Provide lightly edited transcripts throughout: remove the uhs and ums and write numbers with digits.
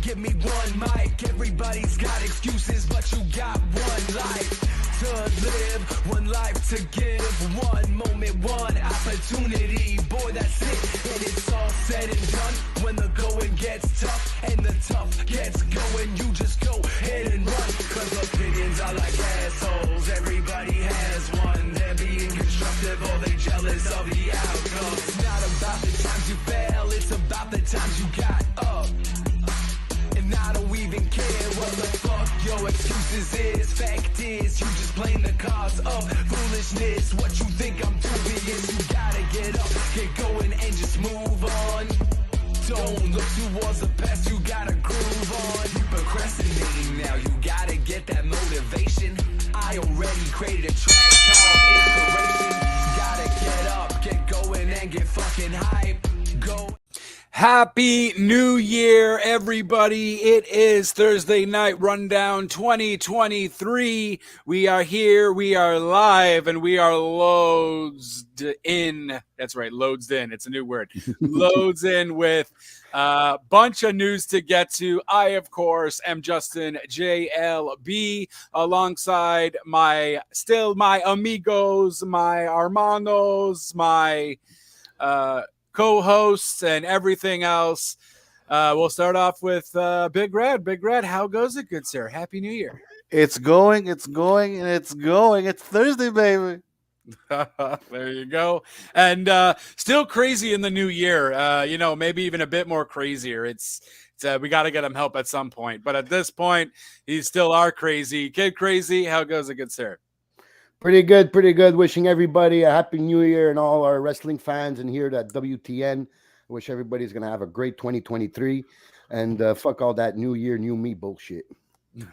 give me one mic. Everybody's got excuses, but you got one life to live, one life to give, one moment, one opportunity. Boy, that's it, and it's all said and done. When the going gets tough and the tough gets going, you just go ahead and run. Cause opinions are like assholes, everybody has one. They're being constructive or they jealous of the outcome. It's not about the times you fail, it's about the times you got up. And I don't even care what the fuck your excuses is. Fact is, you just playing the cards of foolishness. What you think I'm doing is you gotta get up, get going and just move on. Don't look towards the past, you gotta groove on. You procrastinating now, you gotta get that motivation. I already created a track called Inspiration. Gotta get up, get going and get fucking hype. Go. Happy New Year, everybody. It is Thursday Night Rundown 2023. We are here, we are live, and we are loads in. That's right, loads in. It's a new word. Loads in with a bunch of news to get to. I, of course, am Justin JLB alongside my amigos, my hermanos, my co-hosts and everything else. We'll start off with Big Red. Big Red, how goes it, good sir? Happy New Year. It's going, and it's going. It's Thursday, baby. There you go. And still crazy in the new year. Maybe even a bit more crazier. It's we got to get him help at some point. But at this point, he's still our crazy. Kid Crazy, how goes it, good sir? Pretty good. Wishing everybody a happy new year and all our wrestling fans and here at WTN. I wish everybody's going to have a great 2023 and fuck all that new year, new me bullshit.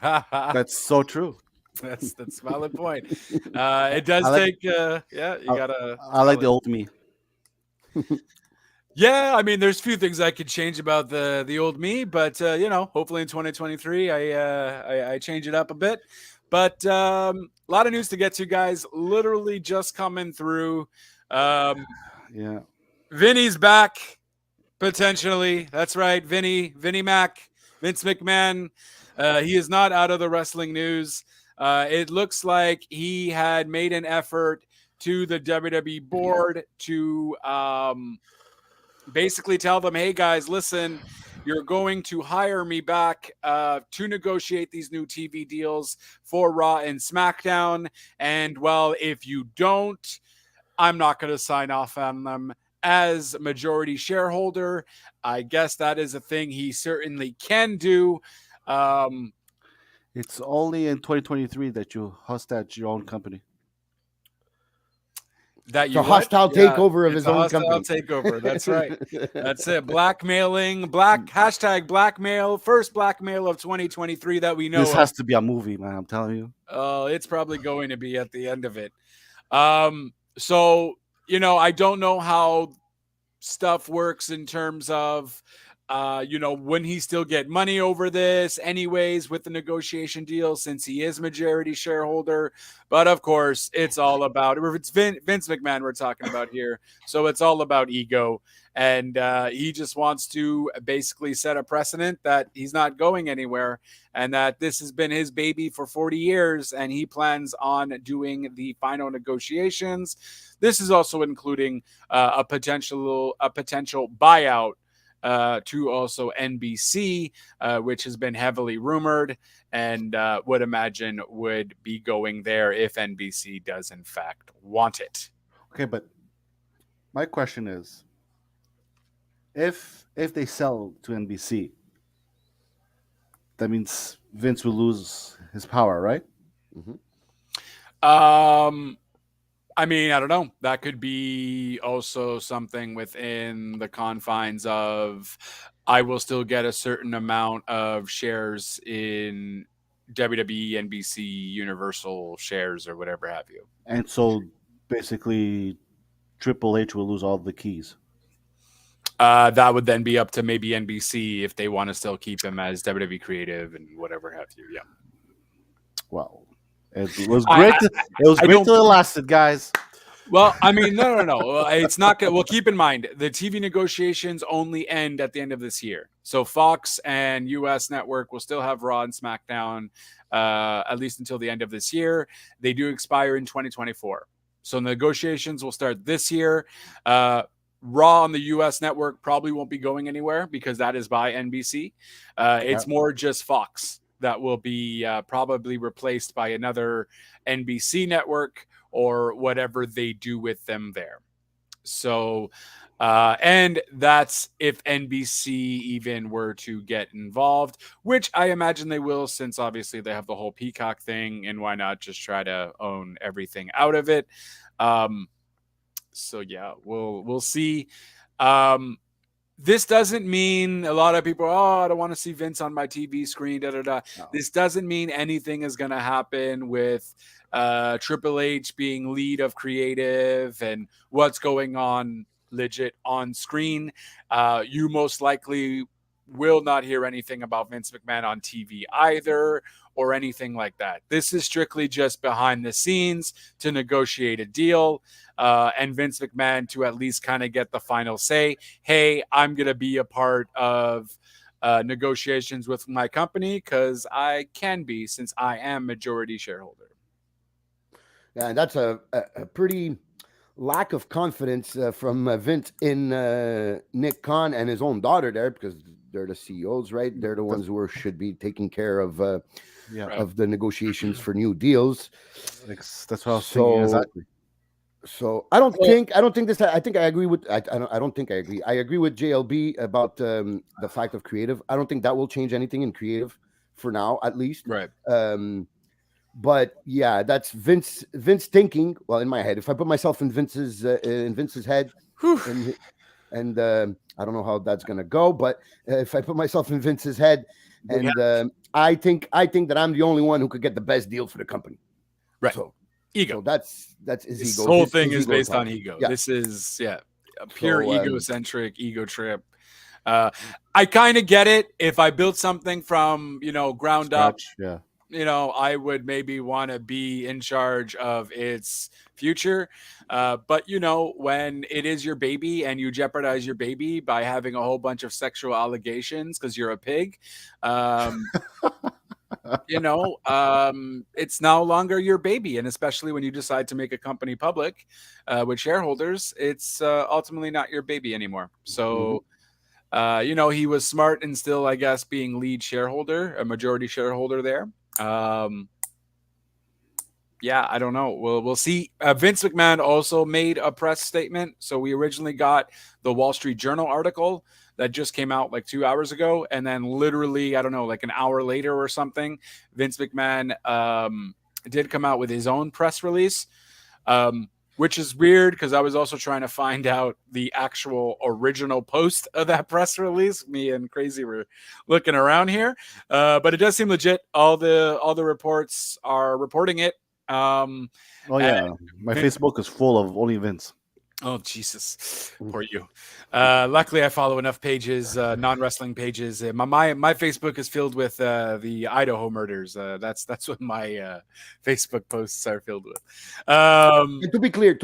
That's so true. That's a valid point. It does take, you gotta. I like the old me. Yeah, I mean, there's a few things I could change about the old me, but hopefully in 2023 I change it up a bit. But a lot of news to get to, guys. Literally just coming through. Yeah, Vinny's back potentially. That's right, Vinny Mac, Vince McMahon. He is not out of the wrestling news. It looks like he had made an effort to the WWE board to basically tell them, hey, guys, listen, you're going to hire me back to negotiate these new TV deals for Raw and SmackDown. And, well, if you don't, I'm not going to sign off on them as majority shareholder. I guess that is a thing he certainly can do. It's only in 2023 that you host at your own company. That you hostile takeover of his own company. Hostile takeover. That's right. That's it. Hashtag blackmail. First blackmail of 2023 that we know. This has to be a movie, man. I'm telling you. It's probably going to be at the end of it. So I don't know how stuff works in terms of when he still get money over this anyways with the negotiation deal since he is majority shareholder. But of course, it's all about, it's Vince McMahon we're talking about here. So it's all about ego. And he just wants to basically set a precedent that he's not going anywhere and that this has been his baby for 40 years and he plans on doing the final negotiations. This is also including a potential buyout to also NBC, which has been heavily rumored and would imagine would be going there if NBC does in fact want it. Okay, but my question is, if they sell to NBC, that means Vince will lose his power, right? Mm-hmm. I mean, I don't know. That could be also something within the confines of I will still get a certain amount of shares in WWE, NBC, Universal shares or whatever have you. And so basically Triple H will lose all the keys. That would then be up to maybe NBC if they want to still keep him as WWE creative and whatever have you. Yeah. Wow. It was great. It was great till it lasted, guys. Well, I mean, no. It's not good. Well, keep in mind the TV negotiations only end at the end of this year. So Fox and US Network will still have Raw and SmackDown at least until the end of this year. They do expire in 2024. So negotiations will start this year. Raw on the US Network probably won't be going anywhere because that is by NBC. It's more just Fox that will be probably replaced by another NBC network or whatever they do with them there. So, and that's if NBC even were to get involved, which I imagine they will, since obviously they have the whole Peacock thing, and why not just try to own everything out of it? So yeah, we'll see. This doesn't mean a lot of people, I don't want to see Vince on my TV screen, No. This doesn't mean anything is going to happen with Triple H being lead of creative and what's going on legit on screen. You most likely will not hear anything about Vince McMahon on TV either or anything like that. This is strictly just behind the scenes to negotiate a deal and Vince McMahon to at least kind of get the final say. Hey, I'm going to be a part of negotiations with my company because I can be, since I am majority shareholder. Yeah, and that's a pretty lack of confidence from Vince in Nick Khan and his own daughter there, because they're the CEOs, right? They're the ones who should be taking care of the negotiations for new deals. That's what I was thinking exactly. So I don't think this. I think I agree with. I don't think I agree. I agree with JLB about the fact of creative. I don't think that will change anything in creative for now, at least. Right. But yeah, that's Vince thinking. Well, in my head, if I put myself in Vince's head, and I don't know how that's gonna go, but if I put myself in Vince's head, and I think that I'm the only one who could get the best deal for the company. Right. So ego. So that's his ego. This whole thing is based on ego. ego. Yeah. This is a pure egocentric ego trip. I kind of get it. If I built something from ground up, I would maybe want to be in charge of its future. But when it is your baby and you jeopardize your baby by having a whole bunch of sexual allegations because you're a pig, it's no longer your baby. And especially when you decide to make a company public with shareholders, it's ultimately not your baby anymore. So, he was smart in still, I guess, being lead shareholder, a majority shareholder there. I don't know. We'll see. Vince McMahon also made a press statement. So we originally got the Wall Street Journal article that just came out like 2 hours ago. And then literally, I don't know, like an hour later or something, Vince McMahon did come out with his own press release, which is weird because I was also trying to find out the actual original post of that press release. Me and Crazy were looking around here, but it does seem legit. All the reports are reporting it. My Facebook is full of only Vince. Oh, Jesus. Poor you. Luckily, I follow enough pages, non-wrestling pages. My Facebook is filled with the Idaho murders. That's what my Facebook posts are filled with. And to be clear,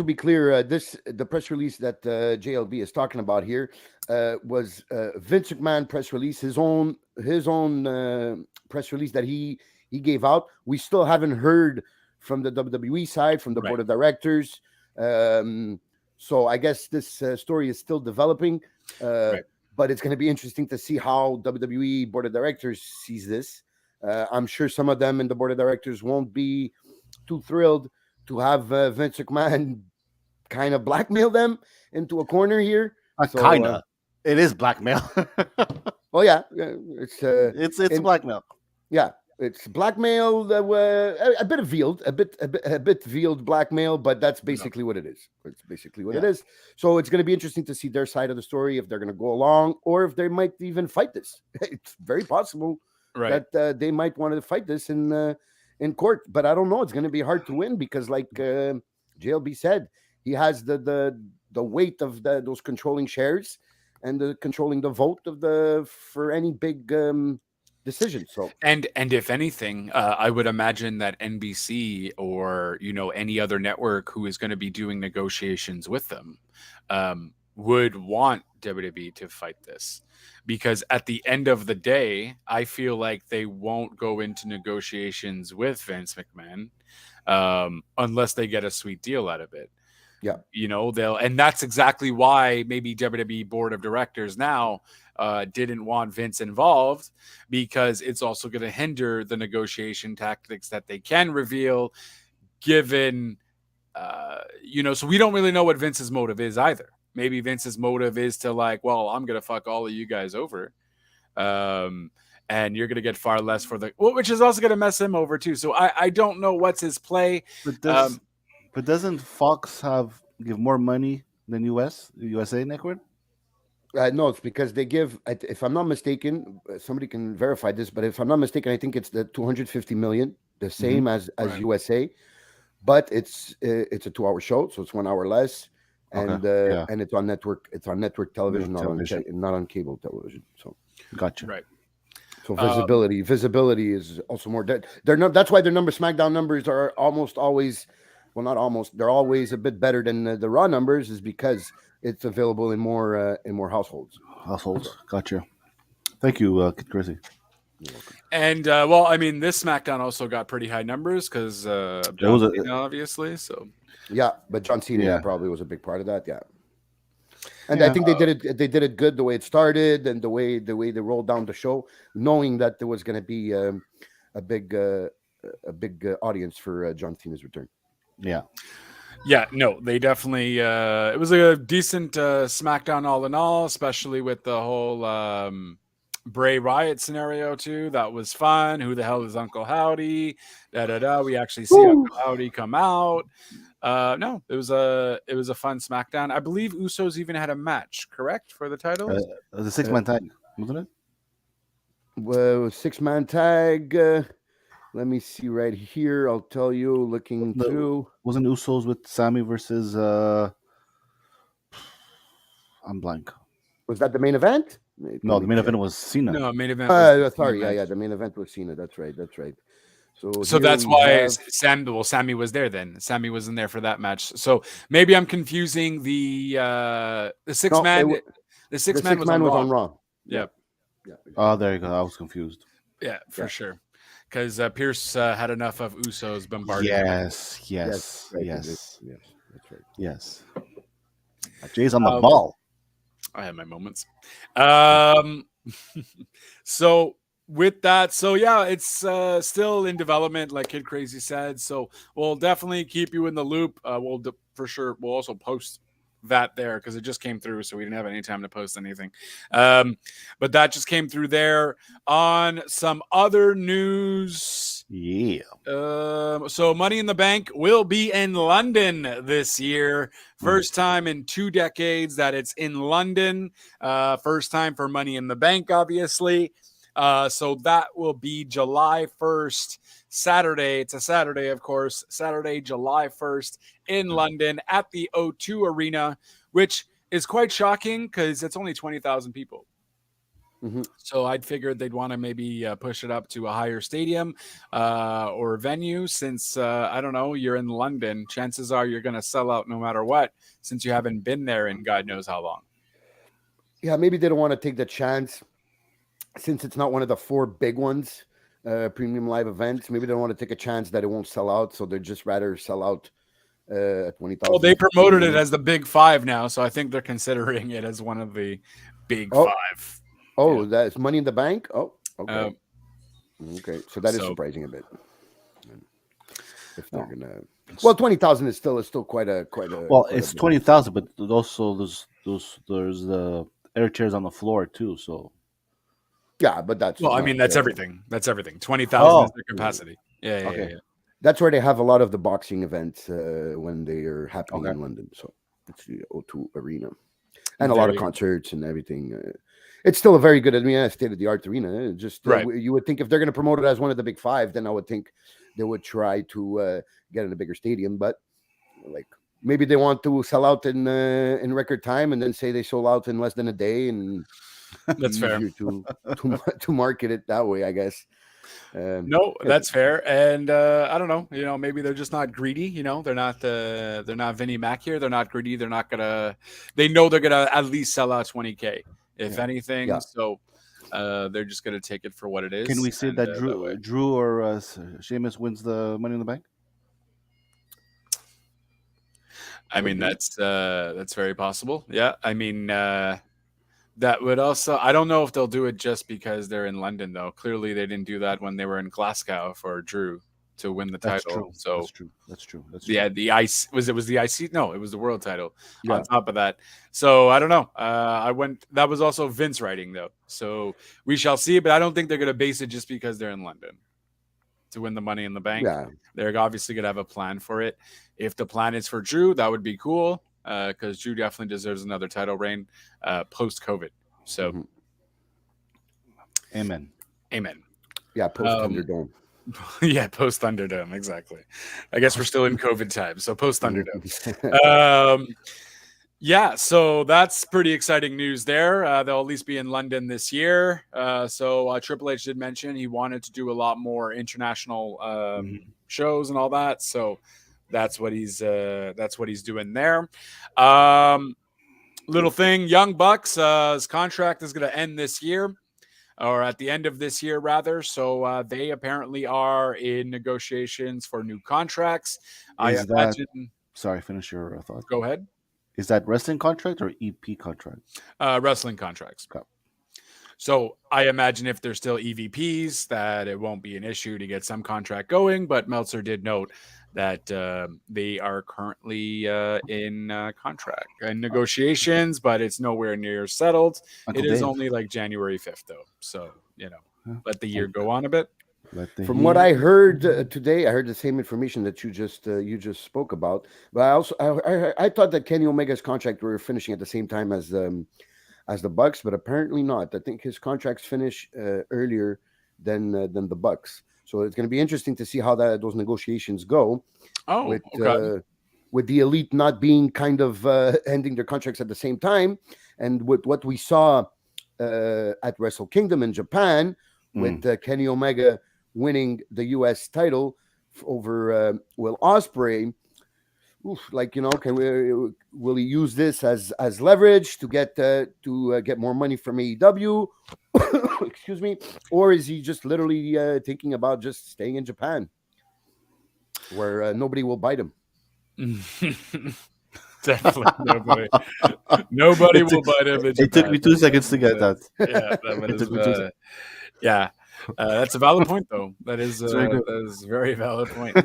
the press release that JLB is talking about here was Vince McMahon press release, his own press release that he gave out. We still haven't heard from the WWE side, from the board of directors. So I guess this story is still developing, but it's going to be interesting to see how WWE board of directors sees this. I'm sure some of them in the board of directors won't be too thrilled to have Vince McMahon kind of blackmail them into a corner here. It is blackmail. Oh yeah, it's blackmail. Yeah. It's blackmail, a bit veiled blackmail, but that's basically what it is. It's basically what it is. So it's going to be interesting to see their side of the story, if they're going to go along or if they might even fight this. It's very possible that they might want to fight this in court, but I don't know. It's going to be hard to win because, like JLB said, he has the weight of those controlling shares and controlling the vote for any big decisions. So And if anything, I would imagine that NBC or any other network who is going to be doing negotiations with them would want WWE to fight this, because at the end of the day, I feel like they won't go into negotiations with Vince McMahon unless they get a sweet deal out of it. Yeah. And that's exactly why maybe WWE board of directors now didn't want Vince involved, because it's also going to hinder the negotiation tactics that they can reveal, given, so we don't really know what Vince's motive is either. Maybe Vince's motive is to I'm going to fuck all of you guys over. And you're going to get far less for which is also going to mess him over too. So I don't know what's his play. But doesn't Fox give more money than USA Network? no, it's because they give. If I'm not mistaken, somebody can verify this, but if I'm not mistaken, I think it's the 250 million, the same as Right. USA, but it's a 2-hour show, so it's 1 hour less, and and it's on network. It's on network television, not on cable television. So Gotcha. Right. So visibility is also more. That's why their SmackDown numbers are almost always, well, not almost. They're always a bit better than the Raw numbers, is because it's available in more households. Gotcha. Thank you, Kid Crazy. And this SmackDown also got pretty high numbers because John Cena, obviously. So yeah, but John Cena probably was a big part of that. Yeah. And I think they did it good the way it started, and the way they rolled down the show, knowing that there was going to be a big audience for John Cena's return. Yeah, no, they definitely. It was a decent SmackDown all in all, especially with the whole Bray Wyatt scenario too. That was fun. Who the hell is Uncle Howdy? We actually see Uncle Howdy come out. No, it was a fun SmackDown. I believe Usos even had a match, correct, for the title? The 6-man tag, wasn't it? Well, 6-man tag. Let me see right here. I'll tell you. Looking through. Wasn't Usos with Sammy versus? I'm blank. Was that the main event? No, the main event was Cena. No, main event. Sorry, yeah, the main event was Cena. That's right. So that's why Sammy was there then. Sammy was in there for that match. So maybe I'm confusing the 6-man. The 6-man was on Raw. Yeah. Oh, there you go. I was confused. Yeah, for sure. Because Pierce had enough of Usos bombarding. Yes. That's right. Yes. Jay's on the ball. I have my moments. So with that, it's still in development, like Kid Crazy said. So we'll definitely keep you in the loop. We'll also post that there because it just came through, so we didn't have any time to post anything. But that just came through there. On some other news, so Money in the Bank will be in London this year. First time in 2 decades that it's in London. First time for Money in the Bank, obviously. So that will be July 1st, Saturday. It's a Saturday, of course. Saturday, July 1st in London at the O2 Arena, which is quite shocking because it's only 20,000 people. Mm-hmm. So I'd figured they'd want to maybe push it up to a higher stadium or venue since, I don't know, you're in London. Chances are you're going to sell out no matter what since you haven't been there in God knows how long. Yeah, maybe they don't want to take the chance since it's not one of the 4 big ones, premium live events. Maybe they don't want to take a chance that it won't sell out, so they'd just rather sell out at 20,000. Well, they promoted it as the Big 5 now, so I think they're considering it as one of the Big 5. Oh, that's Money in the Bank? Oh, okay. Okay, so that is surprising a bit. If they're gonna, well, 20,000 is still quite a. Well, it's 20,000, but also there's the air chairs on the floor too. So. Yeah, but that's that's everything. That's everything. 20,000 is their capacity. Yeah. That's where they have a lot of the boxing events when they are happening in London. So it's the O2 Arena, and a lot of concerts and everything. It's still a very good, state-of-the-art arena. Just you would think if they're going to promote it as one of the Big 5, then I would think they would try to get in a bigger stadium. But like maybe they want to sell out in record time and then say they sold out in less than a day and That's fair. Easier to market it that way, I guess. No, that's fair. And I don't know, maybe they're just not greedy. They're not Vinnie Mac here. They're not greedy. They're not gonna. They know they're gonna at least sell out 20K, if anything. Yeah. So they're just gonna take it for what it is. Can we say that Drew or Sheamus wins the Money in the Bank? I mean, that's very possible. Yeah, I mean. That would also, I don't know if they'll do it just because they're in London, though. Clearly, they didn't do that when they were in Glasgow for Drew to win the title. True. So That's true. Yeah, the IC was the IC? No, it was the world title on top of that. So I don't know. That was also Vince writing, though. So we shall see, but I don't think they're going to base it just because they're in London to win the Money in the Bank. Yeah. They're obviously going to have a plan for it. If the plan is for Drew, that would be cool. Because Drew definitely deserves another title reign post-COVID. So, Amen. Yeah, post-Thunderdome. Yeah, post-Thunderdome, exactly. I guess we're still in COVID time, so post-Thunderdome. Yeah, so that's pretty exciting news there. They'll at least be in London this year. So Triple H did mention he wanted to do a lot more international shows and all that. So that's what he's doing there. Little thing, Young Bucks, his contract is going to end this year, or at the end of this year rather. So they apparently are in negotiations for new contracts. Sorry, finish your thought. Go ahead. Is that wrestling contract or EP contract? Wrestling contracts. Okay. So I imagine if they're still EVPs, that it won't be an issue to get some contract going. But Meltzer did note that they are currently in contract and negotiations, but it's nowhere near settled. It is only like January 5th, though. So, let the year go on a bit. From what I heard today, I heard the same information that you just spoke about. But I thought that Kenny Omega's contract were finishing at the same time as the Bucks, but apparently not. I think his contracts finish earlier than the Bucks. So it's going to be interesting to see how those negotiations go. Okay. With the Elite not being kind of ending their contracts at the same time, and with what we saw at Wrestle Kingdom in Japan, with Kenny Omega winning the U.S. title over Will Ospreay. Will he use this as leverage to get more money from AEW? Excuse me, or is he just literally thinking about just staying in Japan, where nobody will bite him? Definitely nobody will bite him in Japan. It took me 2 seconds to get that. Yeah, that's a valid point, though. That is a very valid point.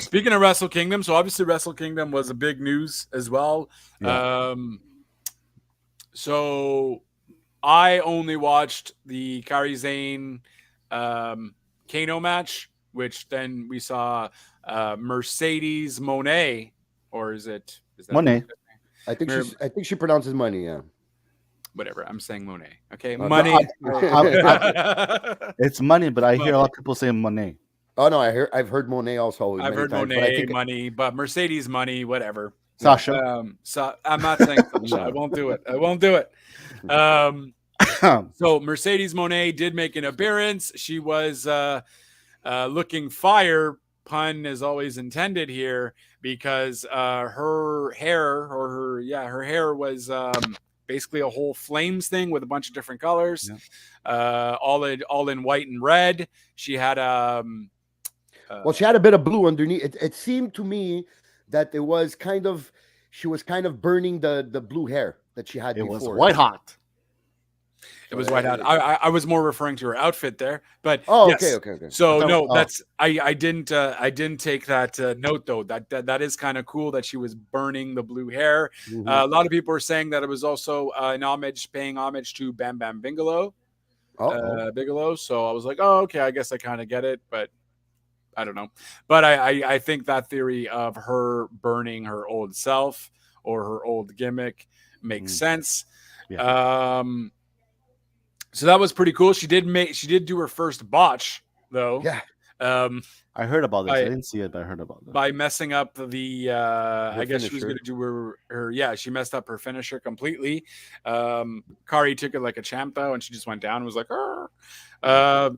Speaking of Wrestle Kingdom, so obviously Wrestle Kingdom was a big news as well. Yeah. So I only watched the Kairi Sane Kano match, which then we saw Mercedes Moné, or is that Moné? I think she pronounces money. Yeah. Whatever. I'm saying Monet. Okay, money. It's money, but I hear a lot of people saying Monet. Oh no, I've heard Monet also. I've heard times, Monet, money, but Mercedes money, whatever. Sasha. I'm not saying Sasha. I won't do it. So Mercedes Moné did make an appearance. She was looking fire. Pun is always intended here, because her hair was basically a whole flames thing with a bunch of different colors, all in white and red. She had she had a bit of blue underneath. It seemed to me that she was kind of burning the blue hair that she had before. It was white hot. It was white hot. I was more referring to her outfit there, but yes. Okay. So I didn't take that note, though. That is kind of cool that she was burning the blue hair. Mm-hmm. A lot of people are saying that it was also paying homage to Bam Bam Bigelow. Bigelow. So I was like, oh, okay, I guess I kind of get it, but I don't know. But I think that theory of her burning her old self or her old gimmick makes sense. Yeah. So that was pretty cool. She did do her first botch, though. Yeah. I heard about this. I I didn't see it, but I heard about that. by messing up the I guess she was finisher. going to do her yeah, she messed up her finisher completely. Kari took it like a champ though, and she just went down and was like,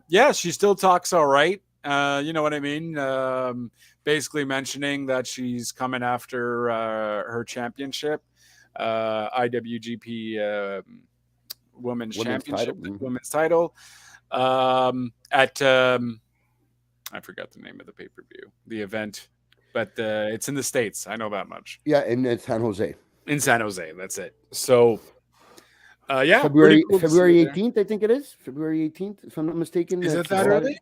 yeah, she still talks all right. You know what I mean? Basically mentioning that she's coming after her championship, IWGP women's championship, women's title. At I forgot the name of the pay-per-view, the event, but it's in the States. I know that much. Yeah, in San Jose. In San Jose, that's it. So, yeah, February pretty cool to see her there. 18th, I think it is. February 18th, if I'm not mistaken. Is it It's that a early?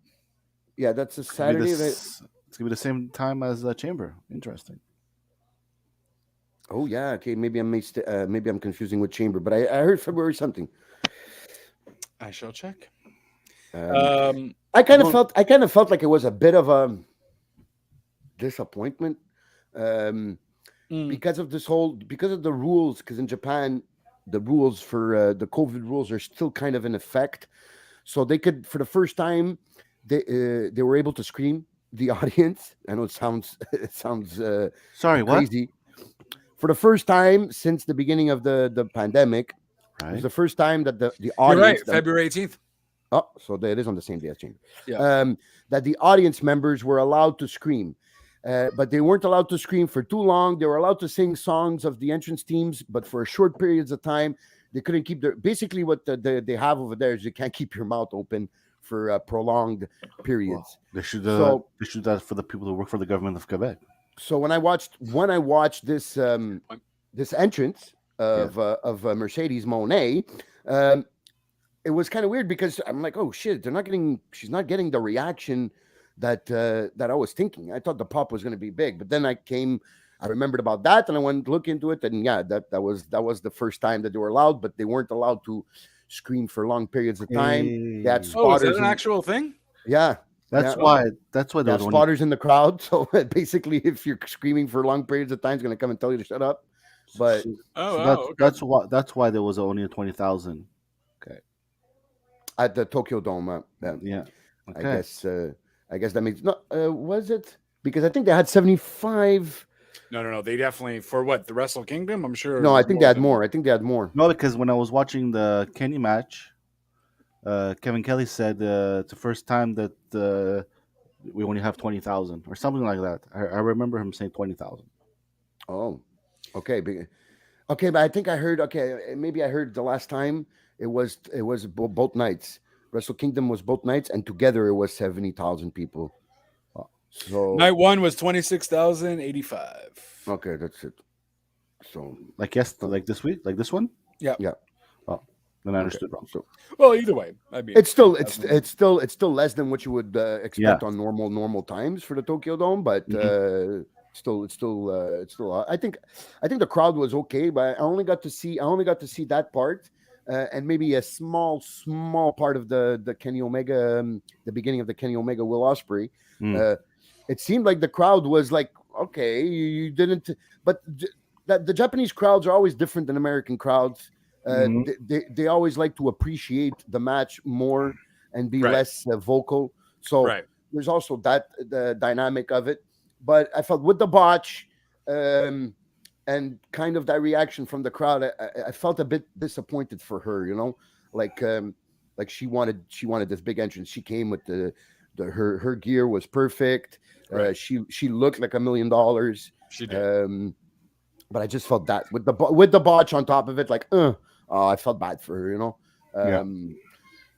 Yeah, that's a It's gonna be Saturday. It's gonna be the same time as the Chamber. Interesting. Oh yeah, okay. Maybe I'm confusing with Chamber, but I heard February something. I shall check. I kind of felt like it was a bit of a disappointment because of the rules. Because in Japan, the rules for the COVID rules are still kind of in effect, so they could, for the first time, they were able to scream the audience. I know it sounds Sorry, what? crazy. For the first time since the beginning of the pandemic, it was Right. the first time that the You're audience. right, February 18th. Oh, so it is on the same day as Chamber. Yeah. That the audience members were allowed to scream, but they weren't allowed to scream for too long. They were allowed to sing songs of the entrance teams, but for short periods of time. They couldn't keep their. Basically, what they have over there is you can't keep your mouth open for prolonged periods. They should So- they should do that for the people who work for the government of Quebec. So when I watched this this entrance of Mercedes Monet, it was kind of weird because I'm like, oh shit, she's not getting the reaction that I was thinking. I thought the pop was going to be big, but then I remembered about that, and I went to look into it, and yeah, that was the first time that they were allowed, but they weren't allowed to scream for long periods of time. They had Oh, is spotters. that an actual thing? Yeah. That's Yeah. why. There They have was only spotters in the crowd, so basically, if you're screaming for long periods of time, it's going to come and tell you to shut up. But Oh, so wow, okay. that's why there was only 20,000. at the Tokyo Dome, Yeah. I guess that means no. Was it because I think they had 75? No. They definitely for what the Wrestle Kingdom. I'm sure. No, it I was think they had than more. I think they had more. No, because when I was watching the Kenny match, Kevin Kelly said it's the first time that we only have 20,000 or something like that. I remember him saying 20,000. Oh, okay. Okay, but I think I heard. Okay, maybe I heard the last time it was both nights. Wrestle Kingdom was both nights, and together it was 70,000 people. So Night one was 26,085. okay, that's it. So Like like this week, like this one. Yeah. Oh, then I understood wrong. So Well, either way, I mean, it's still less than what you would expect Yeah. on normal times for the Tokyo Dome, but it's still. I think the crowd was okay, but I only got to see that part, and maybe a small part of the Kenny Omega, the beginning of the Kenny Omega Will Ospreay. It seemed like the crowd was like, okay, you didn't, but the Japanese crowds are always different than American crowds. They always like to appreciate the match more and be Right. less vocal. So Right. there's also the dynamic of it. But I felt with the botch and kind of that reaction from the crowd, I felt a bit disappointed for her. You know, like she wanted this big entrance. She came with her gear was perfect. Right. She looked like $1 million. She did. But I just felt that with the botch on top of it, like, I felt bad for her, you know.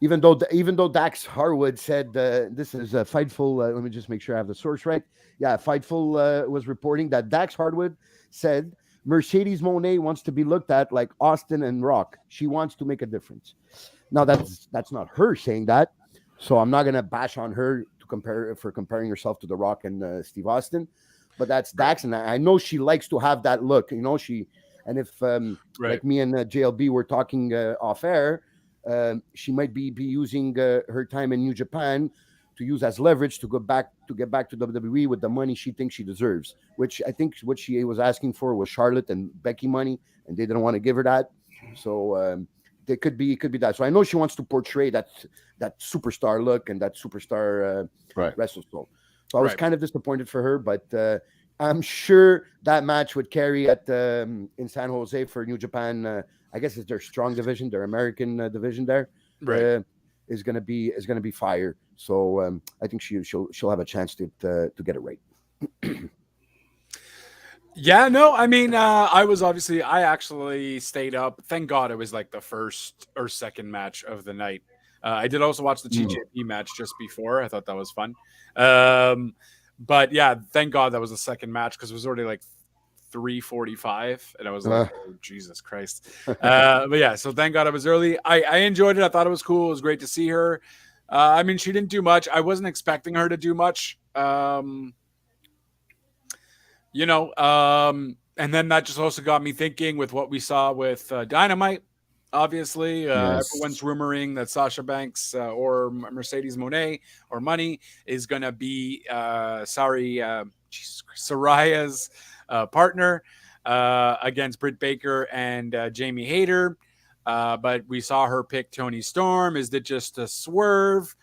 Even though Dax Harwood said this is a Fightful. Let me just make sure I have the source right. Yeah, Fightful was reporting that Dax Harwood said Mercedes Moné wants to be looked at like Austin and Rock. She wants to make a difference. Now that's not her saying that, so I'm not gonna bash on her comparing herself to The Rock and Steve Austin. But that's Dax, and I know she likes to have that look. You know, if like me and JLB were talking off air, she might be using her time in New Japan to use as leverage to get back to WWE with the money she thinks she deserves. Which I think what she was asking for was Charlotte and Becky money, and they didn't want to give her that. So it could be that. So I know she wants to portray that superstar look and that superstar Right. wrestle soul. So I was Right. kind of disappointed for her, but I'm sure that match would carry at in San Jose for New Japan. I guess it's their strong division, their American division there. Right. Is gonna be fire. So I think she'll have a chance to get it right. Yeah, no, I mean, I actually stayed up. Thank God it was like the first or second match of the night. I did also watch the TJP match just before. I thought that was fun. But yeah, thank God that was the second match because it was already like 3:45, and I was like, oh, Jesus Christ. But yeah, so thank God I was early. I enjoyed it. I thought it was cool. It was great to see her. I mean, she didn't do much. I wasn't expecting her to do much. And then that just also got me thinking with what we saw with Dynamite. Obviously, everyone's rumoring that Sasha Banks or Mercedes Moné or Money is going to be Soraya's partner against Britt Baker and Jamie Hayter. But we saw her pick Toni Storm. Is it just a swerve?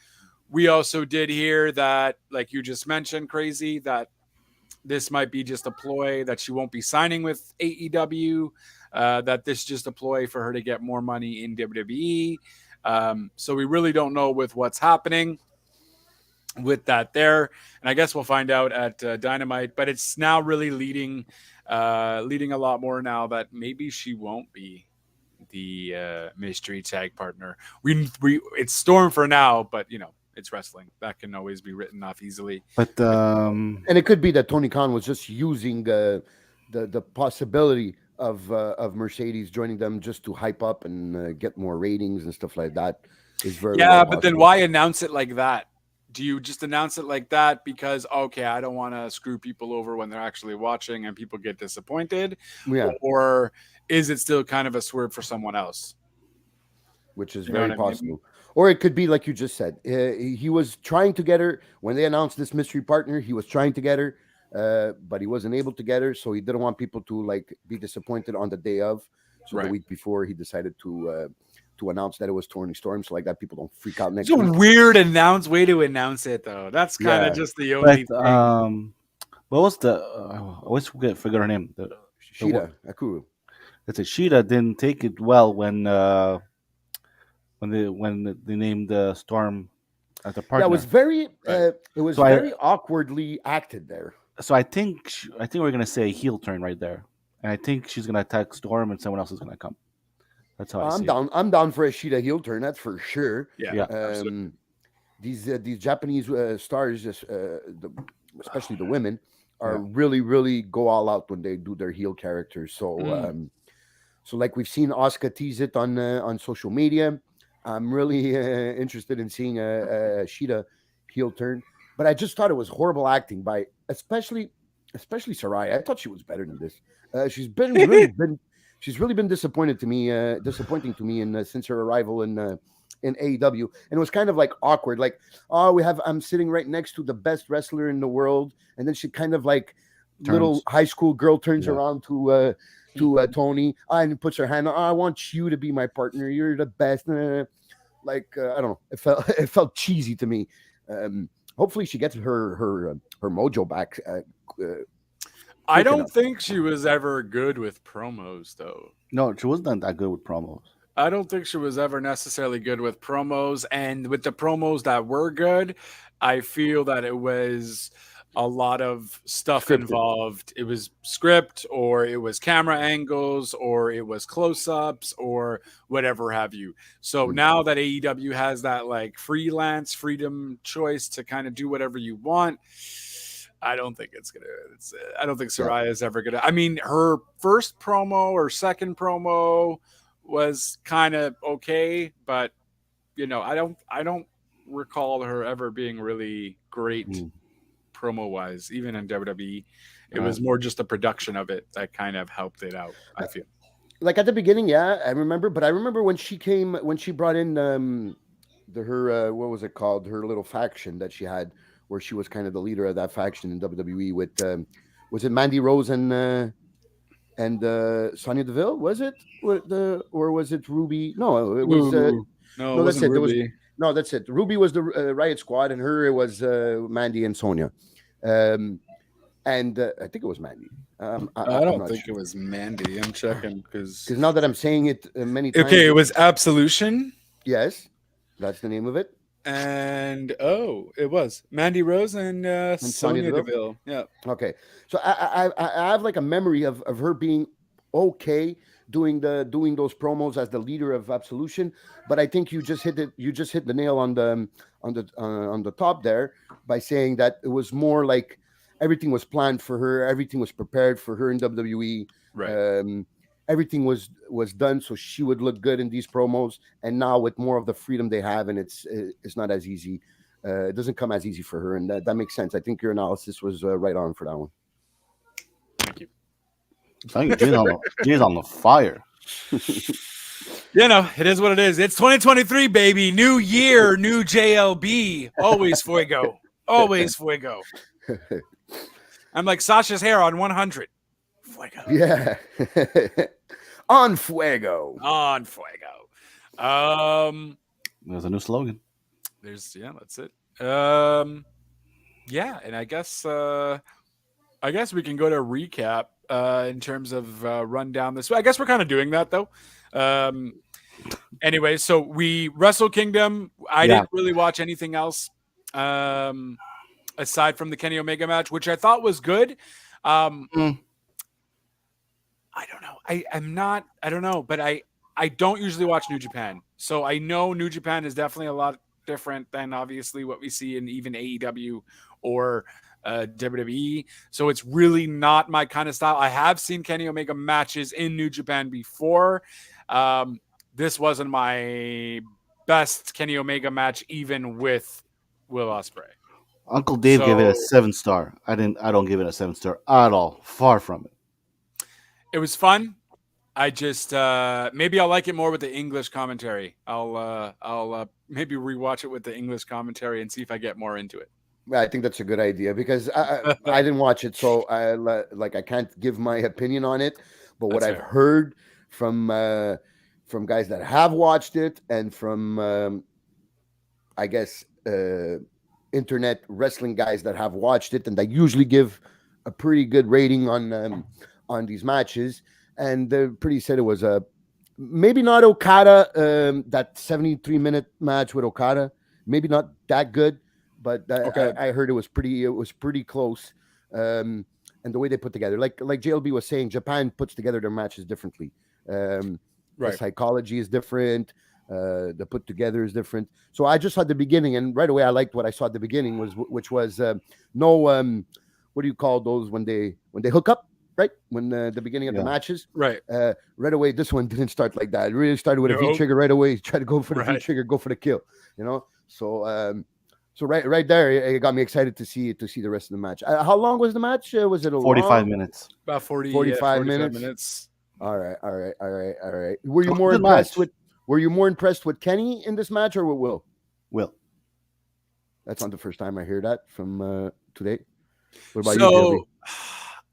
We also did hear that, like you just mentioned, Crazy, that this might be just a ploy that she won't be signing with AEW, that this is just a ploy for her to get more money in WWE. So we really don't know with what's happening with that there. And I guess we'll find out at Dynamite, but it's now really leading a lot more now that maybe she won't be the mystery tag partner. It's Storm for now, but it's wrestling. That can always be written off easily. But and it could be that Tony Khan was just using the possibility of Mercedes joining them just to hype up and get more ratings and stuff like that. Is very but then why announce it like that? Do you just announce it like that because I don't want to screw people over when they're actually watching and people get disappointed? Yeah. Or is it still kind of a swerve for someone else? Which is very possible. Or it could be like you just said. He was trying to get her when they announced this mystery partner. He was trying to get her, but he wasn't able to get her. So he didn't want people to be disappointed on the day of. So the week before, he decided to announce that it was Toni Storm, so like that people don't freak out next week. It's a weird way to announce it, though. That's kind of just the only thing. What was the? I always forget her name. Shida Akuru. That's it. Shida didn't take it well when they named Storm as a partner. Yeah, it was very very awkwardly acted there. So I think we're gonna say heel turn right there, and I think she's gonna attack Storm, and someone else is gonna come. That's how I see it. I'm down for a Shida heel turn. That's for sure. Yeah. These Japanese stars, especially the women, are really go all out when they do their heel characters. So, so like we've seen Asuka tease it on social media. I'm really interested in seeing a Shida heel turn, but I just thought it was horrible acting by especially Saraya. I thought she was better than this. She's really been disappointing to me in since her arrival in AEW, and it was kind of like awkward. Like, I'm sitting right next to the best wrestler in the world, and then she kind of like little high school girl turns around to Tony and puts her hand on. I want you to be my partner. You're the best. I don't know. It felt cheesy to me. Hopefully, she gets her mojo back. I don't think she was ever good with promos, though. No, she wasn't that good with promos. I don't think she was ever necessarily good with promos. And with the promos that were good, I feel that it was a lot of stuff scripted involved. It was script, or it was camera angles, or it was close-ups, or whatever have you. So now that AEW has that like freelance freedom choice to kind of do whatever you want, I don't think I don't think Saraya is ever gonna. I mean, her first promo or second promo was kind of okay, but I don't recall her ever being really great promo wise, even in WWE. It was more just the production of it that kind of helped it out, I feel. Like at the beginning, I remember, but I remember when she brought in her what was it called? Her little faction that she had, where she was kind of the leader of that faction in WWE with was it Mandy Rose and and Sonya Deville, was it? Or was it Ruby? No, it was Ooh, no, it no. That's wasn't it. There was Ruby. no. That's it. Ruby was the Riot Squad, and her it was Mandy and Sonya. Um, and I think it was Mandy. I I'm don't not think it sure was Mandy. I'm checking because because now that I'm saying it many okay, times, it was Absolution, yes, that's the name of it. and it was Mandy Rose and And Sonya Sonya Deville. Deville. Yeah, Okay, so I have like a memory of her being okay doing those promos as the leader of Absolution, but I think you just hit the nail on the top there by saying that it was more like everything was planned for her, everything was prepared for her in WWE. right. Um, Everything was done so she would look good in these promos, and now with more of the freedom they have, and it's not as easy. It doesn't come as easy for her, and that makes sense. I think your analysis was right on for that one. Thank you. Thank you. Jay's on the fire. You know, it is what it is. It's 2023, baby. New year, new JLB. Always fuego. Always fuego. I'm like Sasha's hair on 100. Fuego. Yeah, on fuego. On fuego. There's a new slogan. That's it. Yeah, and I guess we can go to recap in terms of run down this. I guess we're kind of doing that though. Anyway, so we Wrestle Kingdom. I Yeah. didn't really watch anything else aside from the Kenny Omega match, which I thought was good. I don't know. I don't know, but I don't usually watch New Japan. So I know New Japan is definitely a lot different than obviously what we see in even AEW or WWE. So it's really not my kind of style. I have seen Kenny Omega matches in New Japan before. This wasn't my best Kenny Omega match, even with Will Ospreay. Uncle Dave gave it a So- 7-star. I don't give it a 7-star at all. Far from it. It was fun. I just maybe I'll like it more with the English commentary. I'll maybe rewatch it with the English commentary and see if I get more into it. I think that's a good idea because I didn't watch it, so I can't give my opinion on it. But what That's I've fair. heard from guys that have watched it and from I guess internet wrestling guys that have watched it and they usually give a pretty good rating on these matches, and they're pretty said it was a maybe not Okada that 73-minute match with Okada, maybe not that good, but Okay. I heard it was pretty close. And the way they put together, like JLB was saying, Japan puts together their matches differently. The Right. psychology is different. The put together is different. So I just saw the beginning, and right away I liked what I saw at the beginning, which was no what do you call those when they hook up, right? When the beginning of the Yeah. matches, Right. right away. This one didn't start like that. It really started with a Nope. V trigger right away. Try to go for the Right. V trigger, go for the kill. You know. So right there, it got me excited to see the rest of the match. How long was the match? Was it a 45 long? minutes. About 45 minutes. All right. Were you It was a more good impressed match. with Kenny in this match or with Will? Will. That's not the first time I hear that from today. What about you, So JLB?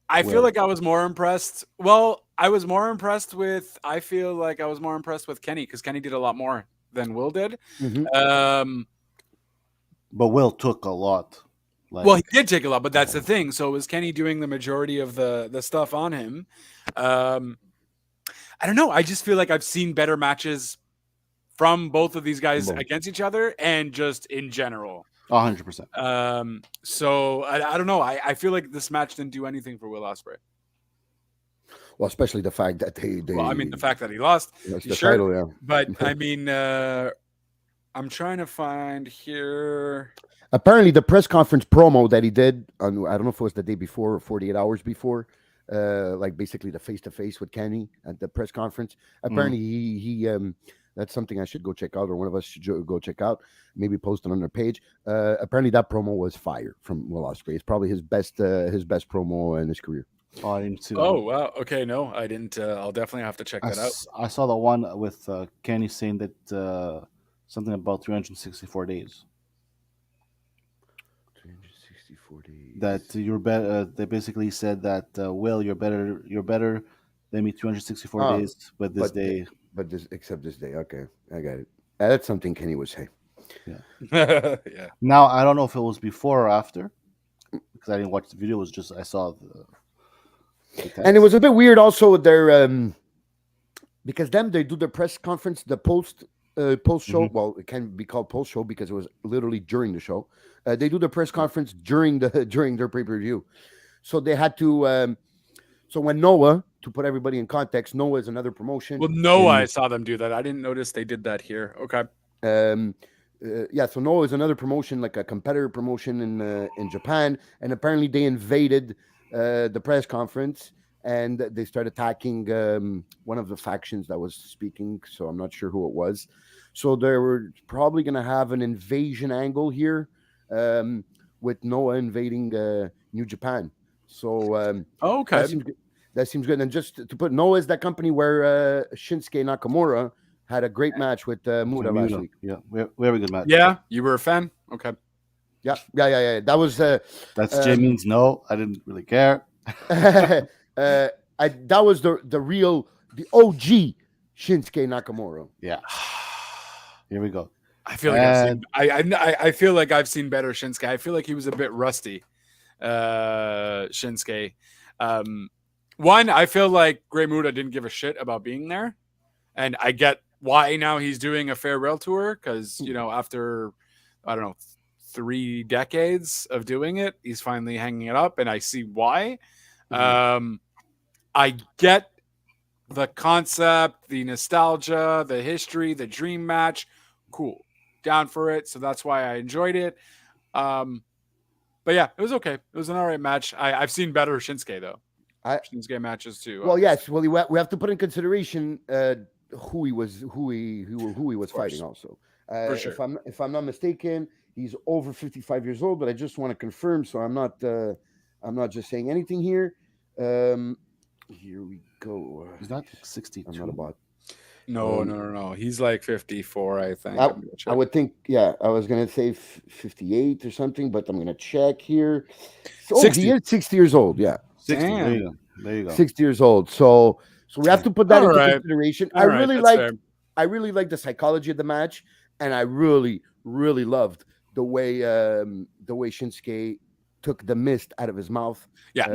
I feel Will. like I was more impressed. Well, I was more impressed with. I feel like I was more impressed with Kenny because Kenny did a lot more than Will did. Mhm. But Will took a lot. Well, he did take a lot, but that's the thing. So was Kenny doing the majority of the stuff on him? I don't know. I just feel like I've seen better matches from both of these guys Both. against each other and just in general. 100%. So I don't know. I feel like this match didn't do anything for Will Ospreay. Well, especially the fact that they Well, I mean, the fact that he lost, that's the sure. title, yeah. But I mean, I'm trying to find here. Apparently, the press conference promo that he did on, I don't know if it was the day before or 48 hours before, like basically the face to face with Kenny at the press conference. Apparently, he that's something I should go check out, or one of us should go check out. Maybe post it on their page. Apparently, that promo was fire from Will Ospreay. It's probably his best promo in his career. Oh, I didn't see that. Oh wow. Okay, no, I didn't. I'll definitely have to check that out. I saw the one with Kenny saying that something about 364 days. 364 days. That you're better. They basically said that Will, you're better They meet 364 Oh, days, but this but day, but this except this day. Okay, I got it. That's something Kenny would say. Yeah. now I don't know if it was before or after because I didn't watch the video. It was just I saw the text. And it was a bit weird also with their because them they do the press conference, the post show. Mhm. Well, it can be called post show because it was literally during the show. They do the press conference during the during their pay-per-view. So they had to so when Noah, to put everybody in context, Noah is another promotion. Well, no, I saw them do that. I didn't notice they did that here. Okay. So Noah is another promotion, like a competitor promotion in Japan, and apparently they invaded the press conference and they started attacking one of the factions that was speaking. So I'm not sure who it was. So they were probably going to have an invasion angle here with Noah invading New Japan. So Okay. that seems good. That seems good. And just to put, Noah is that company where Shinsuke Nakamura had a great match with Muda last week. Yeah, very good match. Yeah, you were a fan. Okay. Yeah. That was That's Jay means no. I didn't really care. that was the real, the OG Shinsuke Nakamura. Yeah. Here we go. I feel like I feel like I've seen better Shinsuke. I feel like he was a bit rusty. Shinsuke. One, I feel like Great Muta didn't give a shit about being there, and I get why now he's doing a farewell tour because after I don't know 3 decades of doing it, he's finally hanging it up, and I see why. I get the concept, the nostalgia, the history, the dream match. Cool, down for it. So that's why I enjoyed it. But yeah, it was okay. It was an all right match. I've seen better Shinsuke though. Shinsuke matches too. Well, yes. Well, we have to put in consideration who he was fighting. Also, For sure. if I'm not mistaken, he's over 55 years old. But I just want to confirm, so I'm not just saying anything here. Here we go. He's not 62. I'm not about. No. He's like 54, I think. I would think, yeah. I was gonna say 58 or something, but I'm gonna check here. So 60. He is 60 years old. Yeah, 60. Damn. There you go. 60 years old. So we have to put that All into right. consideration. All right, that's fair. I really like the psychology of the match, and I really, really loved the way Shinsuke took the mist out of his mouth. Yeah.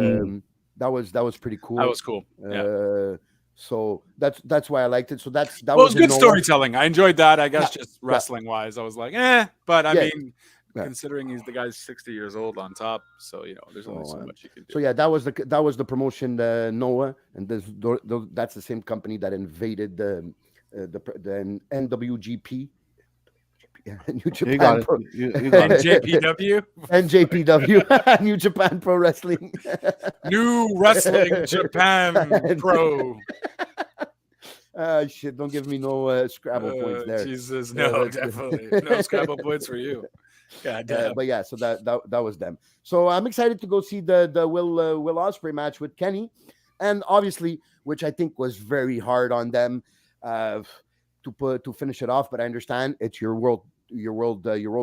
That was pretty cool. That was cool. Yeah. So that's why I liked it. So that was good storytelling. I enjoyed that. I guess just wrestling wise, I was like, but I mean, considering he's the guy's 60 years old on top, so there's only so much you can do. So yeah, that was the promotion Noah, and that's the same company that invaded the NWGP. New Japan Pro. You got it. NJPW? NJPW, New Japan Pro Wrestling. New Wrestling Japan Pro. Shit, don't give me no Scrabble points there. Jesus, no, definitely. No Scrabble points for you. God damn. But yeah, so that was them. So I'm excited to go see the Will Ospreay match with Kenny. And obviously, which I think was very hard on them to finish it off, but I understand it's your world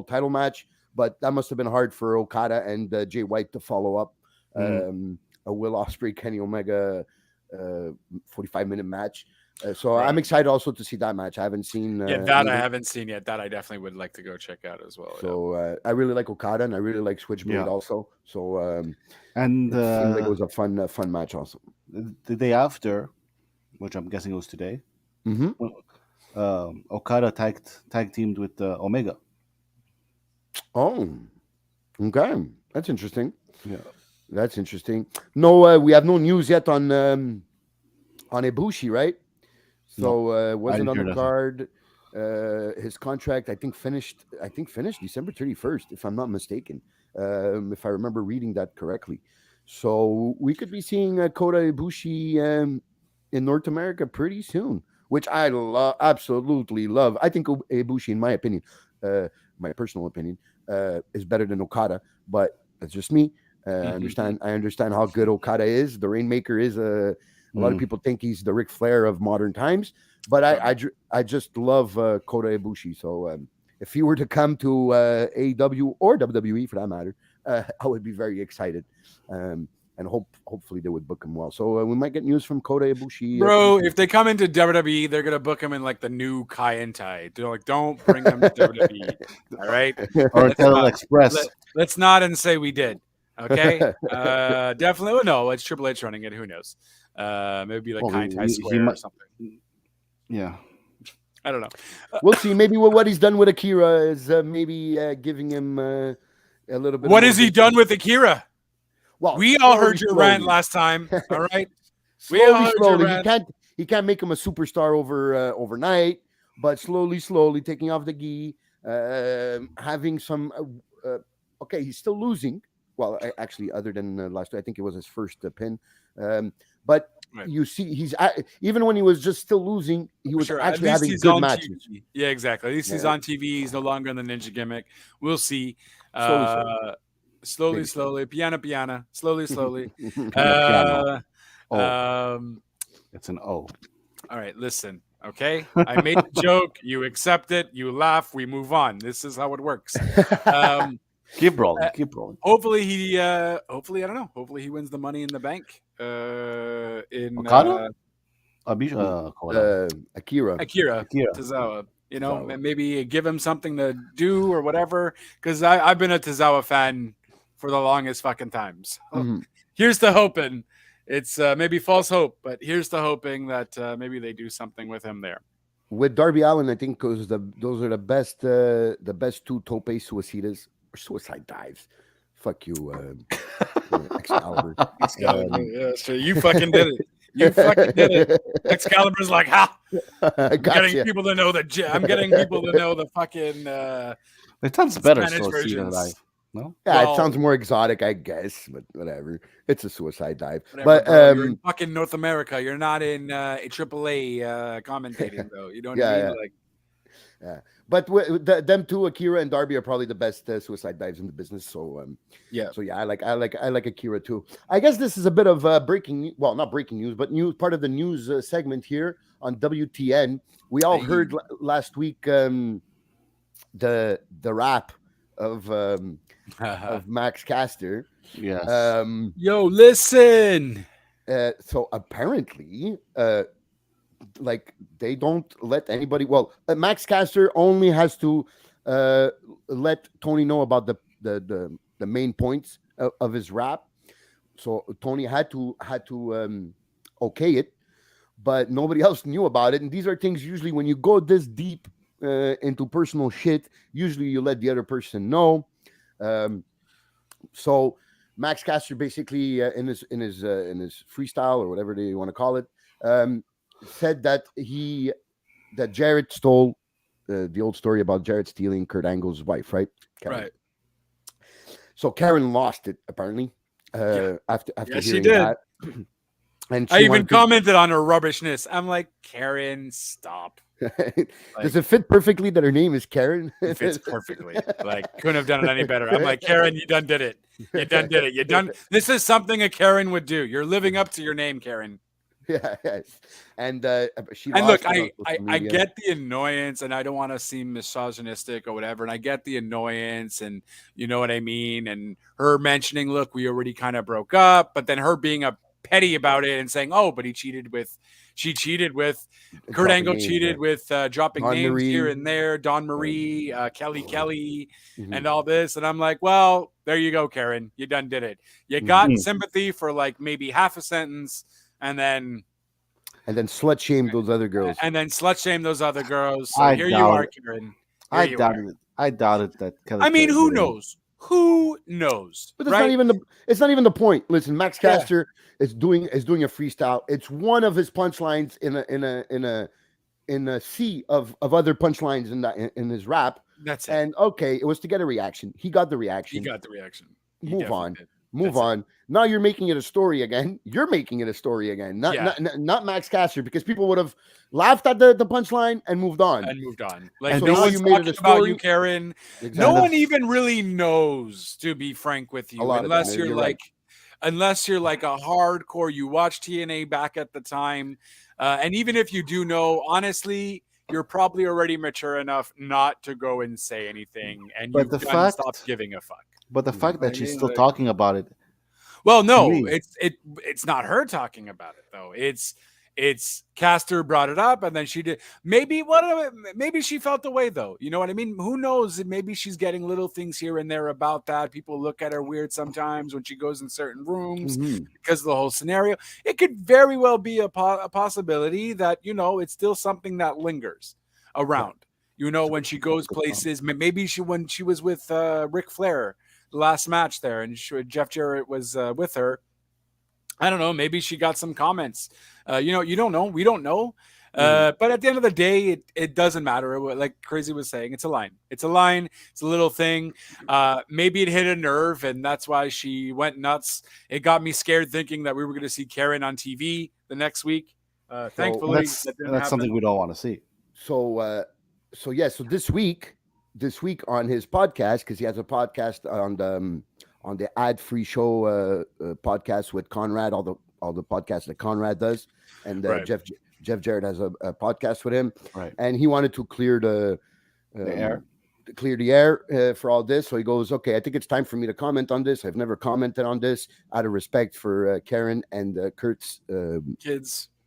title match, but that must have been hard for Okada and Jay White to follow up a Will Ospreay Kenny Omega 45-minute match. So right. I'm excited also to see that match. I haven't seen I haven't seen yet. That I definitely would like to go check out as well. So I really like Okada and I really like Switchblade also. So and it seemed like it was a fun match also. The day after, which I'm guessing it was today. Okada tag teamed with Omega. Oh, okay, that's interesting. Yeah, that's interesting. No, we have no news yet on Ibushi, right? So wasn't on the card. His contract, I think finished December 31st, if I'm not mistaken. If I remember reading that correctly. So we could be seeing Kota Ibushi in North America pretty soon, which I absolutely love. I think Ibushi, in my opinion, my personal opinion, is better than Okada, but that's just me. I understand how good Okada is. The Rainmaker is a lot of people think he's the Ric Flair of modern times, but I just love Kota Ibushi. So if he were to come to AEW or WWE for that matter, I would be very excited. and hopefully they would book him well. So we might get news from Kota Ibushi. Bro, if they come into WWE, they're gonna book him in like the new Kai En Tai. They're like, don't bring him to WWE. All right, Or Tele Express. let's not and say we did. Okay, definitely. Well, no, it's Triple H running it. Who knows? Maybe like Kai En Tai Square or something. Yeah. I don't know. We'll see. Maybe what he's done with Akira is maybe giving him a little bit. What has he done with Akira? Well, we all heard your rant last time. All right, slowly. He can't make him a superstar overnight, but slowly taking off the gi, having some. Okay, he's still losing. Well, actually, other than last week, I think it was his first pin. But right. You see, he's even when he was just still losing, he was actually having good matches. TV. Yeah, exactly. At least he's on TV. He's no longer in the ninja gimmick. We'll see. Slowly. Piano. Slowly. It's an O. All right, listen. Okay, I made the joke. You accept it. You laugh. We move on. This is how it works. Keep rolling. Hopefully I don't know. Hopefully he wins the Money in the Bank. In Okada? Akira Tozawa. You know, maybe give him something to do or whatever. Because I've been a Tozawa fan for the longest fucking times. So here's to hoping. It's maybe false hope, but here's to hoping that maybe they do something with him there. With Darby Allin, I think those are the best two tope suicide dives. Fuck you, Excalibur. Yeah, so you fucking did it. Excalibur's like, ha! I'm getting people to know the fucking. It sounds better. Spanish versions. No? Yeah, it sounds more exotic, I guess, but whatever. It's a suicide dive. Whatever, but you're in fucking North America. You're not in AAA commentating, though. You don't Yeah. But them two, Akira and Darby, are probably the best suicide dives in the business. So So I like Akira too. I guess this is a bit of breaking. Well, not breaking news, but part of the news segment here on WTN. We all heard last week the rap of Max Caster. Yes. Yo, listen. So apparently, like they don't let anybody. Well, Max Caster only has to let Tony know about the main points of his rap. So Tony had to okay it, but nobody else knew about it. And these are things usually when you go this deep into personal shit, usually you let the other person know. So Max Caster basically in his freestyle or whatever you want to call it, said that Jarrett stole the old story about Jarrett stealing Kurt Angle's wife, right? Karen. Right. So Karen lost it apparently after hearing did. that. And I even commented on her rubbishness. I'm like, Karen, stop. Does it fit perfectly that her name is Karen? It fits perfectly. Like, couldn't have done it any better. I'm like, Karen, you done did it. This is something a Karen would do. You're living up to your name, Karen. Yeah, yes. And she and look, I get the annoyance, and I don't want to seem misogynistic or whatever, and I get the annoyance, and you know what I mean, and her mentioning, look, we already kind of broke up, but then her being a petty about it and saying, oh, but she cheated with Kurt Angle cheated with dropping Dawn names Marie. here and there, Dawn Marie, Kelly, and all this. And I'm like, well, there you go, Karen. You done did it. You got sympathy for like maybe half a sentence, and then slut shame those other girls. So here you are, Karen. I doubted that. Kelly I mean, who knows? Who knows? But it's not even the point. Listen, Max Caster is doing a freestyle. It's one of his punchlines in a sea of other punchlines in his rap. That's it. And okay, it was to get a reaction. He got the reaction. Move on. Now you're making it a story again. Not Max Caster, because people would have laughed at the punchline and moved on. Like, so no one's talking about you, Karen. Exactly. No one even really knows, to be frank with you, unless you're like a hardcore. You watch TNA back at the time, and even if you do know, honestly, you're probably already mature enough not to go and say anything, and you've stopped giving a fuck. But the fact that she's still talking about it. Well, no, me. it's not her talking about it though. It's Caster brought it up, and then she did. Maybe maybe she felt the way though. You know what I mean? Who knows? Maybe she's getting little things here and there about that. People look at her weird sometimes when she goes in certain rooms because of the whole scenario. It could very well be a possibility that it's still something that lingers around. When she goes places, maybe when she was with Ric Flair, the last match there, and Jeff Jarrett was with her. I don't know. Maybe she got some comments. You don't know. We don't know. But at the end of the day, it doesn't matter. Like Crazy was saying, it's a line. It's a line. It's a little thing. Maybe it hit a nerve, and that's why she went nuts. It got me scared thinking that we were going to see Karen on TV the next week. Thankfully, that's something we don't want to see. So this week on his podcast, because he has a podcast on the ad-free show podcast with Conrad, all the podcasts that Conrad does, and Right. Jeff Jarrett has a podcast with him, Right. and he wanted to clear the air for all this. So he goes, okay, I think it's time for me to comment on this. I've never commented on this out of respect for Karen and Kurt's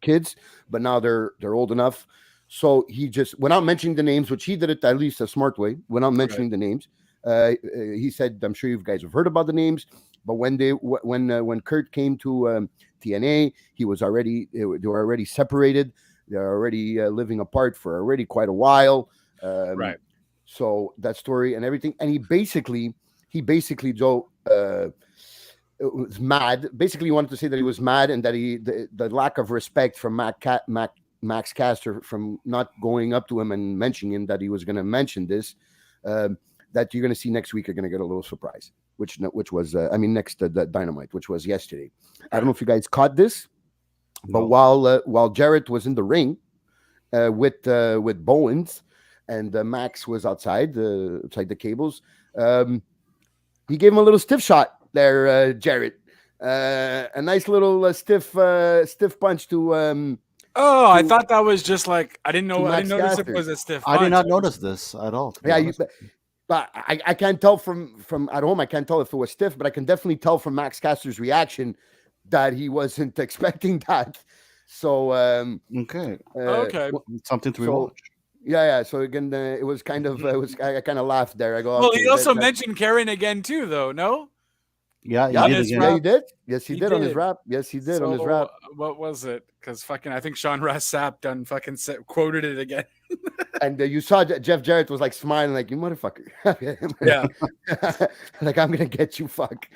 kids, but now they're old enough. So he just, without mentioning the names, which he did it at least a smart way, without mentioning the names, he said, I'm sure you guys have heard about the names, but when Kurt came to TNA, they were already separated. They're already living apart for already quite a while. Right. So that story and everything, and he basically Joe was mad. Basically, he wanted to say that he was mad and that the lack of respect from Max Caster from not going up to him and mentioning that he was going to mention this. That you're going to see next week, you're going to get a little surprise, which was next to the Dynamite, which was yesterday. I don't know if you guys caught this, but while Jarrett was in the ring with Bowens and Max was outside the cables, he gave him a little stiff shot there, Jarrett. A nice little stiff punch to. I thought that was just like I didn't notice it was a stiff punch. I did not notice this at all. Yeah, but I can't tell from at home. I can't tell if it was stiff, but I can definitely tell from Max Caster's reaction that he wasn't expecting that. So okay, something to rewatch. Yeah. So again, it was kind of I kind of laughed there. I go. Well, he also mentioned Karen again too, though. No. Yeah, he did. Yes, he did on his rap. Yes, he did on his rap. What was it? Because I think Sean Ross Sapp done quoted it again. And you saw Jeff Jarrett was like smiling, like, you motherfucker. Yeah. Like, I'm gonna get you, fuck.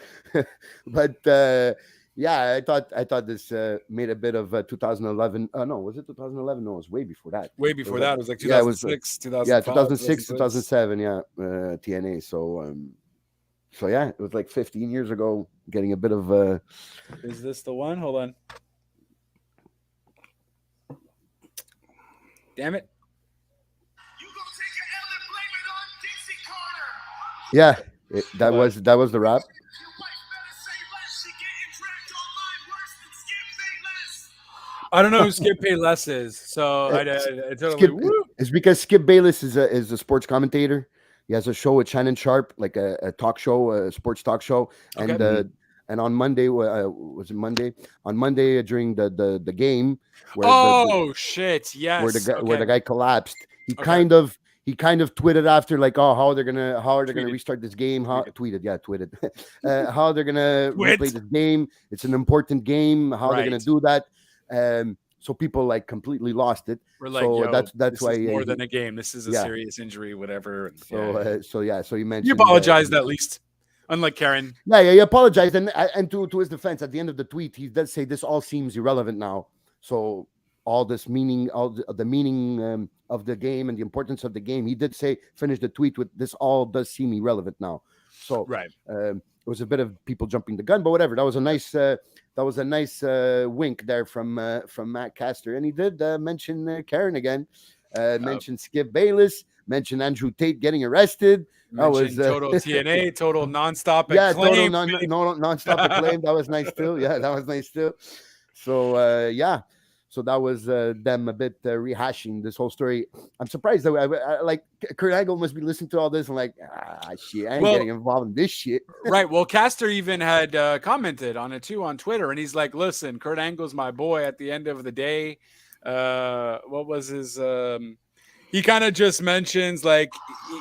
But I thought this made a bit of 2011. No, was it 2011? No, it was way before that. Way before that. It was like 2006, 2005. Yeah, 2006, 2007. Yeah, TNA. So yeah, it was like 15 years ago. Getting a bit of. Is this the one? Hold on. Damn it. Yeah, that was the rap. I don't know who Skip Bayless is, so I totally. It's because Skip Bayless is a sports commentator. He has a show with Shannon Sharp, like a talk show, a sports talk show, and on Monday was it Monday? On Monday during the game, where shit, yes, where the guy collapsed, he kind of tweeted after, like, oh, how they're gonna restart this game? Tweeted. How they're gonna replay this game? It's an important game. How they're gonna do that? So people like completely lost it. We're like, so that's why more than a game. This is a serious injury, whatever. So you mentioned you apologized at least, unlike Karen. Yeah, he apologized, and to his defense, at the end of the tweet, he does say this all seems irrelevant now. So all this meaning, all the meaning of the game and the importance of the game, he did say, finish the tweet with, this all does seem irrelevant now. So it was a bit of people jumping the gun, but whatever. That was a nice wink there from Matt Caster, and he did mention Karen again, mentioned Skip Bayless, mentioned Andrew Tate getting arrested. That was total TNA, total nonstop yeah, acclaim. Total nonstop acclaim. That was nice too. Yeah, that was nice too. So So that was them a bit rehashing this whole story. I'm surprised that I like Kurt Angle must be listening to all this and like, shit, I ain't getting involved in this shit. Right. Well, Caster even had commented on it too on Twitter, and he's like, "Listen, Kurt Angle's my boy. At the end of the day, what was his? He kind of just mentions like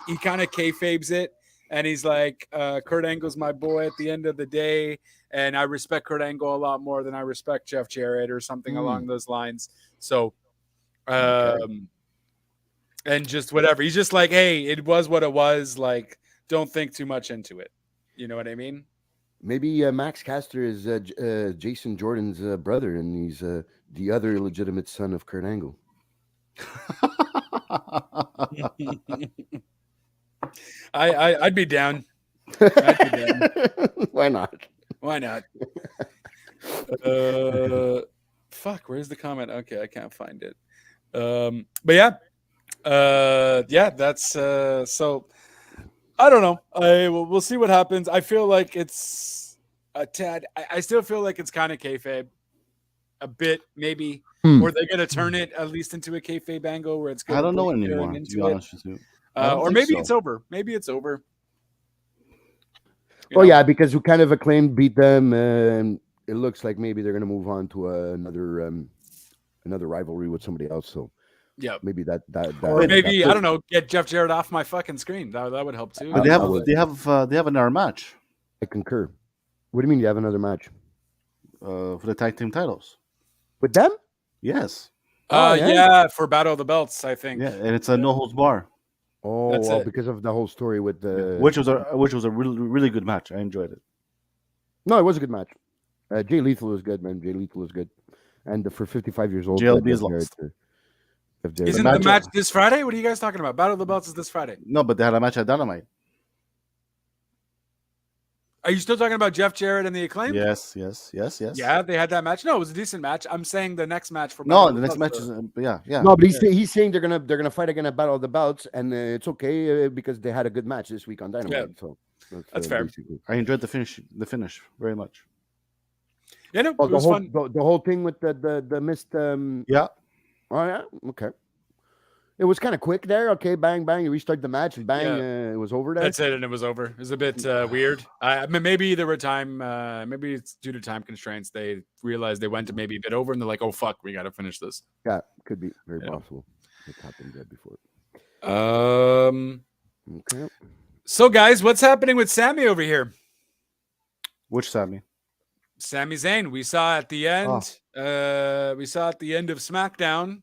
he kind of kayfabes it, and he's like, Kurt Angle's my boy. At the end of the day." And I respect Kurt Angle a lot more than I respect Jeff Jarrett or something along those lines. So, and just whatever. He's just like, hey, it was what it was. Like, don't think too much into it. You know what I mean? Maybe Max Caster is Jason Jordan's brother, and he's the other illegitimate son of Kurt Angle. I'd be down. I'd be down. Why not? Why not? Fuck, where's the comment? Okay, I can't find it. But yeah, that's so I don't know. We'll see what happens. I feel like it's a tad. I still feel like it's kind of kayfabe, a bit maybe, or they're gonna turn it at least into a kayfabe angle where it's. I don't know anymore. To be honest with you, or maybe it's over. Maybe it's over. Yeah, because we kind of acclaimed beat them, and it looks like maybe they're going to move on to another rivalry with somebody else. So yeah, maybe that or maybe I don't know, get Jeff Jarrett off my fucking screen. That would help too. But they have another match. I concur. What do you mean you have another match for the tag team titles with them? Yes. Yeah, for Battle of the Belts, I think. Yeah, and it's a no holds bar. Oh, because of the whole story with the which was a really good match. I enjoyed it. No, it was a good match. Jay Lethal was good, man. Jay Lethal was good, and for 55 years old, JLB is lost. Isn't the match this Friday? What are you guys talking about? Battle of the Belts is this Friday. No, but they had a match at Dynamite. Are you still talking about Jeff Jarrett and the Acclaim? Yes. Yeah, they had that match. No, it was a decent match. I'm saying the next match for the next match is yeah. No, but he's saying they're gonna fight again at Battle of the Belts, and it's okay because they had a good match this week on Dynamite. Yeah. So that's fair. Basically. I enjoyed the finish very much. Yeah, no, it was fun. The whole thing with the missed. Yeah. Oh yeah. Okay. It was kind of quick there. Okay, bang, bang. You restart the match, and bang, it was over there. That's it, and it was over. It was a bit weird. I mean, maybe there were maybe it's due to time constraints. They realized they went to maybe a bit over, and they're like, "Oh fuck, we got to finish this." Yeah, could be very possible. It happened there before. Okay. So, guys, what's happening with Sammy over here? Which Sammy? Sami Zayn. We saw at the end. We saw at the end of SmackDown.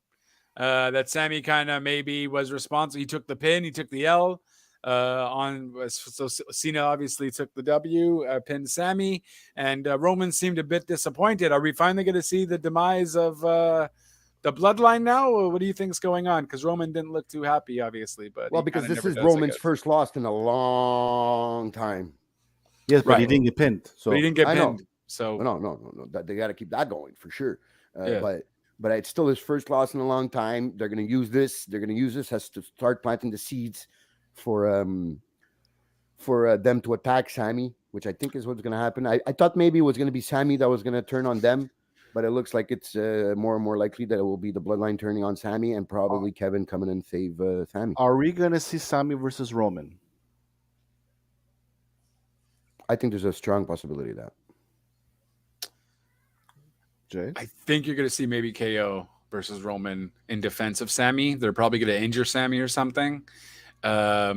That Sammy kind of maybe was responsible. He took the pin, he took the L so Cena obviously took the W, pinned Sammy, and Roman seemed a bit disappointed. Are we finally going to see the demise of the bloodline now? Or what do you think is going on? Because Roman didn't look too happy, obviously, but because this is Roman's first loss in a long time. Yes, but he didn't get pinned. So but he didn't get pinned. So no. They got to keep that going for sure. But it's still his first loss in a long time. They're going to use this. They're going to use this as to start planting the seeds for them to attack Sammy, which I think is what's going to happen. I thought maybe it was going to be Sammy that was going to turn on them, but it looks like it's more and more likely that it will be the bloodline turning on Sammy and probably Kevin coming and save Sammy. Are we going to see Sammy versus Roman? I think there's a strong possibility of that. I think you're going to see maybe KO versus Roman in defense of Sammy. They're probably going to injure Sammy or something. I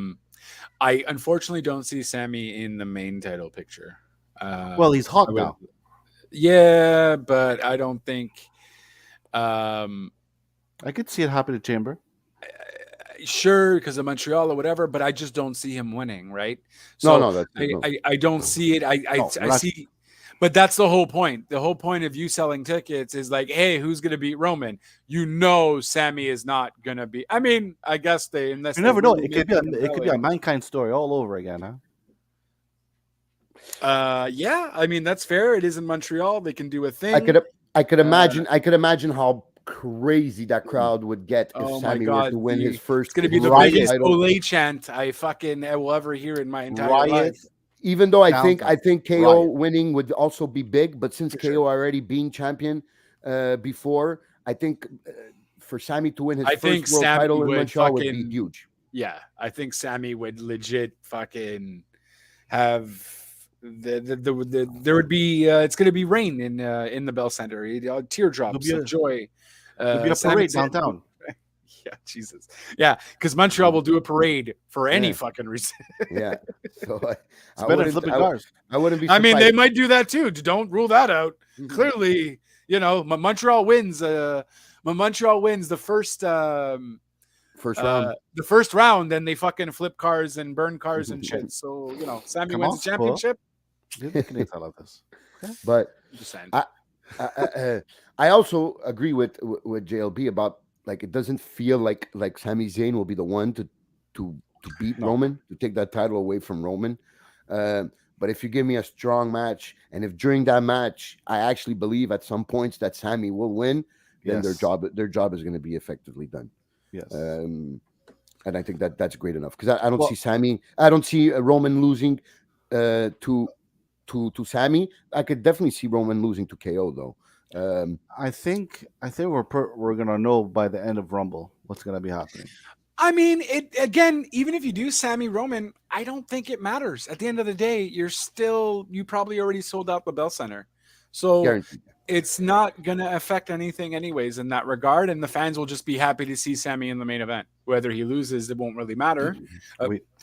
unfortunately don't see Sammy in the main title picture. Well, he's hot now. Yeah, but I don't think. I could see it happen at Chamber. Sure, because of Montreal or whatever, but I just don't see him winning, right? So I don't see it. I see. But that's the whole point. The whole point of you selling tickets is like, hey, who's going to beat Roman? You know, Sammy is not going to be. I mean, I guess unless you never know. It could be a Mankind story all over again, huh? Yeah. I mean, that's fair. It is in Montreal. They can do a thing. I could imagine how crazy that crowd would get if Sammy were to win his first. It's going to be the biggest Olay chant I will ever hear in my entire life. Even though I think KO winning would also be big, but since KO already being champion before, I think for Sammy to win his I think first world Sammy title in would Montreal would be fucking- huge. Yeah, I think Sammy would legit fucking have there would be it's going to be rain in the Bell Center, teardrops There'll of be joy. There'll be a Sami parade Zayn- downtown. Yeah, Jesus. Yeah, because Montreal will do a parade for any Yeah. fucking reason. Yeah. So It's I better than wouldn't, flipping I, cars. I wouldn't be I surprised. mean, they might do that too. Don't rule that out. Mhm. Clearly, Montreal wins. Montreal wins the first First round. the first round, then they fucking flip cars and burn cars and shit. So Sammy Come wins on, the championship. Didn't make any tell of this. But Just saying. I also agree with JLB about, like, it doesn't feel like Sami Zayn will be the one to beat No. Roman, to take that title away from Roman. But if you give me a strong match, and if during that match I actually believe at some points that Sami will win, then Yes. their job is going to be effectively done. Yes. And I think that's great enough, because I don't Well- see Sammy. I don't see Roman losing to Sammy. I could definitely see Roman losing to KO though. I think we're gonna know by the end of Rumble what's gonna be happening. I mean, it again. Even if you do Sammy Roman, I don't think it matters. At the end of the day, you probably already sold out the Bell Center, so Guaranteed. it's not gonna affect anything anyways in that regard. And the fans will just be happy to see Sammy in the main event. Whether he loses, it won't really matter.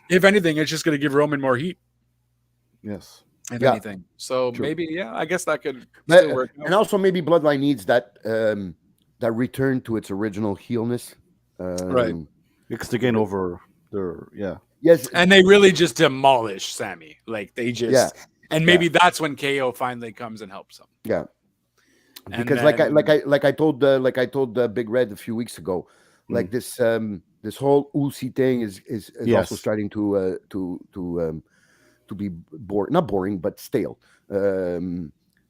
If anything, it's just gonna give Roman more heat. Yes. If Yeah. anything, so True. maybe I guess that could But- still work. and also maybe Bloodline needs that return to its original heelness. Right. Because to gain over their Yes. And they really just demolish Sammy. Like they just, Yeah. and maybe that's when KO finally comes and helps them. Yeah. And Because then- like I told Big Red a few weeks ago, like this whole Uzi thing is also Yes. starting to be not boring, but stale.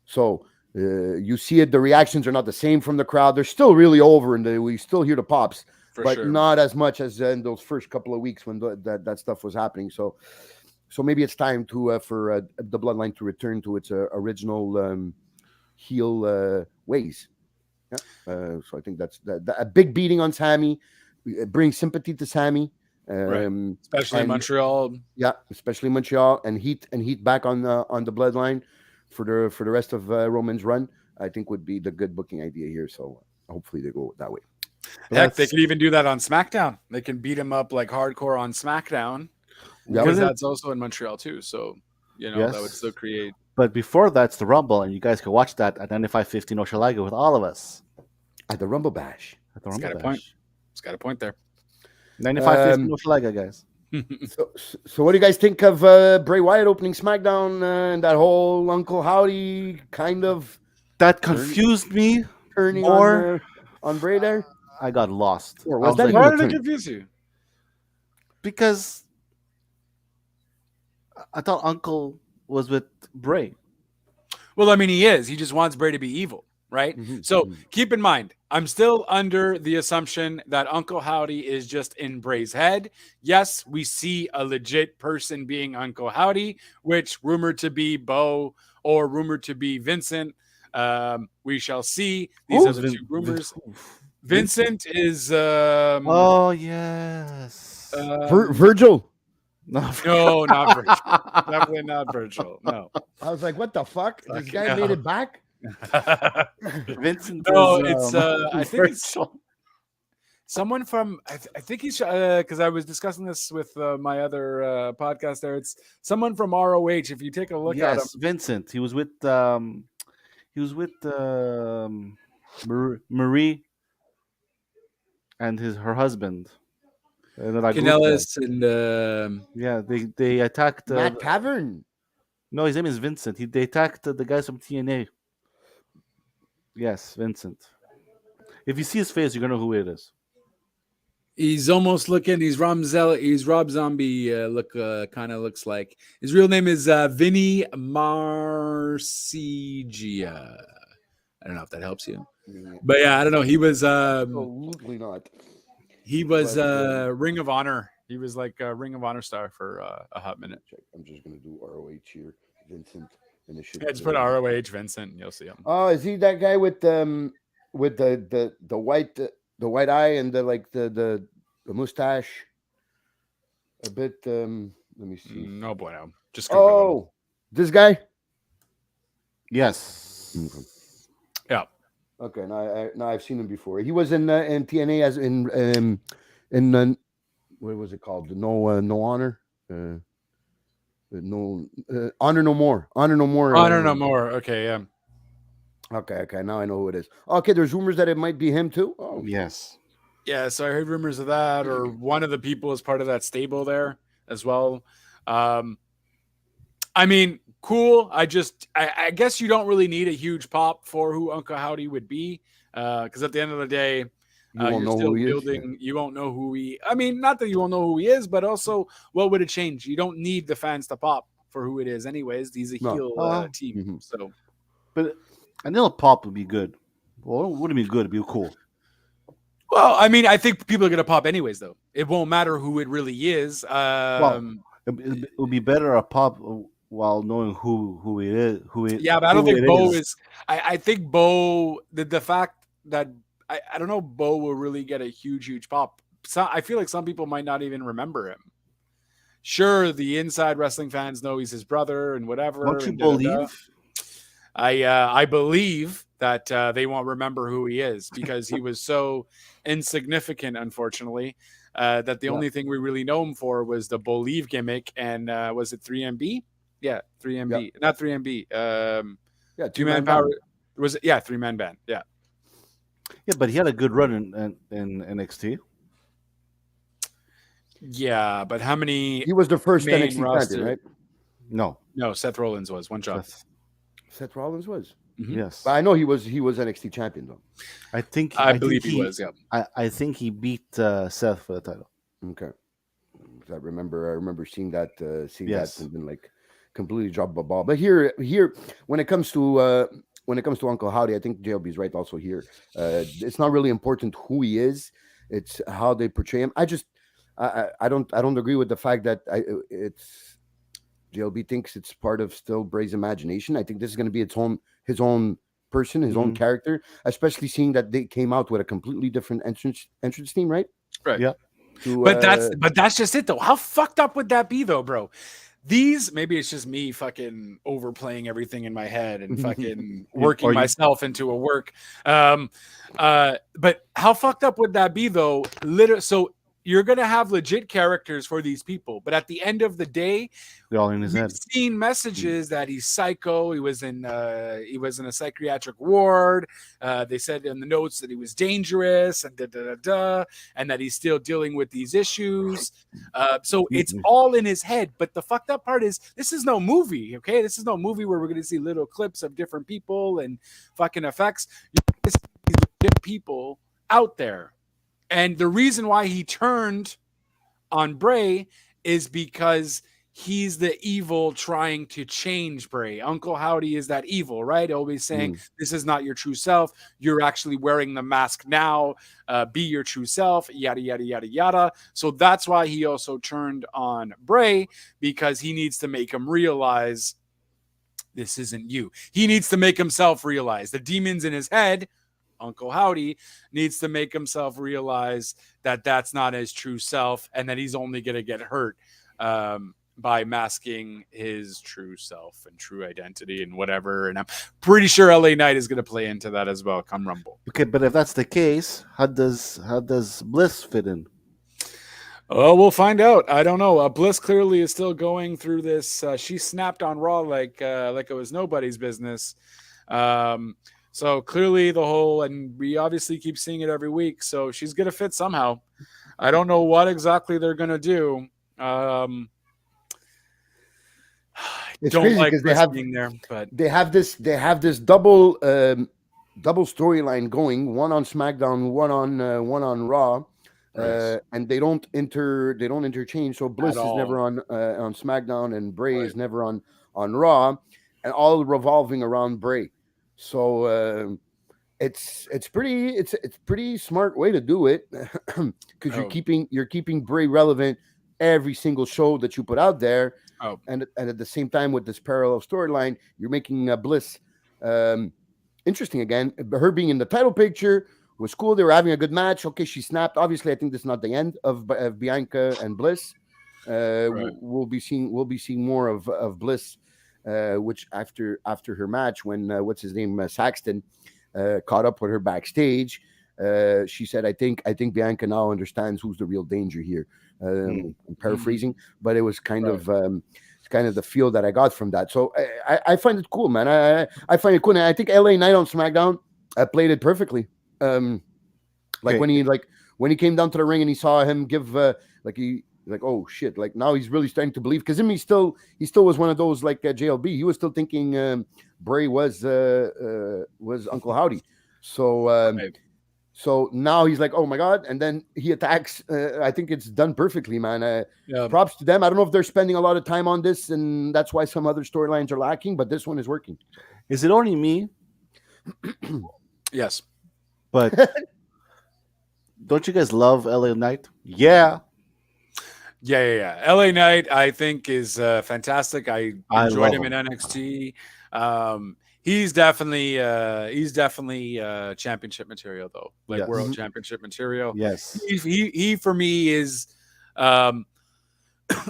So you see it, the reactions are not the same from the crowd. They're still really over, and we still hear the pops, For but sure. not as much as in those first couple of weeks when that stuff was happening. So maybe it's time to for the Bloodline to return to its original heel ways. Yeah. So I think that's a big beating on Sammy. Bring sympathy to Sammy. Especially in and- Montreal. Yeah, especially Montreal, and heat back on the Bloodline for the rest of Roman's run. I think would be the good booking idea here. So hopefully they go that way. Heck, they could even do that on SmackDown. They can beat him up like hardcore on SmackDown. Yeah. Because that's also in Montreal too. So that would Yes. still create. But before that's the Rumble, and you guys can watch that at 95.15 Oshalaga with all of us At the Rumble Bash. at the It's Rumble got a point. Bash. It's got a point there. 95.15 Oshalaga, guys. So what do you guys think of Bray Wyatt opening SmackDown and that whole Uncle Howdy kind of That confused me. turning More- on Bray there? I got lost. Or I was was that like, Why even did a it turn? confuse you? because I thought Uncle was with Bray. Well, I mean, he is. He just wants Bray to be evil, right? Mhm, So mhm. keep in mind, I'm still under the assumption that Uncle Howdy is just in Bray's head. Yes, we see a legit person being Uncle Howdy, which rumored to be Bo or rumored to be Vincent. We shall see. These are the two rumors. Vincent is Oh yes. Virgil. No, no, not Virgil. Definitely not Virgil. No. I was like, what the fuck? This Fucking guy hell. made it back? Vincent. No, is, it's I think it's Virgil. someone from I think he's because I was discussing this with my other podcast there. It's someone from ROH. If you take a look at him, Yes, Vincent. He was with Marie and her husband. And then I Googled Canellis that. and Yeah, they attacked. Matt Tavern. No, his name is Vincent. They attacked the guys from TNA. Yes, Vincent. If you see his face, you're gonna know who it is. he's almost looking. He's Rob Zombie. Kind of looks like his real name is Vinny Marcigia. I don't know if that helps you, but yeah, I don't know. He was Absolutely not. Ring of Honor. He was like a Ring of Honor star for a hot minute. Check. I'm just gonna do ROH here. Vincent. And it should Yeah, just put ROH Vincent and you'll see him. Oh, is he that guy with with the white eye and the mustache. A bit. Let me see. No bueno. Just Google him. Oh, this guy. Yes. Yeah. Okay, now I've seen him before. He was in TNA as in what was it called? No honor. No honor no more. Honor no more. Honor no more. Okay, yeah. Okay. Now I know who it is. Okay, there's rumors that it might be him too. Oh, Yes. Yeah, so I heard rumors of that, or one of the people is part of that stable there as well. I mean, cool. I guess you don't really need a huge pop for who Uncle Howdy would be, because at the end of the day, you won't you're know still who he is. building. You won't know who he. I mean, not that you won't know who he is, but also, what would it change? You don't need the fans to pop for who it is, anyways. He's a No. heel team, so. But a little pop would be good. Well, it wouldn't be good. It'd be cool. Well, I mean, I think people are gonna pop anyways, though. It won't matter who it really is. It would be better a pop while knowing who it is. Yeah, but I don't think Bo is. I think Bo, the fact that I don't know, Bo will really get a huge pop. So I feel like some people might not even remember him. Sure, the inside wrestling fans know he's his brother and whatever. Don't you and da-da-da. believe? I believe that they won't remember who he is because he was so insignificant, unfortunately, that the only thing we really know him for was the Believe gimmick. And was it 3MB? Yeah, 3MB. Not 3MB. Yeah, two-man power. Was it? Yeah, 3-man band. Yeah. Yeah, but he had a good run in NXT. Yeah, but how many? He was the first main NXT roster? champion, right? No. Seth Rollins was one job. Seth Rollins was. Mhm. Yes. But I know he was NXT champion though. I believe think he was. Yeah. I think he beat Seth for the title. Okay. I remember seeing that Yes. and then like completely dropped the ball. But here when it comes to Uncle Howdy, I think JLB's right also here. It's not really important who he is, it's how they portray him. I don't agree with the fact that it's JLB thinks it's part of still Bray's imagination. I think this is going to be his own person, his own character, especially seeing that they came out with a completely different entrance team, right? Right. Yeah. But that's just it though. How fucked up would that be though, bro? Maybe it's just me fucking overplaying everything in my head and fucking working myself into a work. But how fucked up would that be though? So you're gonna have legit characters for these people, but at the end of the day, they're all in his head. Seen messages that he's psycho. He was in a psychiatric ward. They said in the notes that he was dangerous and and that he's still dealing with these issues. So it's all in his head. But the fucked up part is this is no movie. Okay, this is no movie where we're gonna see little clips of different people and fucking effects. These legit people out there. And the reason why he turned on Bray is because he's the evil trying to change Bray. Uncle Howdy is that evil, right? Always saying, this is not your true self. You're actually wearing the mask now. Be your true self, yada, yada, yada, yada. So that's why he also turned on Bray, because he needs to make him realize this isn't you. He needs to make himself realize the demons in his head. Uncle Howdy needs to make himself realize that that's not his true self and that he's only going to get hurt by masking his true self and true identity and whatever. And I'm pretty sure LA Knight is going to play into that as well come Rumble. Okay, but if that's the case, how does Bliss fit in? Oh, we'll find out. I don't know. Bliss clearly is still going through this. She snapped on Raw like it was nobody's business. So clearly and we obviously keep seeing it every week. So she's going to fit somehow. I don't know what exactly they're going to do. It's don't crazy like because they have this double storyline going, one on SmackDown, one on Raw. And they don't interchange. So Bliss is never on SmackDown and Bray is never on Raw, and all revolving around Bray. So it's pretty smart way to do it because you're keeping Bray relevant every single show that you put out there, and at the same time with this parallel storyline, you're making Bliss interesting again. Her being in the title picture was cool. They were having a good match. Okay, she snapped. Obviously, I think this is not the end of Bianca and Bliss. Right. We'll be seeing more of Bliss, which after her match when what's his name Saxton caught up with her backstage. She said, "I think Bianca now understands who's the real danger here." I'm paraphrasing, but it was kind of the feel that I got from that. So I find it cool, man. I find it cool, and I think LA Knight on SmackDown played it perfectly. When he came down to the ring and he saw him give oh shit, like now he's really starting to believe, because he still was one of those like JLB. He was still thinking Bray was Uncle Howdy. So so now he's like, oh my god, and then he attacks. I think it's done perfectly, man. Props to them. I don't know if they're spending a lot of time on this, and that's why some other storylines are lacking, but this one is working. Is it only me? Yes. But don't you guys love LA Knight? Yeah. LA Knight, I think, is fantastic. I enjoyed him in NXT. He's definitely championship material, though, like world championship material. Yes, he for me is.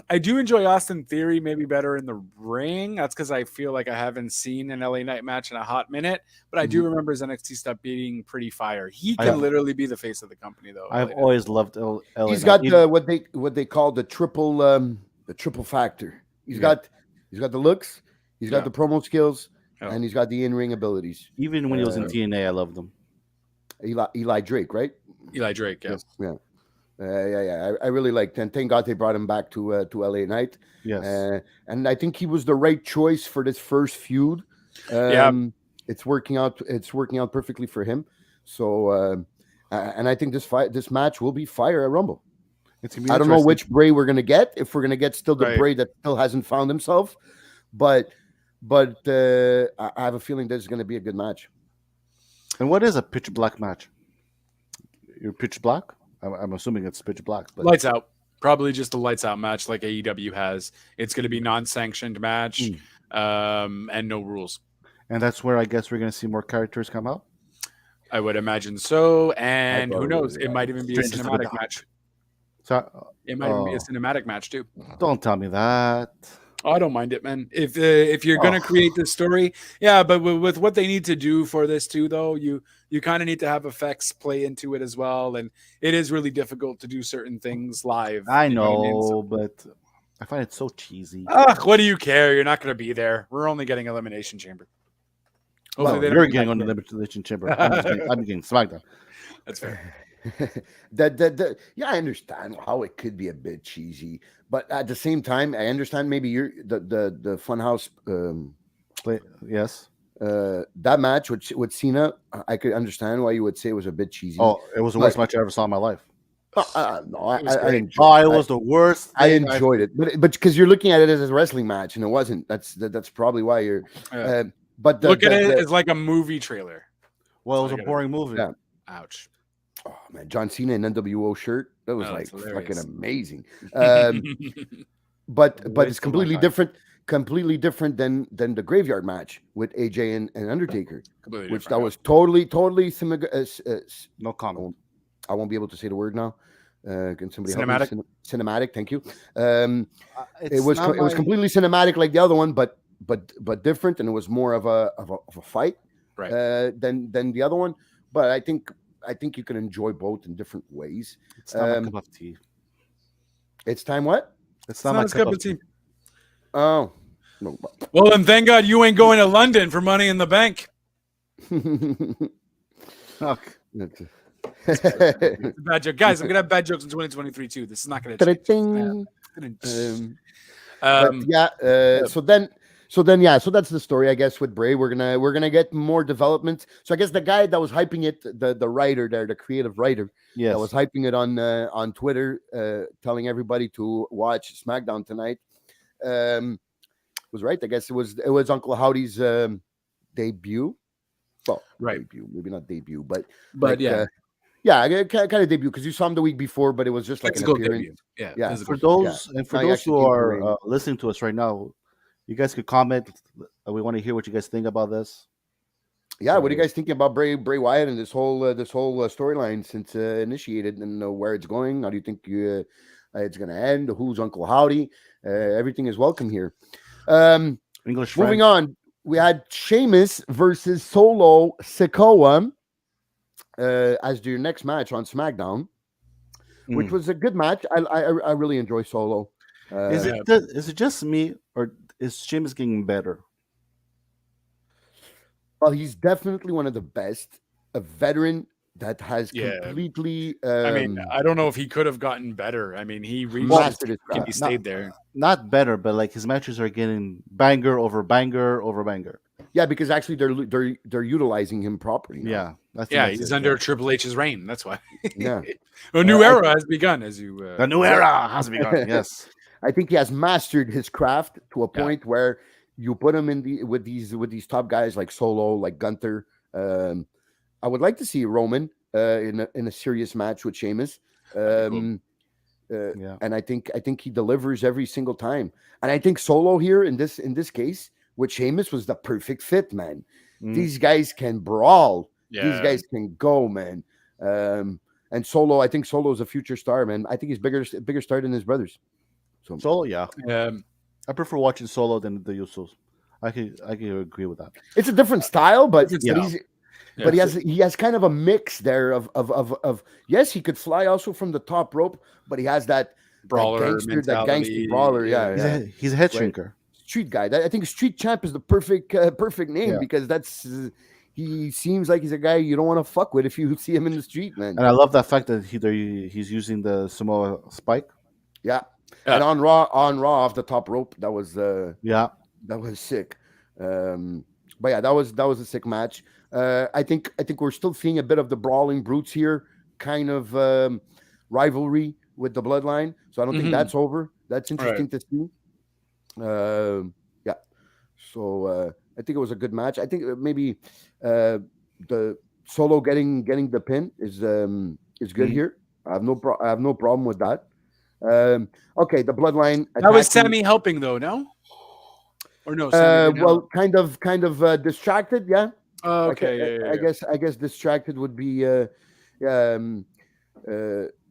I do enjoy Austin Theory maybe better in the ring. That's because I feel like I haven't seen an LA Knight match in a hot minute, but I do remember his NXT stuff being pretty fire. He can literally be the face of the company, though. I've always loved LA He's Knight. got what they call the triple factor. He's got the looks, he's got the promo skills, and he's got the in-ring abilities. Even when he was in TNA, I loved him. Eli Drake, right? Eli Drake, yeah. I really liked, and thank God they brought him back to LA Knight. Yes, and I think he was the right choice for this first feud. It's working out. It's working out perfectly for him. So, and I think this match will be fire at Rumble. I don't know which Bray we're gonna get. If we're gonna get still the Bray that still hasn't found himself, but I have a feeling this is gonna be a good match. And what is a pitch black match? You're pitch black? I'm assuming it's pitch black. But... Lights out. Probably just a lights out match like AEW has. It's going to be non-sanctioned match and no rules. And that's where I guess we're going to see more characters come out? I would imagine so. And who knows? It might even be a cinematic match. It might even be a cinematic match too. Don't tell me that. Oh, I don't mind it, man. If you're going to create this story, but with what they need to do for this too, though, you kind of need to have effects play into it as well, and it is really difficult to do certain things live. I know, but I find it so cheesy. What do you care? You're not going to be there. We're only getting Elimination Chamber. You're getting on the Elimination Chamber. I'm getting SmackDown. That's fair. I understand how it could be a bit cheesy, but at the same time, I understand maybe you're the Funhouse. Yes, that match with Cena, I could understand why you would say it was a bit cheesy. Oh, it was the worst match I ever saw in my life. No, it was the worst. I enjoyed it, but because you're looking at it as a wrestling match, and it wasn't. That's probably why you're. But look at it as like a movie trailer. Well, it was a boring movie. Yeah. Ouch. Oh man, John Cena in NWO shirt. That was fucking amazing. But it's completely different. Completely different than the graveyard match with AJ and Undertaker, which that was totally no comment. I won't be able to say the word now. Can somebody cinematic? Help me? Cinematic. Thank you. It was completely cinematic like the other one, but different, and it was more of a fight than the other one. But I think you can enjoy both in different ways. It's not my cup of tea. It's time what? It's not my cup of tea. Oh. No. Well, then thank God you ain't going to London for Money in the Bank. Bad joke. Guys, I'm going to have bad jokes in 2023 too. This is not going to change. So that's the story, I guess, with Bray. We're gonna get more development. So I guess the guy that was hyping it, the writer there, the creative writer, that was hyping it on Twitter, telling everybody to watch SmackDown tonight, was right. I guess it was Uncle Howdy's debut. Well, debut, maybe not debut, but kind of debut, because you saw him the week before, but it was just like an appearance. Debut. Yeah. For those who are listening to us right now, you guys could comment. We want to hear what you guys think about this. Yeah, what are you So guys thinking about Bray Wyatt and this whole storyline since initiated, and where it's going? How do you think it's going to end? Who's Uncle Howdy? Everything is welcome here. Um, English Moving French. on, we had Sheamus versus Solo Sikoa as their next match on SmackDown, which Mm. was a good match. I really enjoy Solo. Is Yeah. it just me or is Sheamus getting better? Well, he's definitely one of the best, a veteran that has Yeah. completely I mean, I don't know if he could have gotten better. I mean, he reached his mastered his peak and craft. he stayed there. Not better, but like his matches are getting banger over banger over banger. Yeah, because actually they're utilizing him properly now. Yeah, I think Yeah, that's he's it, under yeah. Triple H's reign. That's why. Yeah. A new era has begun, as you. The new era has begun. Yes. I think he has mastered his craft to a Yeah. point where you put him with these top guys like Solo, like Gunther. I would like to see Roman in a serious match with Sheamus. That'd be Yeah. And I think he delivers every single time. And I think Solo here in this case with Sheamus was the perfect fit, man. Mm. These guys can brawl. These Yeah. guys can go, man. And Solo, I think Solo is a future star, man. I think he's bigger star than his brothers. So Solo, yeah. Um, I prefer watching Solo than the Usos. I can agree with that. it's a different style, but Different but style. he's Yeah. but he has kind of a mix there of yes, he could fly also from the top rope, but he has that brawler that mentality. gangster brawler, yeah. He's a head Right. shrinker. Street guy. I think Street Champ is the perfect name Yeah. because that's he seems like he's a guy you don't want to fuck with if you see him in the street, man. And I love that fact that he's using the Samoa spike. Yeah. Yeah. And on Raw off the top rope, that was Yeah. sick. But yeah, that was a sick match. I think we're still seeing a bit of the brawling brutes here, kind of rivalry with the bloodline. So I don't think Mhm. that's over. That's interesting to see. Yeah. So I think it was a good match. I think maybe the Solo getting the pin is good Mhm. here. I have no problem with that. Okay, the bloodline. That was attacking- Sammy helping though, no? Or no? Sammy didn't well, kind of distracted. Yeah. help? Oh, okay. Yeah. I guess distracted would be.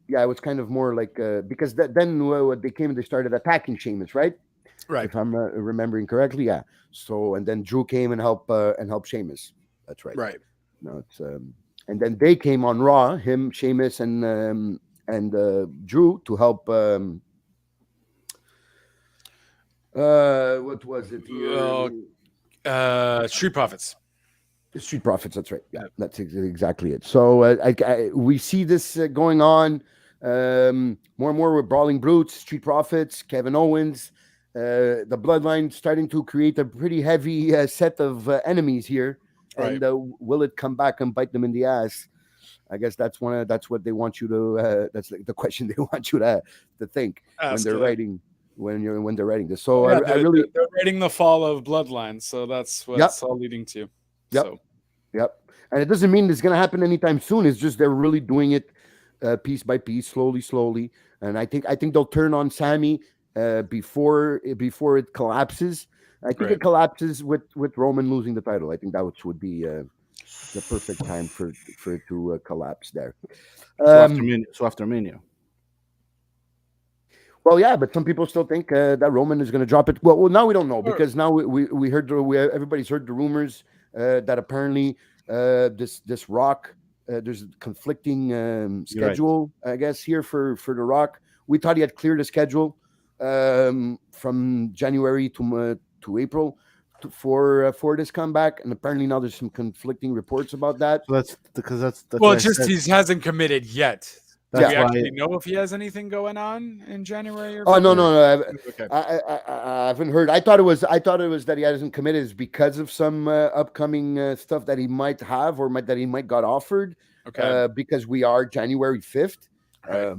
Yeah, it was kind of more like because then what they came and they started attacking Sheamus, right? Right. If I'm remembering correctly, yeah. So and then Drew came and helped Sheamus. That's right. Right. No, it's and then they came on Raw, him, Sheamus, and Drew to help. What was it? Street Profits. The Street Profits. That's right. Yeah, that's exactly it. So we see this going on more and more with Brawling Brutes, Street Profits, Kevin Owens, the Bloodline starting to create a pretty heavy set of enemies here. Right. And will it come back and bite them in the ass? I guess that's what they want you to. That's the question they want you to think Ask when they're it. writing when they're writing this. So Yeah, I really they're writing the fall of Bloodline, so that's what it's all leading to. Yep. So Yep. And it doesn't mean it's going to happen anytime soon. It's just they're really doing it piece by piece, slowly. And I think they'll turn on Sammy before it collapses. I think Right. it collapses with Roman losing the title. I think that would be the perfect time for it to collapse there. So after Mania. Well, yeah, but some people still think that Roman is going to drop it. Well, now we don't know because now we heard everybody's heard the rumors that apparently this Rock there's conflicting schedule, I guess, here for the Rock. We thought he had cleared the schedule from January to April for this comeback, and apparently now there's some conflicting reports about that. So that's well, why I it's just said- he hasn't committed yet. Do That's we why- actually know if he has anything going on in January? Or Oh no, Okay. I haven't heard. I thought it was that he hasn't committed is because of some upcoming stuff that he might have or that he might got offered. Okay. Because we are January 5th. Right.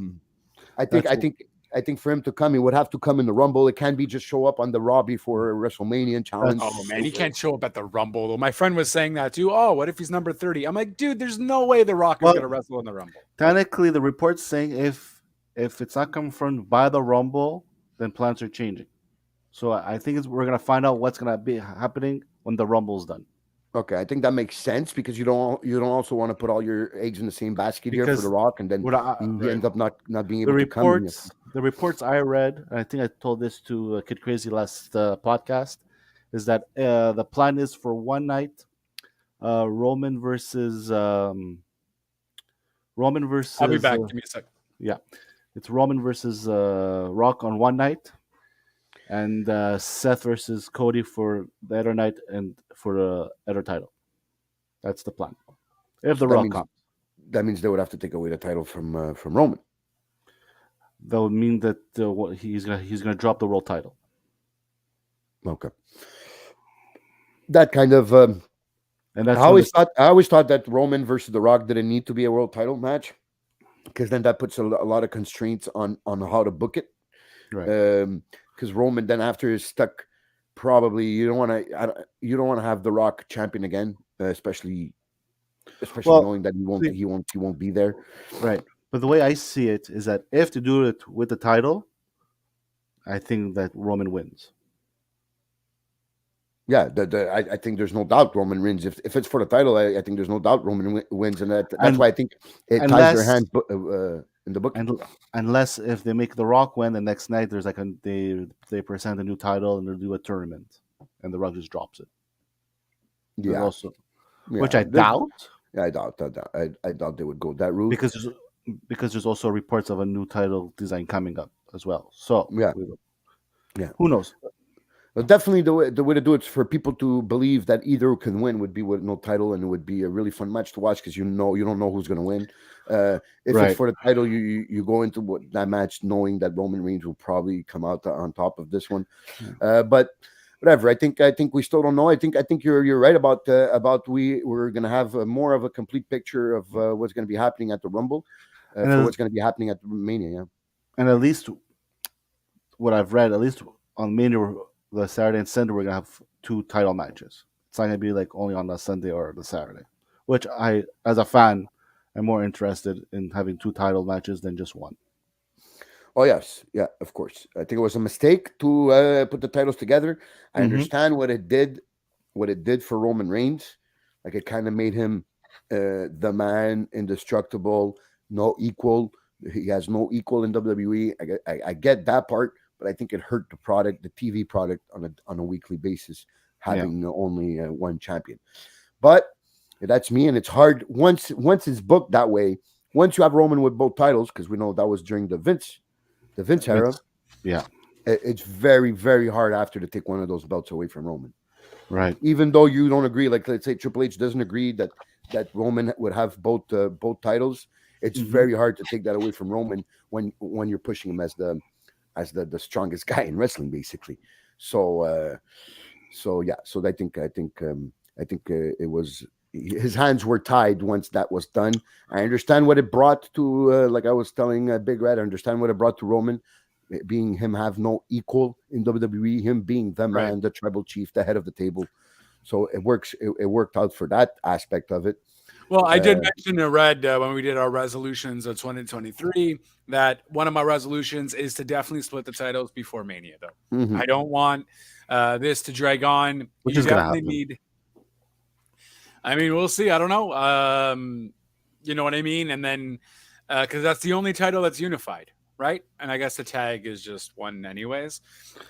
I think for him to come, he would have to come in the Rumble. It can't be just show up on the Raw before a WrestleMania and challenge. Oh man, he can't show up at the Rumble though. My friend was saying that too. Oh, what if he's number 30? I'm like, dude, there's no way The Rock is Well- gonna wrestle in the Rumble. Technically, the report's saying if it's not confirmed by the Rumble, then plans are changing. So I think we're gonna find out what's gonna be happening when the Rumble's done. Okay, I think that makes sense because you don't also want to put all your eggs in the same basket here for The Because Rock, and then what I, he ends up not being the able to come. reports I read, and I think I told this to Kid Crazy last podcast, is that the plan is for one night, Roman versus Roman I'll be versus back. Give me a sec. yeah, it's Roman versus Rock on one night, and Seth versus Cody for the other night and for the other title. That's the plan. If So the Rock comes, that means they would have to take away the title from Roman. that would mean that he's gonna drop the world title. Okay, that kind of. And that's I always thought that Roman versus The Rock didn't need to be a world title match because then that puts a lot of constraints on how to book it. right. Because Roman then after is stuck. Probably you don't want to have The Rock champion again, especially Well, knowing that see, he won't be there. right. But the way I see it is that if to do it with the title, I think that Roman wins. Yeah, I think there's no doubt Roman wins. If it's for the title, I think there's no doubt Roman wins, and that's And why I think it ties their unless hands in the book. and unless if they make the Rock win the next night, there's like they present a new title and they do a tournament, and the Rock just drops it. There's Yeah, also, yeah, which I doubt, I doubt that. I doubt they would go that route. because there's also reports of a new title design coming up as well. So Yeah, yeah. who knows? But definitely the way to do it for people to believe that either can win would be with no title, and it would be a really fun match to watch because you don't know who's going to win. If Right. it's for the title, you go into that match knowing that Roman Reigns will probably come out on top of this one. But whatever, I think we still don't know. I think you're right about we're going to have more of a complete picture of what's going to be happening at the Rumble, And for as- what's going to be happening at the Mania. Yeah. And at least what I've read, at least on Mania, the Saturday and Sunday, we're gonna have two title matches. It's not gonna be like only on the Sunday or the Saturday, which I, as a fan, am more interested in having two title matches than just one. Oh yes, yeah, of course. I think it was a mistake to put the titles together. I Mhm. understand what it did for Roman Reigns. Like it kind of made him the man, indestructible, no equal. He has no equal in WWE. I get that part, but I think it hurt the product, the TV product, on a weekly basis, having only one champion. But that's me, and it's hard once it's booked that way. Once you have Roman with both titles, because we know that was during the Vince era. Yeah, It's very, very hard after to take one of those belts away from Roman. right. Even though you don't agree, like let's say Triple H doesn't agree that Roman would have both titles, it's Mhm. very hard to take that away from Roman when you're pushing him as the strongest guy in wrestling, basically. So yeah. So I think it was his hands were tied once that was done. I understand what it brought to, like I was telling Big Red. I understand what it brought to Roman, being him have no equal in WWE, him being the man, the tribal chief, the head of the table. So it works. It worked out for that aspect of it. Well, I did mention to Red when we did our resolutions of 2023 that one of my resolutions is to definitely split the titles before Mania, though. Mhm. I don't want this to drag on. Which You is gonna definitely happen. need. I mean, we'll see. I don't know. You know what I mean? And then, because that's the only title that's unified, right? And I guess the tag is just one, anyways.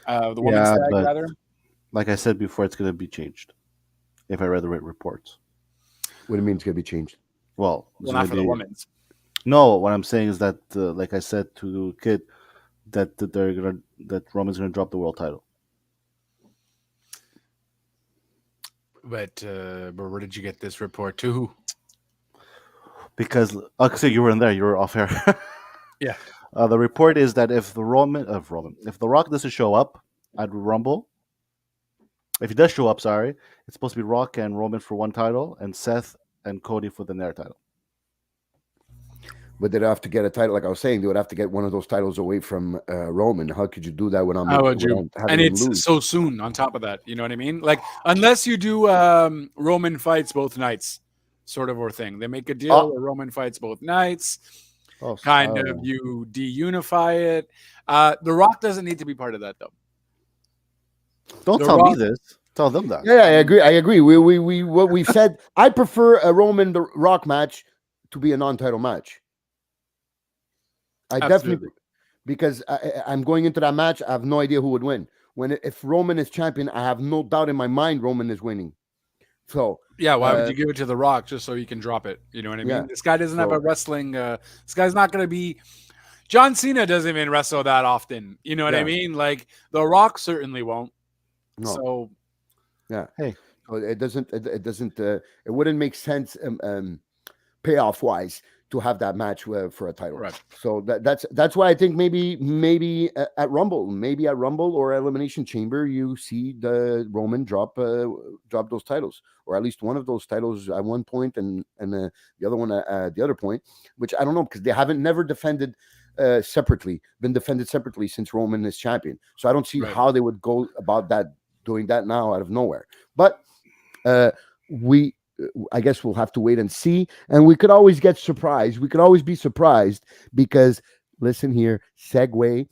The women's Yeah, tag, but rather. like I said before, it's gonna be changed. If I read the right reports. What do you mean it's gonna be changed? Well, Well, not for the women's. No, what I'm saying is that, like I said to Kid, that that Roman's gonna drop the world title. But where did you get this report to? Because so you weren't there, you were off air. Yeah. The report is that if the if the Rock doesn't show up at Rumble, if he does show up, sorry, it's supposed to be Rock and Roman for one title, and Seth and Cody for the next title. But they'd have to get a title, like I was saying, they would have to get one of those titles away from Roman. How could you do that when How would you? And it's lose? so soon on top of that. You know what I mean? Like, unless you do Roman fights both nights, sort of or thing. They make a deal where Roman fights both nights. Kind of you de-unify it. The Rock doesn't need to be part of that, though. Don't The tell Rock, me this. Tell them that. Yeah, I agree. We what we've said. I prefer a Roman the Rock match to be a non-title match. I Absolutely. definitely, because I'm going into that match. I have no idea who would win. If Roman is champion, I have no doubt in my mind Roman is winning. So Yeah, why would you give it to The Rock just so you can drop it? You know what I mean? Yeah. This guy doesn't have So- a wrestling. This guy's not going to be. John Cena doesn't even wrestle that often. You know what I Yeah. mean? Like The Rock certainly won't. no, So yeah. Hey. So it doesn't. It doesn't. It wouldn't make sense. Payoff wise to have that match for a title. Right. So that's why I think maybe at Rumble or Elimination Chamber you see the Roman drop those titles, or at least one of those titles at one point and the other one at the other point, which I don't know because they haven't never defended been defended separately since Roman is champion. So I don't see Right. how they would go about doing that now out of nowhere. But I guess we'll have to wait and see. And we could always get surprised. We could always be surprised because listen here, segue.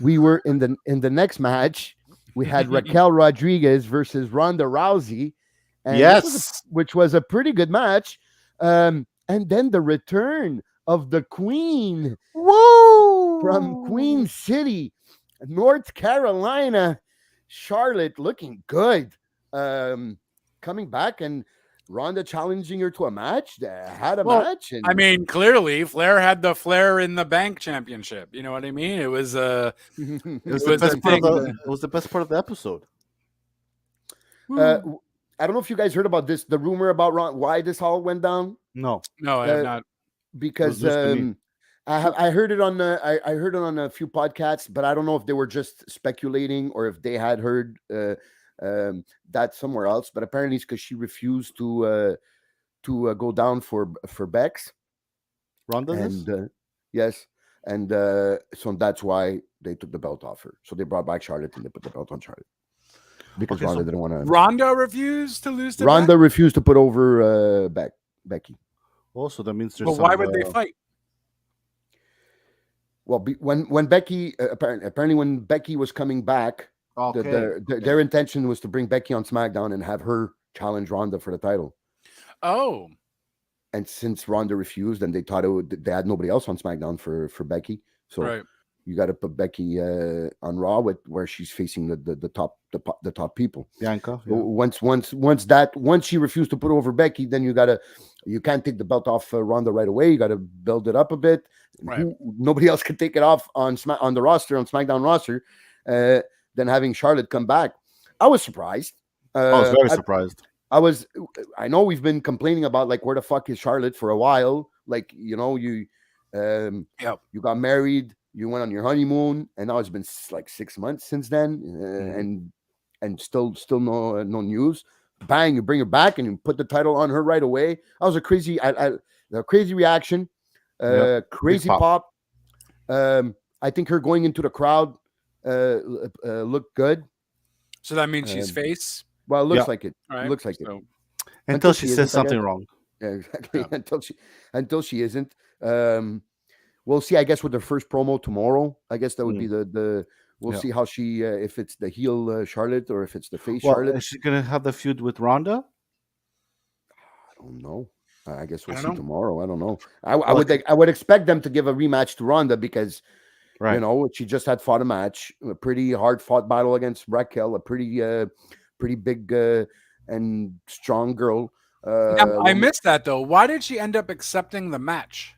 We were in the next match. We had Raquel Rodriguez versus Ronda Rousey, and Yes. which was a pretty good match. And then the return of the Queen from Queen City, North Carolina, Charlotte, looking good. Coming back and Ronda challenging her to a match. They had a match. And I mean, clearly Flair had the Flair in the Bank Championship. You know what I mean? It was It was, It the was best a part of thing the, that- it was the best part of the episode. I don't know if you guys heard about this, the rumor about why this all went down. No. no, I have not. Because It was news to me. I heard it on I heard it on a few podcasts, but I don't know if they were just speculating or if they had heard that somewhere else. But apparently it's because she refused to go down for Bex. Ronda this? And yes, and so that's why they took the belt off her. So they brought back Charlotte and they put the belt on Charlotte because Okay, Ronda so didn't want to. Ronda refused to lose to Ronda Beck? refused to put over Becky. Also, that means there's Well, some, why would they fight? Well, when Becky apparently when Becky was coming back, Okay. their intention was to bring Becky on SmackDown and have her challenge Ronda for the title. Oh, And since Ronda refused, and they thought they had nobody else on SmackDown for Becky, so right. you got to put Becky on Raw where she's facing the top people. Bianca. So Yeah. once she refused to put over Becky, then you can't take the belt off Ronda right away. You got to build it up a bit. Right. Nobody else can take it off on the roster on SmackDown roster. Then having Charlotte come back, I was surprised. I was very surprised. I know we've been complaining about like where the fuck is Charlotte for a while. Like you got married, you went on your honeymoon, and now it's been like 6 months since then, and still no news. Bang, you bring her back and you put the title on her right away. That was a crazy reaction, crazy Big pop. I think her going into the crowd looked good. So that means she's face. Well, it looks Yeah. like it. Right. It looks like it. So, Until until she she says isn't, I something guess. wrong. Yeah, exactly. Yeah. Until she isn't. We'll see. I guess with the first promo tomorrow. I guess that would be the. We'll Yeah. see how she if it's the heel Charlotte or if it's the face Well, Charlotte. is she gonna have the feud with Ronda? I don't know. I guess we'll I see don't know. tomorrow. I don't know. I would expect them to give a rematch to Ronda because Right. she just had fought a match, a pretty hard fought battle against Raquel, a pretty big and strong girl. yeah, I woman. missed that though. Why did she end up accepting the match?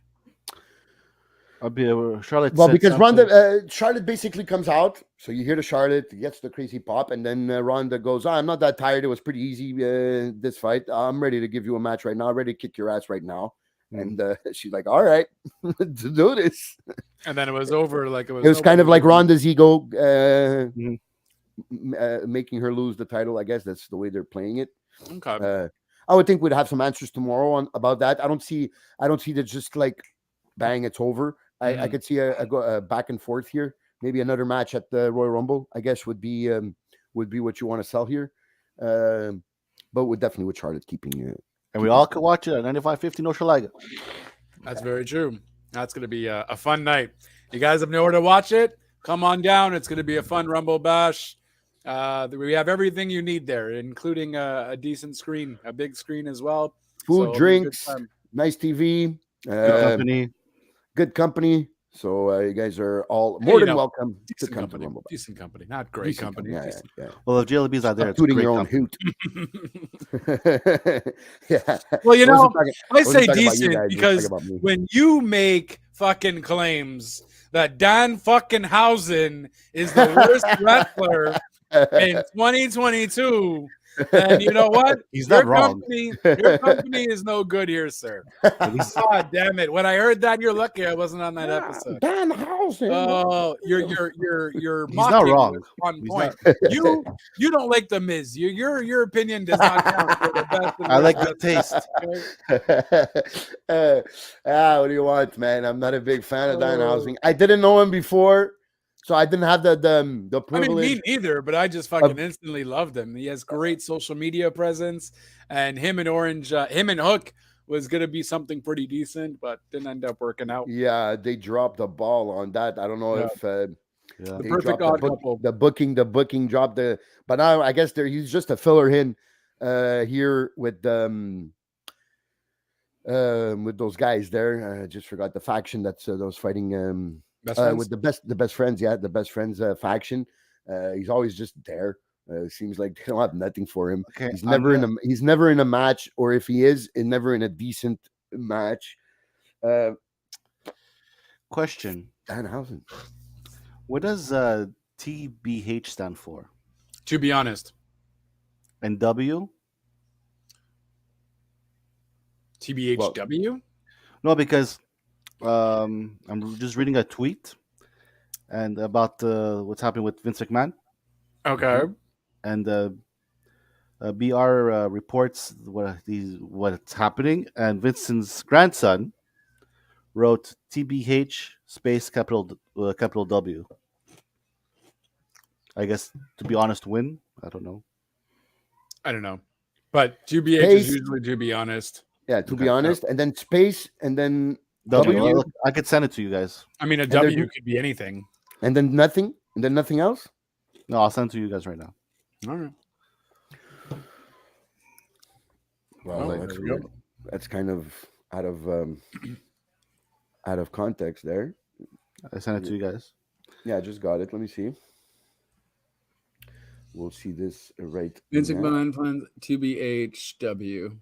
Charlotte. Well, said because something. Charlotte basically comes out, so you hear the Charlotte gets the crazy pop, and then Ronda goes, "I'm not that tired. It was pretty easy this fight. I'm ready to give you a match right now. I'm ready to kick your ass right now." And she's like, "All right, to do this." And then it was over. Like it was. It was kind of like Ronda's ego Mhm. making her lose the title. I guess that's the way they're playing it. Okay. I would think we'd have some answers tomorrow about that. I don't see that just like bang, it's over. I could see a back and forth here. Maybe another match at the Royal Rumble, I guess, would be what you want to sell here. But with definitely with Charlotte keeping it. And we all could watch it at 95.50 No Shalaga. That's very true. That's going to be a fun night. You guys have nowhere to watch it? Come on down. It's going to be a fun Rumble Bash. We have everything you need there, including a decent screen, a big screen as well. Food, So it'll be a good drinks, time. nice TV, Good company. good company. So you guys are all Hey, more you than know, welcome to decent come to company, Rumble. decent company, not great Decent company. Yeah, decent. yeah, Well, if JLB's out there, Stop it's a tooting great your own company. hoot. Yeah. Well, you I wasn't know, talking- I wasn't say talking about you decent guys, I was because talking about me. when you make fucking claims that Dan fucking Housen is the worst wrestler in 2022, then you know what? He's not wrong. Your company is no good here, sir. God damn it! When I heard that, you're lucky I wasn't on that episode. Dan Housen. Oh, you're He's not mocking wrong. was on He's point. not- You don't like the Miz. Your opinion does not count for the best. And I like worst the taste. wrestler, okay? What do you want, man? I'm not a big fan of Dan Housing. I didn't know him before, so I didn't have the I mean, privilege. me neither, but I just fucking instantly loved him. He has great social media presence, and him and Hook was gonna be something pretty decent, but didn't end up working out. Yeah, they dropped the ball on that. I don't know Yeah. if Yeah. The they perfect dropped odd couple. the booking dropped the. But now I guess he's just a filler in here with those guys there. I just forgot the faction that's those fighting Best friends? with the best friends. Yeah, the best friends faction. He's always just there. Seems like they don't have nothing for him. Okay, He's never he's never in a match, or if he is, never in a decent match. Question: Danhausen. What does TBH stand for? To be honest, And W? TBHW. No, because I'm just reading a tweet and about what's happening with Vince McMahon, Okay. and BR reports what's happening, and Vincent's grandson wrote TBH space capital W. I guess, to be honest, win. I don't know. I don't know, but TBH Space. is usually to be honest. Yeah, to be Okay. honest, and then space, and then W. W? Well, I could send it to you guys. I mean, a there's W no- could be anything. and then nothing, and then nothing else. No, I'll send it to you guys right now. All right. Well, Oh, that's there we go. weird. That's kind of out of context there. I sent it to you guys. Yeah, I just got it. Let me see. We'll see this right Vince now. McMahon plans TBHW.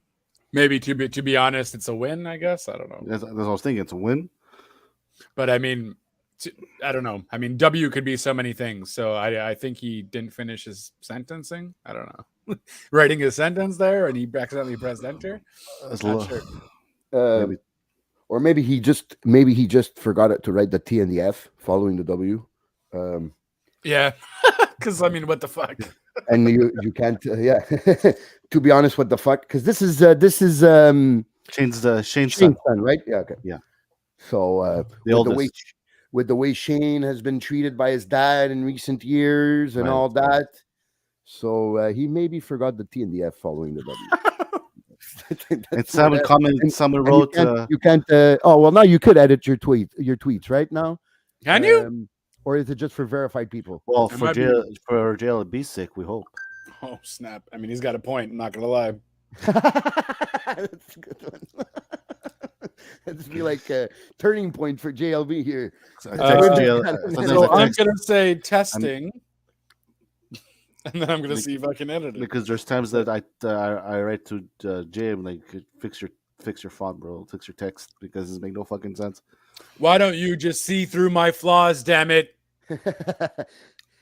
Maybe to be honest, it's a win. I guess I don't know, That's what I was thinking. It's a win. but I mean, I don't know. I mean, W could be so many things. So I think he didn't finish his sentencing. I don't know, writing his sentence there, and he accidentally pressed enter. That's Not lo- sure. maybe. Or maybe he just forgot it to write the T and the F following the W. Yeah, because I mean, what the fuck? And you can't yeah. To be honest, what the fuck? Because this is Shane's Shane's Shane's son. son, right? Yeah, okay. Yeah. So The with the way Shane has been treated by his dad in recent years and Right, all right. that, so he maybe forgot the T and the F following the W. And That's someone what- commented. Someone and wrote. you can't. Oh well, now you could edit your tweets right now. Can you? Or is it just for verified people? Well, It for might be- JLB's sake, we hope. Oh snap! I mean, he's got a point. I'm not gonna lie. That's a good one. That'd be like a turning point for JLB here. I Uh, text so JL, I'm sometimes So I I'm text gonna say testing, and then I'm gonna see if I can edit it. because there's times that I write to Jay, I'm like, fix your font, bro, fix your text, because it make no fucking sense. Why don't you just see through my flaws? Damn it!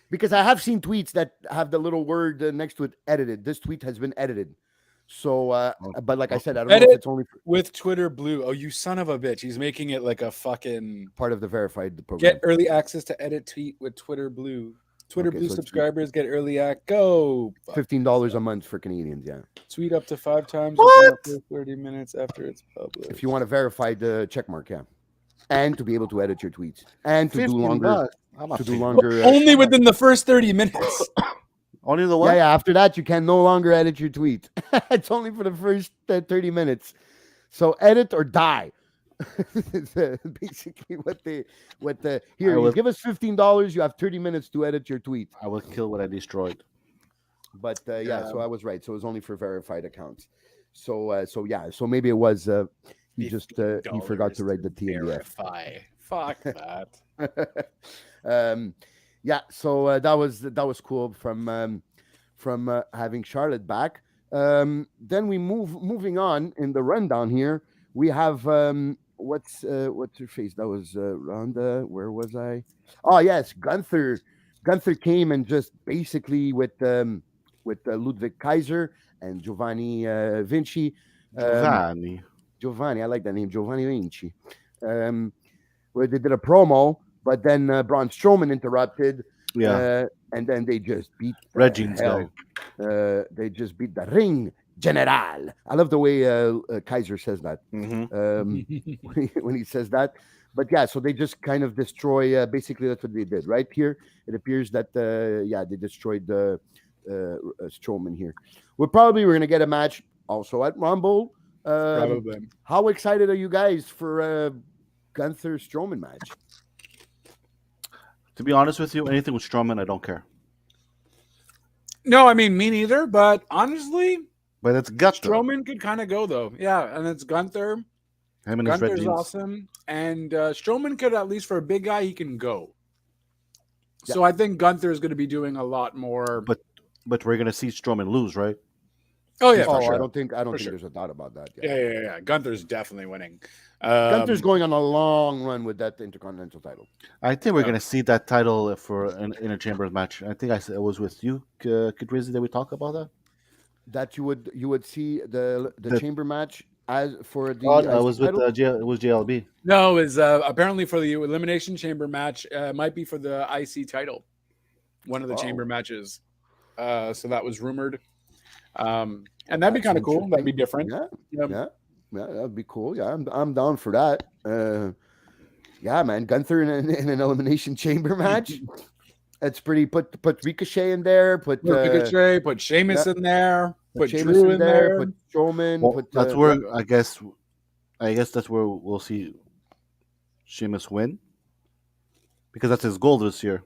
Because I have seen tweets that have the little word next to it edited. This tweet has been edited. So, but like I said, I don't know Edit. if it's only With Twitter Blue. Oh, you son of a bitch! He's making it like a fucking part of the verified program. get early access to edit tweet with Twitter Blue. Twitter Okay, Blue so it's- subscribers get early act. Go $15 a month for Canadians. Yeah. tweet up to 5 times What? within the first 30 minutes after it's published. If you want to verify the check mark, yeah. And to be able to edit your tweets and to do 15 longer, bucks. I'm not to do paying. longer. Only within the first 30 minutes. Only the Yeah, what? yeah. After that, you can no longer edit your tweet. It's only for the first 30 minutes. So edit or die. It's, basically what the here. I You will- give us $15. You have 30 minutes to edit your tweet. I will kill what I destroyed. But so I was right. So it was only for verified accounts. So so maybe it was he just he forgot to write the TMDF. Verify. Fuck that. So that was cool from having Charlotte back. Then we moving on in the rundown here. We have what's her face? That was Ronda. Where was I? Oh yes, Gunther. Gunther came and just basically with Ludwig Kaiser and Giovanni Vinci. Giovanni, I like that name, Giovanni Vinci. Where they did a promo, but then Braun Strowman interrupted. Yeah. And then they just beat Reggie's guy. They just beat the Ring General. I love the way Kaiser says that when he says that. But yeah, so they just kind of destroy. Basically, that's what they did right here. It appears that they destroyed Strowman here. We're going to get a match also at Rumble. Probably. How excited are you guys for Gunther Strowman match? To be honest with you, anything with Strowman, I don't care. No, I mean, me neither. But honestly, But it's Gunther. Strowman could kind of go though. Yeah, and it's Gunther. Him and his red Gunther's jeans. awesome, and Strowman could, at least for a big guy, he can go. Yeah. So I think Gunther is going to be doing a lot more. But we're gonna see Strowman lose, right? Oh yeah, for sure. I don't think there's a doubt about that. Yeah. Gunther's definitely winning. Gunther's going on a long run with that Intercontinental title. I think we're gonna see that title for an Interchambers match. I think it was with you, Kid Rizzy, that we talked about that. That you would see the chamber match as for the. It was with it was JLB. No, it was apparently for the Elimination Chamber match. It might be for the IC title, one of the chamber matches. So that was rumored. And that'd be kind of cool. That'd be different. Yeah, that'd be cool. Yeah, I'm down for that. Yeah, man, Gunther in an Elimination Chamber match. It's pretty. Put Ricochet in there. Put Ricochet. Put Sheamus in there. Put Sheamus Drew in there. Put Strowman. Well, that's where I guess that's where we'll see Sheamus win, because that's his goal this year.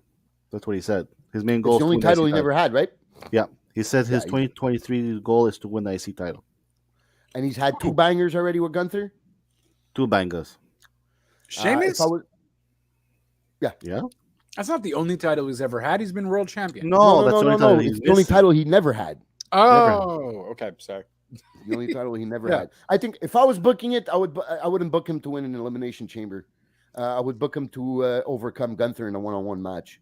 That's what he said. His main goal. It's the only title he never had, right? Yeah, he said his 2023 goal is to win the IC title. And he's had 2 bangers already with Gunther. 2 bangers. Sheamus. Yeah. That's not the only title he's ever had. He's been world champion. No, that's it's the only title he never had. Oh, okay. Sorry. The only title he never had. I think if I was booking it, I wouldn't book him to win an Elimination Chamber. I would book him to overcome Gunther in a one-on-one match.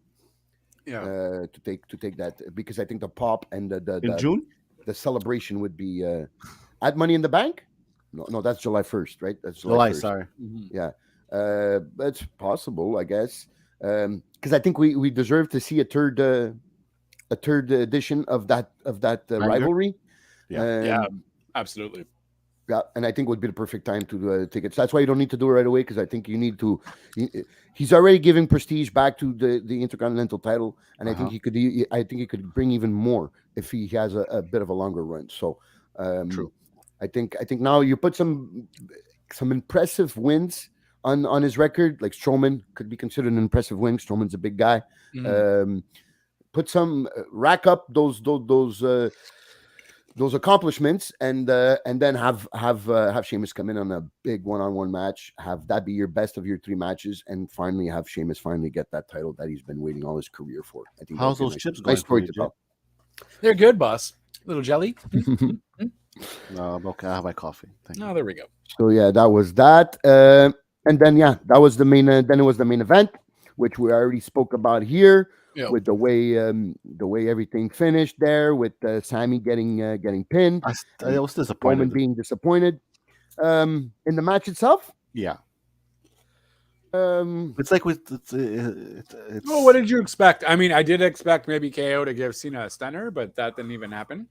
Yeah. To take that, because I think the pop and in June, the celebration would be at Money in the Bank. No, that's July 1st, right? That's July 1st. Sorry. Mm-hmm. Yeah. That's possible, I guess. Because I think we deserve to see a third edition of that rivalry. Yeah, absolutely. Yeah, and I think it would be the perfect time to take it. So that's why you don't need to do it right away, because I think you need to. He's already giving prestige back to the Intercontinental title, and I think he could. I think he could bring even more if he has a bit of a longer run. So, true. I think now you put some impressive wins on his record. Like Strowman could be considered an impressive win. Strowman's a big guy. Mm-hmm. Put some rack up those accomplishments, and then have Sheamus come in on a big one-on-one match. Have that be your best of your 3 matches, and finally have Sheamus get that title that he's been waiting all his career for. I think how's those chips going? Nice story to tell. They're good, boss. Little jelly. No, I'm okay. I have my coffee. Thank you. Oh, there we go. So yeah, that was that. And then that was the main. Then it was the main event, which we already spoke about here. Yeah. With the way everything finished there, with Sami getting pinned. I was disappointed. Roman being disappointed. In the match itself. Yeah. It's like it's. Well, what did you expect? I mean, I did expect maybe KO to give Cena a stunner, but that didn't even happen.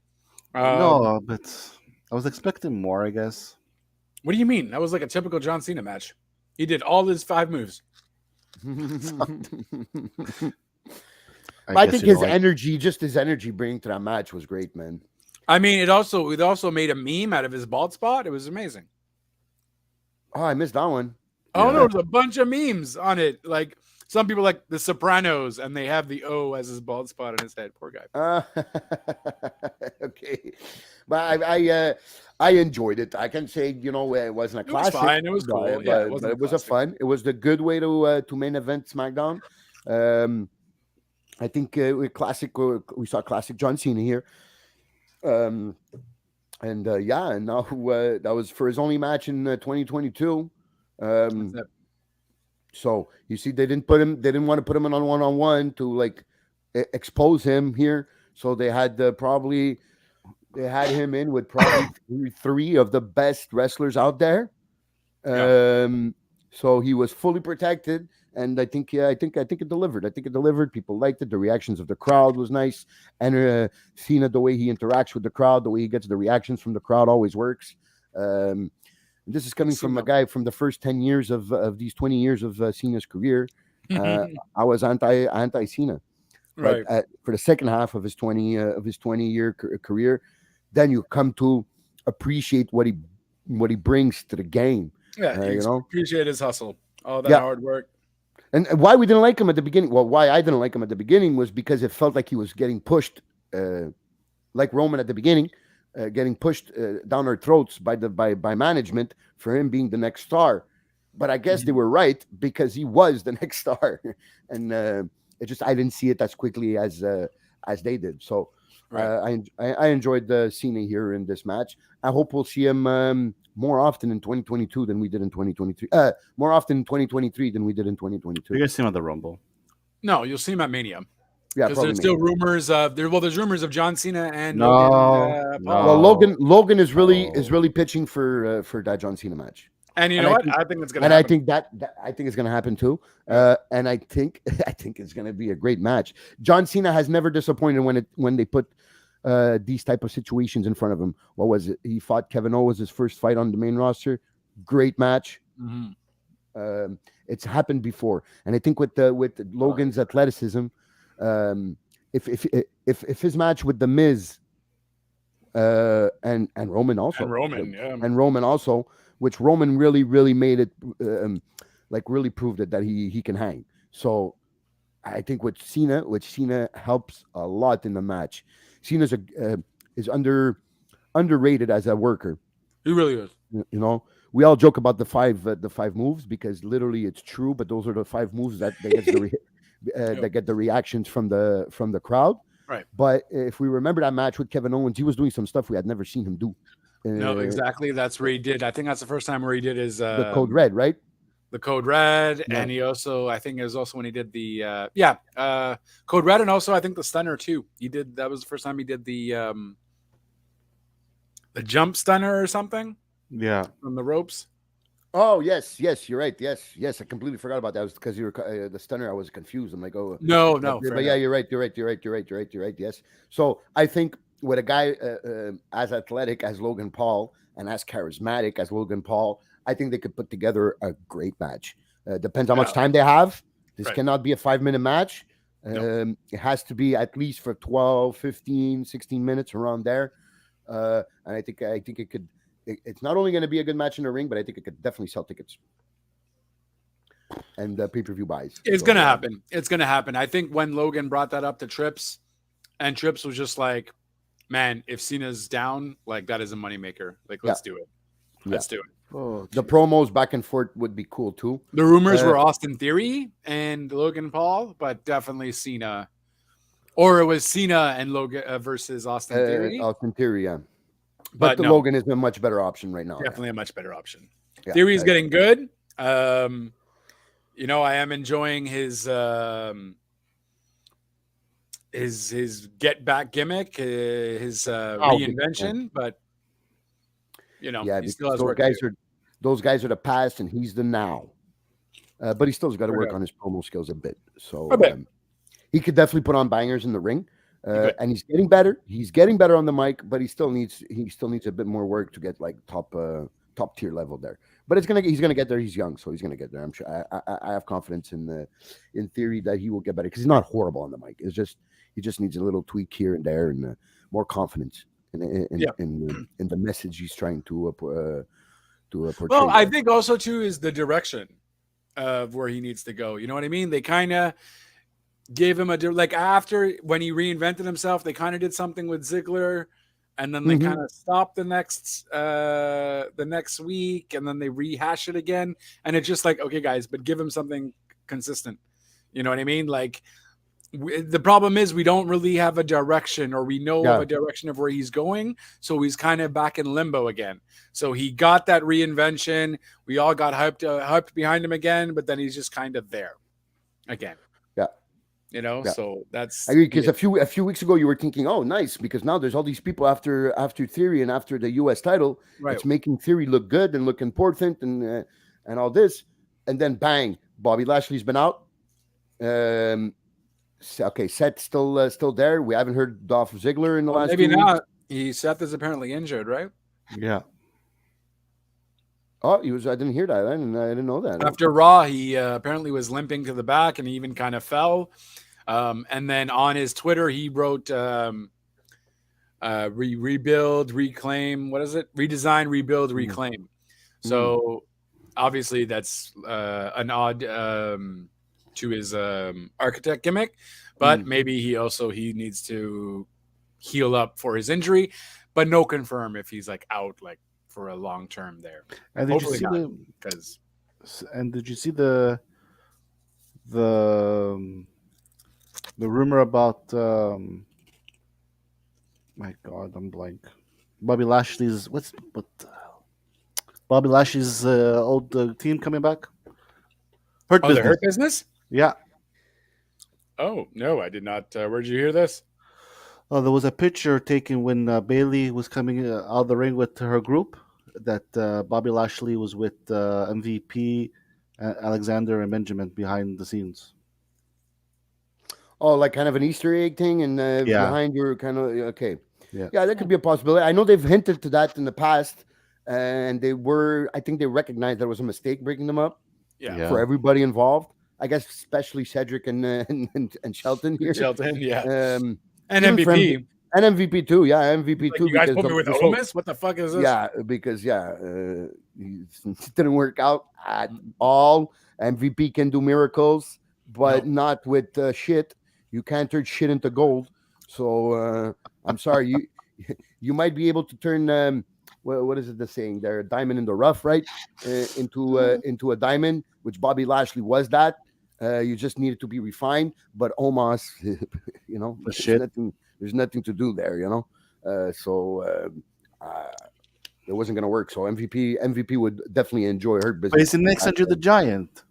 No, but I was expecting more, I guess. What do you mean? That was like a typical John Cena match. He did all his 5 moves. I think his energy bringing to that match was great, man. I mean, it also made a meme out of his bald spot. It was amazing. Oh, I missed that one. Oh no, there's a bunch of memes on it. Like Some people like The Sopranos, and they have the O as his bald spot on his head. Poor guy. Okay, but I enjoyed it. I can say, you know, it wasn't a It was classic. fine. It was cool. but, Yeah, it but wasn't it was a classic. fun. It was the good way to main event SmackDown. I think we saw classic John Cena here. And yeah, and now that was for his only match in 2022. That's it. So you see, they didn't want to put him on one-on-one to like expose him here. So they had they had him in with probably three of the best wrestlers out there. So he was fully protected, and I think it delivered. I think it delivered. People liked it. The reactions of the crowd was nice, and Cena, the way he interacts with the crowd, the way he gets the reactions from the crowd, always works. This is coming from a guy from the first 10 years of these 20 years of Cena's career. I was anti Cena, Right. but for the second half of his 20-year career, then you come to appreciate what he brings to the game. Yeah, you know, appreciate his hustle, all that Yeah. hard work. and why we didn't like him at the beginning. Well, why I didn't like him at the beginning was because it felt like he was getting pushed, like Roman at the beginning. Getting pushed down our throats by management for him being the next star, but I guess they were right because he was the next star, and I didn't see it as quickly as they did. So Right. I enjoyed Cena here in this match. I hope we'll see him more often in 2022 than we did in 2023. More often in 2023 than we did in 2022. You guys see him at the Rumble? No, you'll see him at Mania. Yeah, Because probably there's still Mania. rumors of there's rumors of John Cena and No, Logan no. Paul. Well, Logan is really Oh. pitching for that John Cena match. And you And know I what? think- I think it's gonna And happen. I think I think it's going to happen too. And I think it's going to be a great match. John Cena has never disappointed when they put these type of situations in front of him. What was it? He fought Kevin Owens his first fight on the main roster. Great match. Mhm. It's happened before, and I think with Logan's athleticism, if his match with the Miz and Roman also, And Roman, yeah. and Roman also, which Roman really made it, really proved it that he can hang. So I think with Cena helps a lot in the match. Cena's is underrated as a worker. He really is. You know, we all joke about the five moves because literally it's true, but those are the 5 moves that they get that get the reactions from the crowd. Right. But if we remember that match with Kevin Owens, he was doing some stuff we had never seen him do. No, exactly. That's where he did. I think that's the first time where he did his The Code Red, right? the Code Red, Yeah. and he also, I think it was also when he did the Code Red, and also I think the Stunner too. That was the first time he did the jump stunner or something Yeah. from the ropes. Oh yes, you're right. Yes, I completely forgot about that. It was because you were the Stunner. I was confused. I'm like, oh No, but yeah, you're right. Yes. So I think with a guy as athletic as Logan Paul and as charismatic as Logan Paul, I think they could put together a great match. Depends how much time they have. This Right. cannot be a 5-minute match. No. It has to be at least for 12, 15, 16 minutes around there. And I think it could. It's not only going to be a good match in the ring, but I think it could definitely sell tickets and pay-per-view buys. It's So, gonna happen. It's gonna happen. I think when Logan brought that up to Trips, and Trips was just like, "Man, if Cena's down, like that is a moneymaker. Like, let's do it. Let's do it." Oh, The promos back and forth would be cool too. The rumors were Austin Theory and Logan Paul, but definitely Cena, or it was Cena and Logan versus Austin Theory. Austin Theory, yeah. But the no, Logan is a much better option right now. definitely a much better option. Yeah. Theory's Yeah. getting good. I am enjoying his get back gimmick, his reinvention, but Yeah, he still has those work guys to do. those guys are the past, and he's the now. But he still's got to Fair work enough. on his promo skills a bit. So A bit. he could definitely put on bangers in the ring. could. And he's getting better. He's getting better on the mic, but he still needs a bit more work to get like top tier level there. But he's gonna get there. He's young, so he's gonna get there. I'm sure. I have confidence in theory that he will get better because he's not horrible on the mic. It's just he just needs a little tweak here and there and more confidence in the message he's trying to portray. Well, I think also too is the direction. of where he needs to go. You know what I mean? They kind of gave him like after when he reinvented himself, they kind of did something with Ziggler, and then they kind of stopped the next week, and then they rehash it again, and it's just like, okay, guys, but give him something consistent. You know what I mean? Like the problem is we don't really have a direction, or we know of a direction of where he's going, so he's kind of back in limbo again. So he got that reinvention, we all got hyped behind him again, but then he's just kind of there again. You know, so that's. I agree, because a few weeks ago you were thinking, oh, nice, because now there's all these people after Theory and after the U.S. title. Right. It's making Theory look good and look important and all this, and then bang, Bobby Lashley's been out. Okay, Seth's still there. We haven't heard Dolph Ziggler in the last. Maybe not. Seth is apparently injured, right? Yeah. Oh, he was. I didn't hear that. I didn't know that. After Raw, he apparently was limping to the back, and he even kind of fell. And then on his Twitter, he wrote rebuild, reclaim. What is it? Redesign, rebuild, reclaim. So obviously that's an odd to his architect gimmick, but maybe he needs to heal up for his injury, but no confirm if he's like out like for a long term there. And did you see the rumor about my God, I'm blank. Bobby Lashley's Bobby Lashley's old team coming back? Hurt Business. The Hurt Business? Yeah. Oh no, I did not. Where'd you hear this? Oh, there was a picture taken when Bayley was coming out of the ring with her group. That Bobby Lashley was with MVP, Alexander, and Benjamin behind the scenes. Oh, like kind of an Easter egg thing, and behind your kind of okay, yeah, that could be a possibility. I know they've hinted to that in the past, and I think they recognized that it was a mistake breaking them up. Yeah, for everybody involved. I guess especially Cedric and Shelton here. Shelton, yeah, and MVP. And MVP too, yeah, MVP too. You guys put me with Omis? What the fuck is this? Yeah, because it didn't work out at all. MVP can do miracles, but not with shit. You can't turn shit into gold. So I'm sorry, you might be able to turn what is it the saying there? A diamond in the rough, right? Into a diamond, which Bobby Lashley was that. You just needed to be refined, but Omos, there's nothing to do there, so it wasn't going to work. So MVP would definitely enjoy Hurt Business. But he's next Andre the Giant.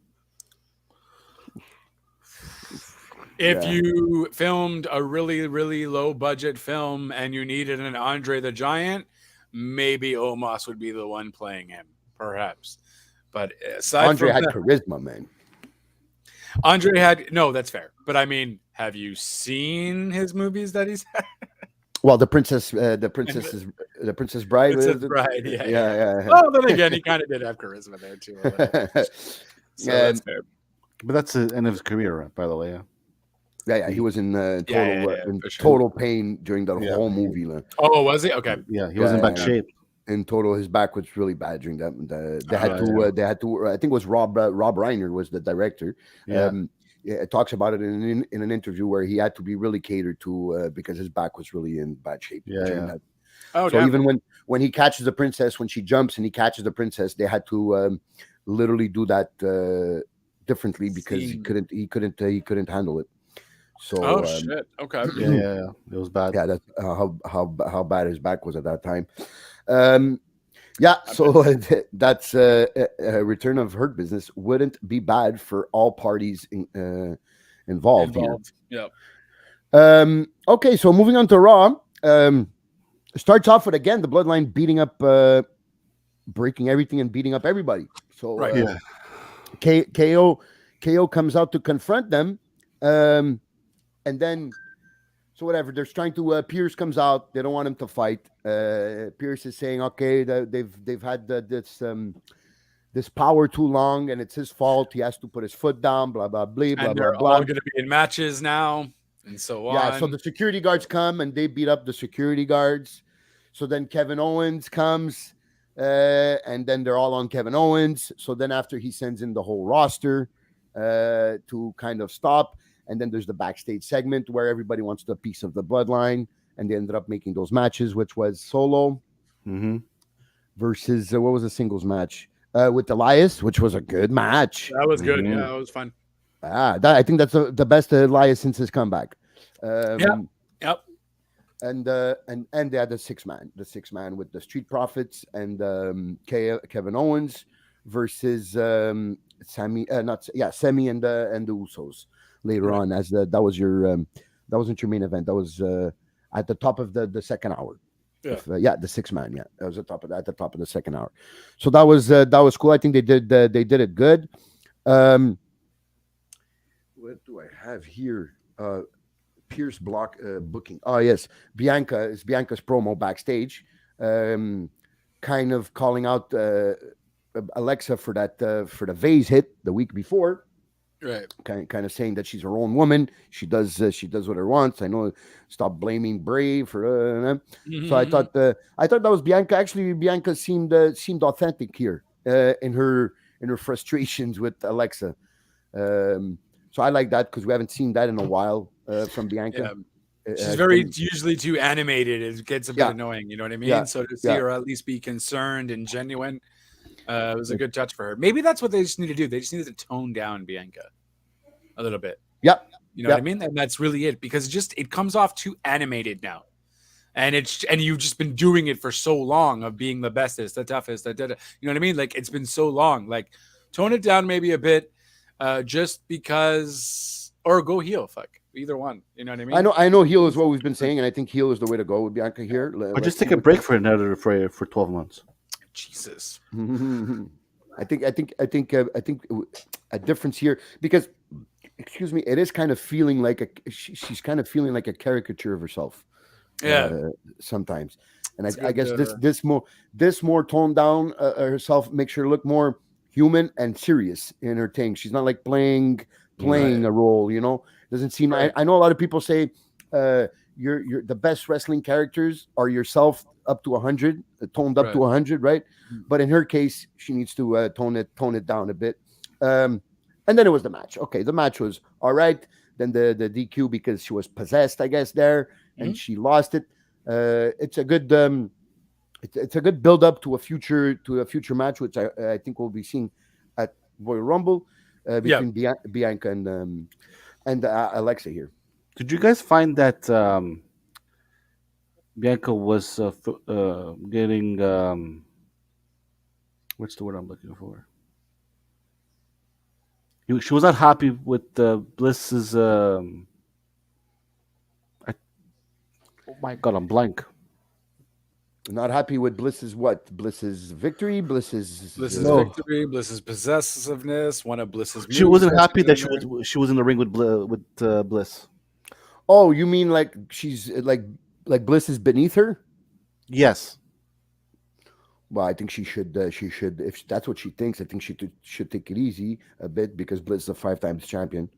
If you filmed a really, really low budget film and you needed an Andre the Giant, maybe Omos would be the one playing him, perhaps. But Andre had charisma, man. Andre had that's fair. But I mean, have you seen his movies that he's had? Well, the Princess Bride. Princess Bride, yeah. Well, then again, he kind of did have charisma there too. So that's fair. But that's the end of his career, by the way. Yeah. He was in total pain during the whole movie. Oh, was he? Okay. Yeah, he was in bad shape. In total, his back was really bad during that. They had to. I think it was Rob Reiner was the director. Yeah. It talks about it in an interview where he had to be really catered to because his back was really in bad shape. Yeah. Oh, so even when he catches the princess, when she jumps and he catches the princess, they had to literally do that differently because he couldn't handle it. So shit. Okay. Yeah. It was bad. Yeah, that's how bad his back was at that time. So that's a return of Hurt Business wouldn't be bad for all parties involved here. Yeah. Okay, so moving on to Raw. Starts off with again the Bloodline beating up, breaking everything and beating up everybody. So KO comes out to confront them, and then. So whatever, they're trying to. Pierce comes out. They don't want him to fight. Pierce is saying, "Okay, they've had this power too long, and it's his fault. He has to put his foot down." Blah blah blah. And blah they're blah. all going to be in matches now, and so on. Yeah. So the security guards come and they beat up the security guards. So then Kevin Owens comes. and then they're all on Kevin Owens. So then after he sends in the whole roster to kind of stop, and then there's the backstage segment where everybody wants a piece of the bloodline, and they ended up making those matches, which was Solo versus what was the singles match with Elias, which was a good match. That was good. Yeah, that was fun. I think that's the best Elias since his comeback. Yep. And they had the six man with the Street Profits and Kevin Owens versus Sami and the Usos later on. As that was your that wasn't your main event. That was at the top of the second hour. The six man. Yeah, that was at the top of the second hour. So that was cool. I think they did it good. What do I have here? Pierce block booking. Oh yes, Bianca's promo backstage, kind of calling out Alexa for the vase hit the week before. Right. Kind of saying that she's her own woman. She does what her wants. I know. Stop blaming Bray for. So I thought that was Bianca. Actually, Bianca seemed authentic here in her frustrations with Alexa. So I like that because we haven't seen that in a while from Bianca. She's usually too animated. It gets a bit annoying. You know what I mean? Yeah. So to see her at least be concerned and genuine. It was a good touch for her. Maybe that's what they just need to do. They just need to tone down Bianca a little bit. Yep. You know what I mean? And that's really it, because it comes off too animated now. And you've just been doing it for so long of being the bestest, the toughest, you know what I mean? Like, it's been so long. Like, tone it down maybe a bit, just because, or go heel. Fuck, either one. You know what I mean? I know heel is what we've been saying, and I think heel is the way to go with Bianca here. Or just take a break for 12 months. Jesus. I think a difference here, because, excuse me, it is kind of feeling like she's kind of feeling like a caricature of herself. Sometimes, and I guess this more toned down herself makes her look more human and serious in her thing. She's not like playing a role, you know. Doesn't seem. I know a lot of people say you're the best wrestling characters are yourself up to 100, toned up to 100, right? But in her case, she needs to tone it down a bit. And then it was the match. Okay, the match was all right. Then the DQ because she was possessed, I guess, there, and she lost it. It's a good it's a good build up to a future match, which I think we'll be seeing at Royal Rumble between Bianca and Alexa here. Did you guys find that Bianca was getting what's the word I'm looking for? She was not happy with Bliss's. Oh my God, I'm blank. Not happy with Bliss's what? Bliss's victory? Bliss's victory, Bliss's possessiveness, one of Bliss's. She wasn't happy that she was in the ring with Bliss. Oh, you mean like she's like Bliss is beneath her? Yes. Well, I think she should if that's what she thinks. I think she should take it easy a bit because Bliss is a 5 times champion.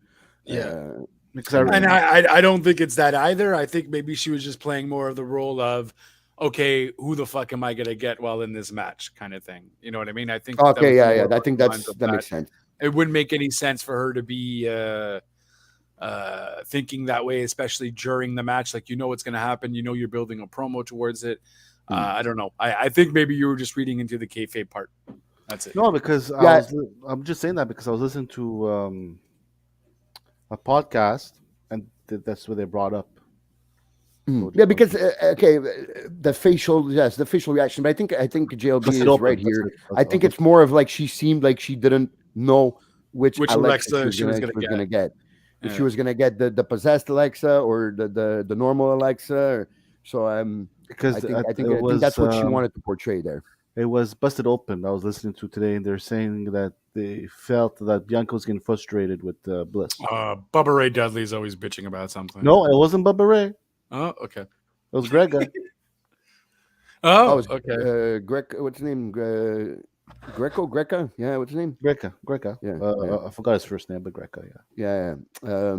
Yeah. And I don't think it's that either. I think maybe she was just playing more of the role of, okay, who the fuck am I gonna get while in this match, kind of thing. You know what I mean? I think. Okay, yeah. I think that makes sense. It wouldn't make any sense for her to be thinking that way, especially during the match. Like, you know what's gonna happen. You know you're building a promo towards it. I don't know. I think maybe you were just reading into the kayfabe part. That's it. No, because I'm just saying that because I was listening to a podcast and that's what they brought up. Yeah, because the facial reaction. But I think JLB is right here. I think it's more of like she seemed like she didn't know which Alexa she was going to get. If she was going to get the possessed Alexa or the normal Alexa. Because I think that's what she wanted to portray there. It was Busted Open I was listening to today, and they're saying that they felt that Bianca was getting frustrated with Bliss. Bubba Ray Dudley's always bitching about something. No, it wasn't Bubba Ray. Oh, okay. It was Grega. Okay. What's his name? Greca? Yeah, what's his name? Greca. Yeah, I forgot his first name, but Greca, yeah. Yeah.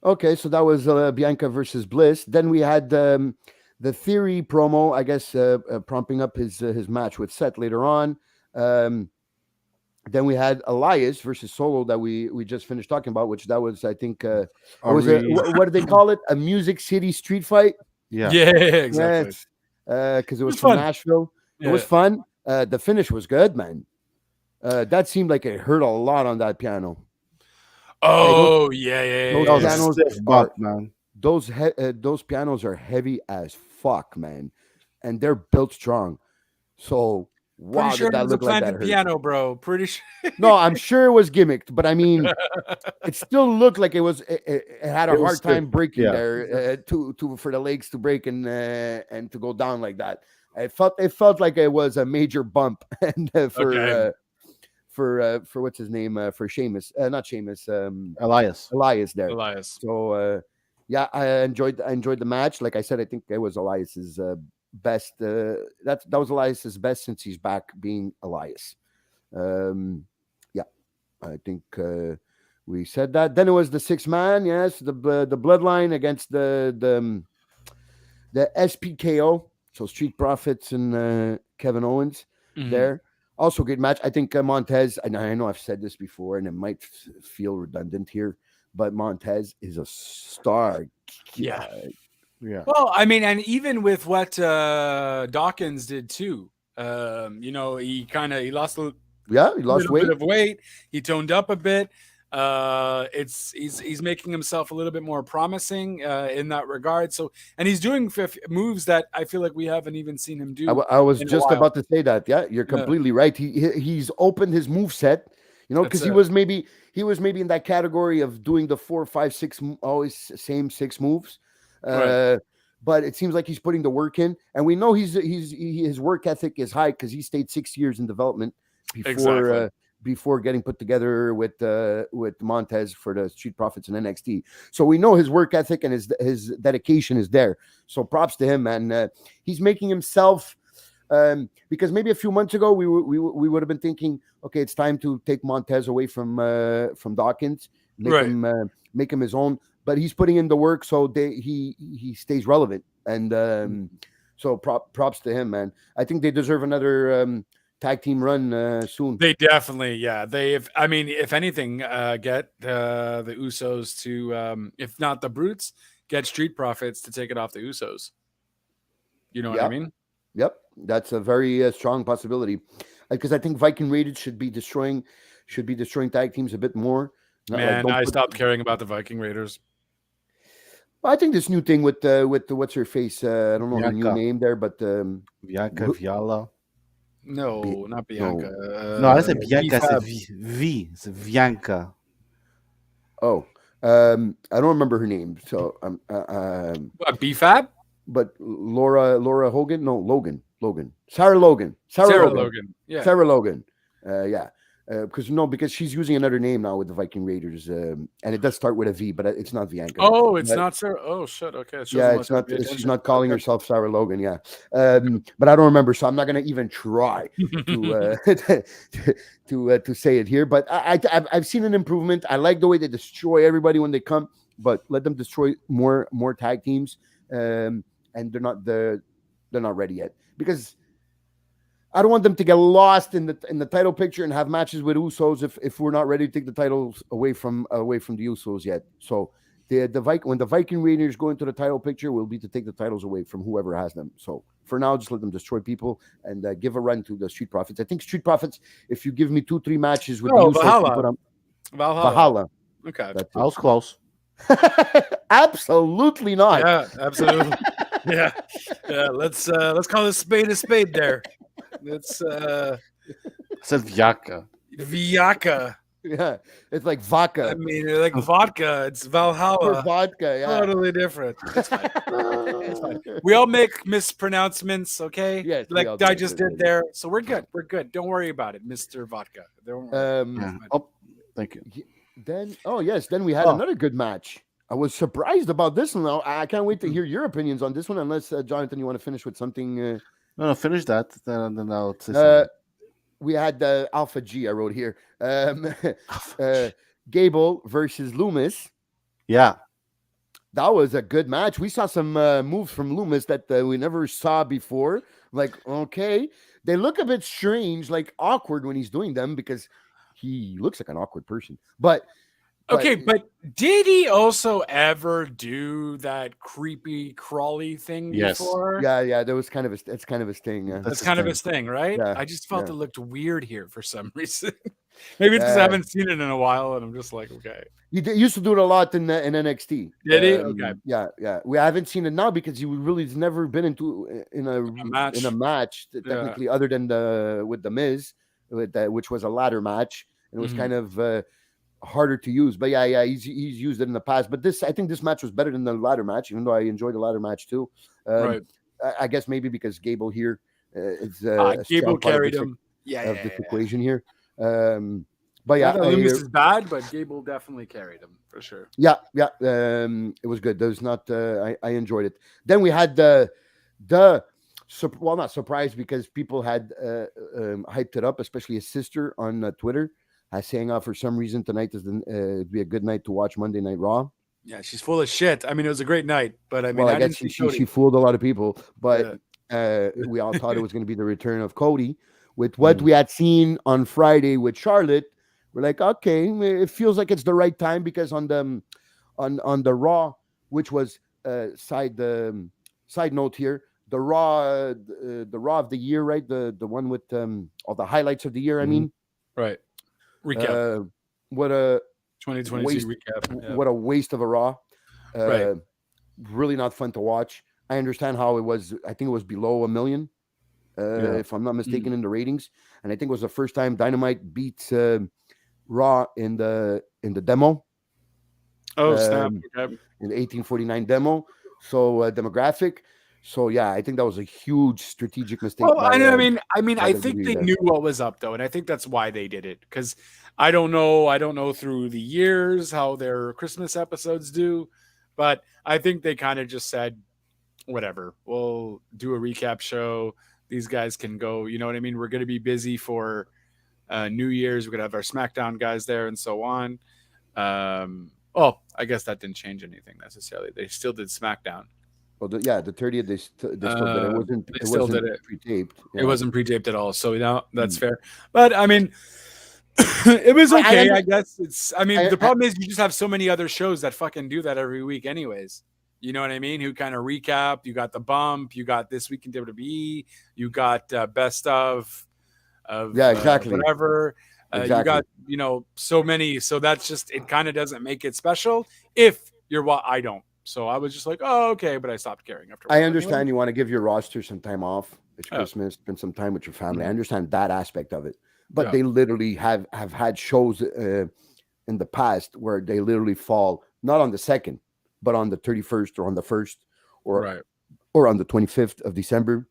Okay, so that was Bianca versus Bliss. Then we had the Theory promo, I guess, prompting up his match with Seth later on. Then we had Elias versus Solo that we just finished talking about, which that was, I think, what did they call it? A Music City street fight? Yeah. Exactly. Yes, because it was fun. from Nashville. Yeah. It was fun. The finish was good, man. That seemed like it hurt a lot on that piano. Oh, those That was a pianos stiff butt, man. those pianos are heavy as fuck, man, and they're built strong. So wow, Pretty sure did it that was a look like that planted hurt? piano, bro. Pretty sure. No, I'm sure it was gimmicked, but I mean, it still looked like it had a It was hard time stiff, breaking yeah. there for the legs to break and to go down like that. It felt like it was a major bump, and Okay. for what's his name for Sheamus, not Sheamus, Elias. there. Elias. So yeah, I enjoyed the match. Like I said, I think it was Elias's best. That was Elias's best since he's back being Elias. Yeah, I think we said that. Then it was the 6-man. Yes, the Bloodline against the SPKO. So Street Profits and Kevin Owens there. Also great match. I think Montez, and I know I've said this before, and it might feel redundant here, but Montez is a star. Yeah. Yeah. Well, I mean, and even with what Dawkins did too, he lost a Yeah, he lost little weight. bit of weight. He toned up a bit. He's making himself a little bit more promising in that regard. So, and he's doing moves that I feel like we haven't even seen him do. I was in a just while. about to say that. Yeah, you're completely right. He's opened his move set. Because he was maybe in that category of doing the 4, 5, 6 always same 6 moves. Right. But it seems like he's putting the work in, and we know his work ethic is high because he stayed 6 years in development before Exactly. Before getting put together with Montez for the Street Profits and NXT. So we know his work ethic and his dedication is there. So props to him, man. He's making himself. Because maybe a few months ago we would have been thinking, okay, it's time to take Montez away from Dawkins, make him his own. But he's putting in the work, so he stays relevant, and so props to him, man. I think they deserve another tag team run soon. They definitely, yeah. If anything, get the Usos to, if not the Brutes, get Street Profits to take it off the Usos. You know what I mean? Yep, that's a very strong possibility, because I think Viking Raiders should be destroying tag teams a bit more. Man, I stopped caring about the Viking Raiders. I think this new thing with the what's her face, I don't know her new name there, but Bianca Viala. No, not Bianca. No, I said Bianca. It's Bianca. Oh, I don't remember her name. So what, BFAB? But Laura Hogan? No, Logan. Sarah Logan. Sarah Logan. Yeah. Sarah Logan. Yeah. Because she's using another name now with the Viking Raiders, and it does start with a V, but it's not Bianca. Oh, it's not Sarah. Oh shit. Okay. Yeah, it's not. She's not calling herself Sarah Logan. Yeah, but I don't remember, so I'm not going to even try to to say it here. But I've seen an improvement. I like the way they destroy everybody when they come, but let them destroy more tag teams, and they're not ready yet, because I don't want them to get lost in the title picture and have matches with Usos if we're not ready to take the titles away from the Usos yet. So when the Viking Raiders go into the title picture, will be to take the titles away from whoever has them. So for now, just let them destroy people and give a run to the Street Profits. I think Street Profits, if you give me 2-3 matches with the Usos, Valhalla. Okay, I was close. Absolutely not. Yeah, absolutely. yeah. Let's call a spade there. It's I said Viaca. Yeah, it's like vodka. I mean, like vodka. It's Valhalla. Or vodka, yeah. Totally different. It's fine. It's fine. We all make mispronouncements, okay? Yes, like I just did there. So we're good. We're good. Don't worry about it, Mr. Vodka. Don't worry. Oh, thank you. Then we had another good match. I was surprised about this one. Now I can't wait to hear your opinions on this one. Unless Jonathan, you want to finish with something? No, finish that. Then I'll say we had the Alpha G. I wrote here. Gable versus Loomis. Yeah. That was a good match. We saw some moves from Loomis that we never saw before. Like, okay, they look a bit strange, like awkward when he's doing them because he looks like an awkward person. But Okay, but did he also ever do that creepy crawly thing Yes. before? yeah, that was kind of it's kind of his thing. Yeah. That's kind of his thing, right? Yeah, I just felt yeah. it looked weird here for some reason. Maybe it's because I haven't seen it in a while, and I'm just like, okay. He used to do it a lot in NXT. Did he? Okay. Yeah. We haven't seen it now because he really has never been in a match technically other than with the Miz, which was a ladder match, and it was kind of harder to use. But yeah, he's used it in the past. But I think this match was better than the ladder match, even though I enjoyed the ladder match too. Right. I guess maybe because Gable here is Gable carried him. Of this equation here. But yeah, Loomis is bad, but Gable definitely carried him for sure. Yeah. It was good. There's not. I enjoyed it. Then we had not surprised because people had hyped it up, especially his sister on Twitter, saying, for some reason tonight is be a good night to watch Monday Night Raw. Yeah, she's full of shit. I mean, it was a great night, but I mean, I guess she fooled a lot of people, but we all thought it was going to be the return of Cody. With what we had seen on Friday with Charlotte, we're like, okay, it feels like it's the right time because on the Raw, which was side note here, the Raw of the year, right? The one with all the highlights of the year. I mean, right. Recap. What a 2022 recap. Yeah. What a waste of a Raw. Right. Really not fun to watch. I understand how it was. I think it was below 1 million. If I'm not mistaken, in the ratings, and I think it was the first time Dynamite beat Raw in the demo. Oh, snap! Okay. In the 1849 demo, so demographic. So yeah, I think that was a huge strategic mistake. Well, I mean, I think they knew what was up though, and I think that's why they did it. Because I don't know through the years how their Christmas episodes do, but I think they kind of just said, whatever, we'll do a recap show. These guys can go, you know what I mean? We're going to be busy for New Year's. We're going to have our SmackDown guys there and so on. I guess that didn't change anything necessarily. They still did SmackDown. Well, the 30th, they still did it. It wasn't pre-taped. Yeah. It wasn't pre-taped at all. So that's fair. But I mean, it was okay. I guess the problem is you just have so many other shows that fucking do that every week anyways. You know what I mean? Who kind of recap. You got the bump. You got This Week in WWE. You got best of exactly. Whatever. Exactly. You got, so many. So that's just, it kind of doesn't make it special if you're what I don't. So I was just like, oh, okay. But I stopped caring after. I understand you want to give your roster some time off. It's Christmas. Spend some time with your family. I understand that aspect of it. But they literally have had shows in the past where they literally fall not on the 2nd, but on the 31st or on the 1st or on the 25th of December.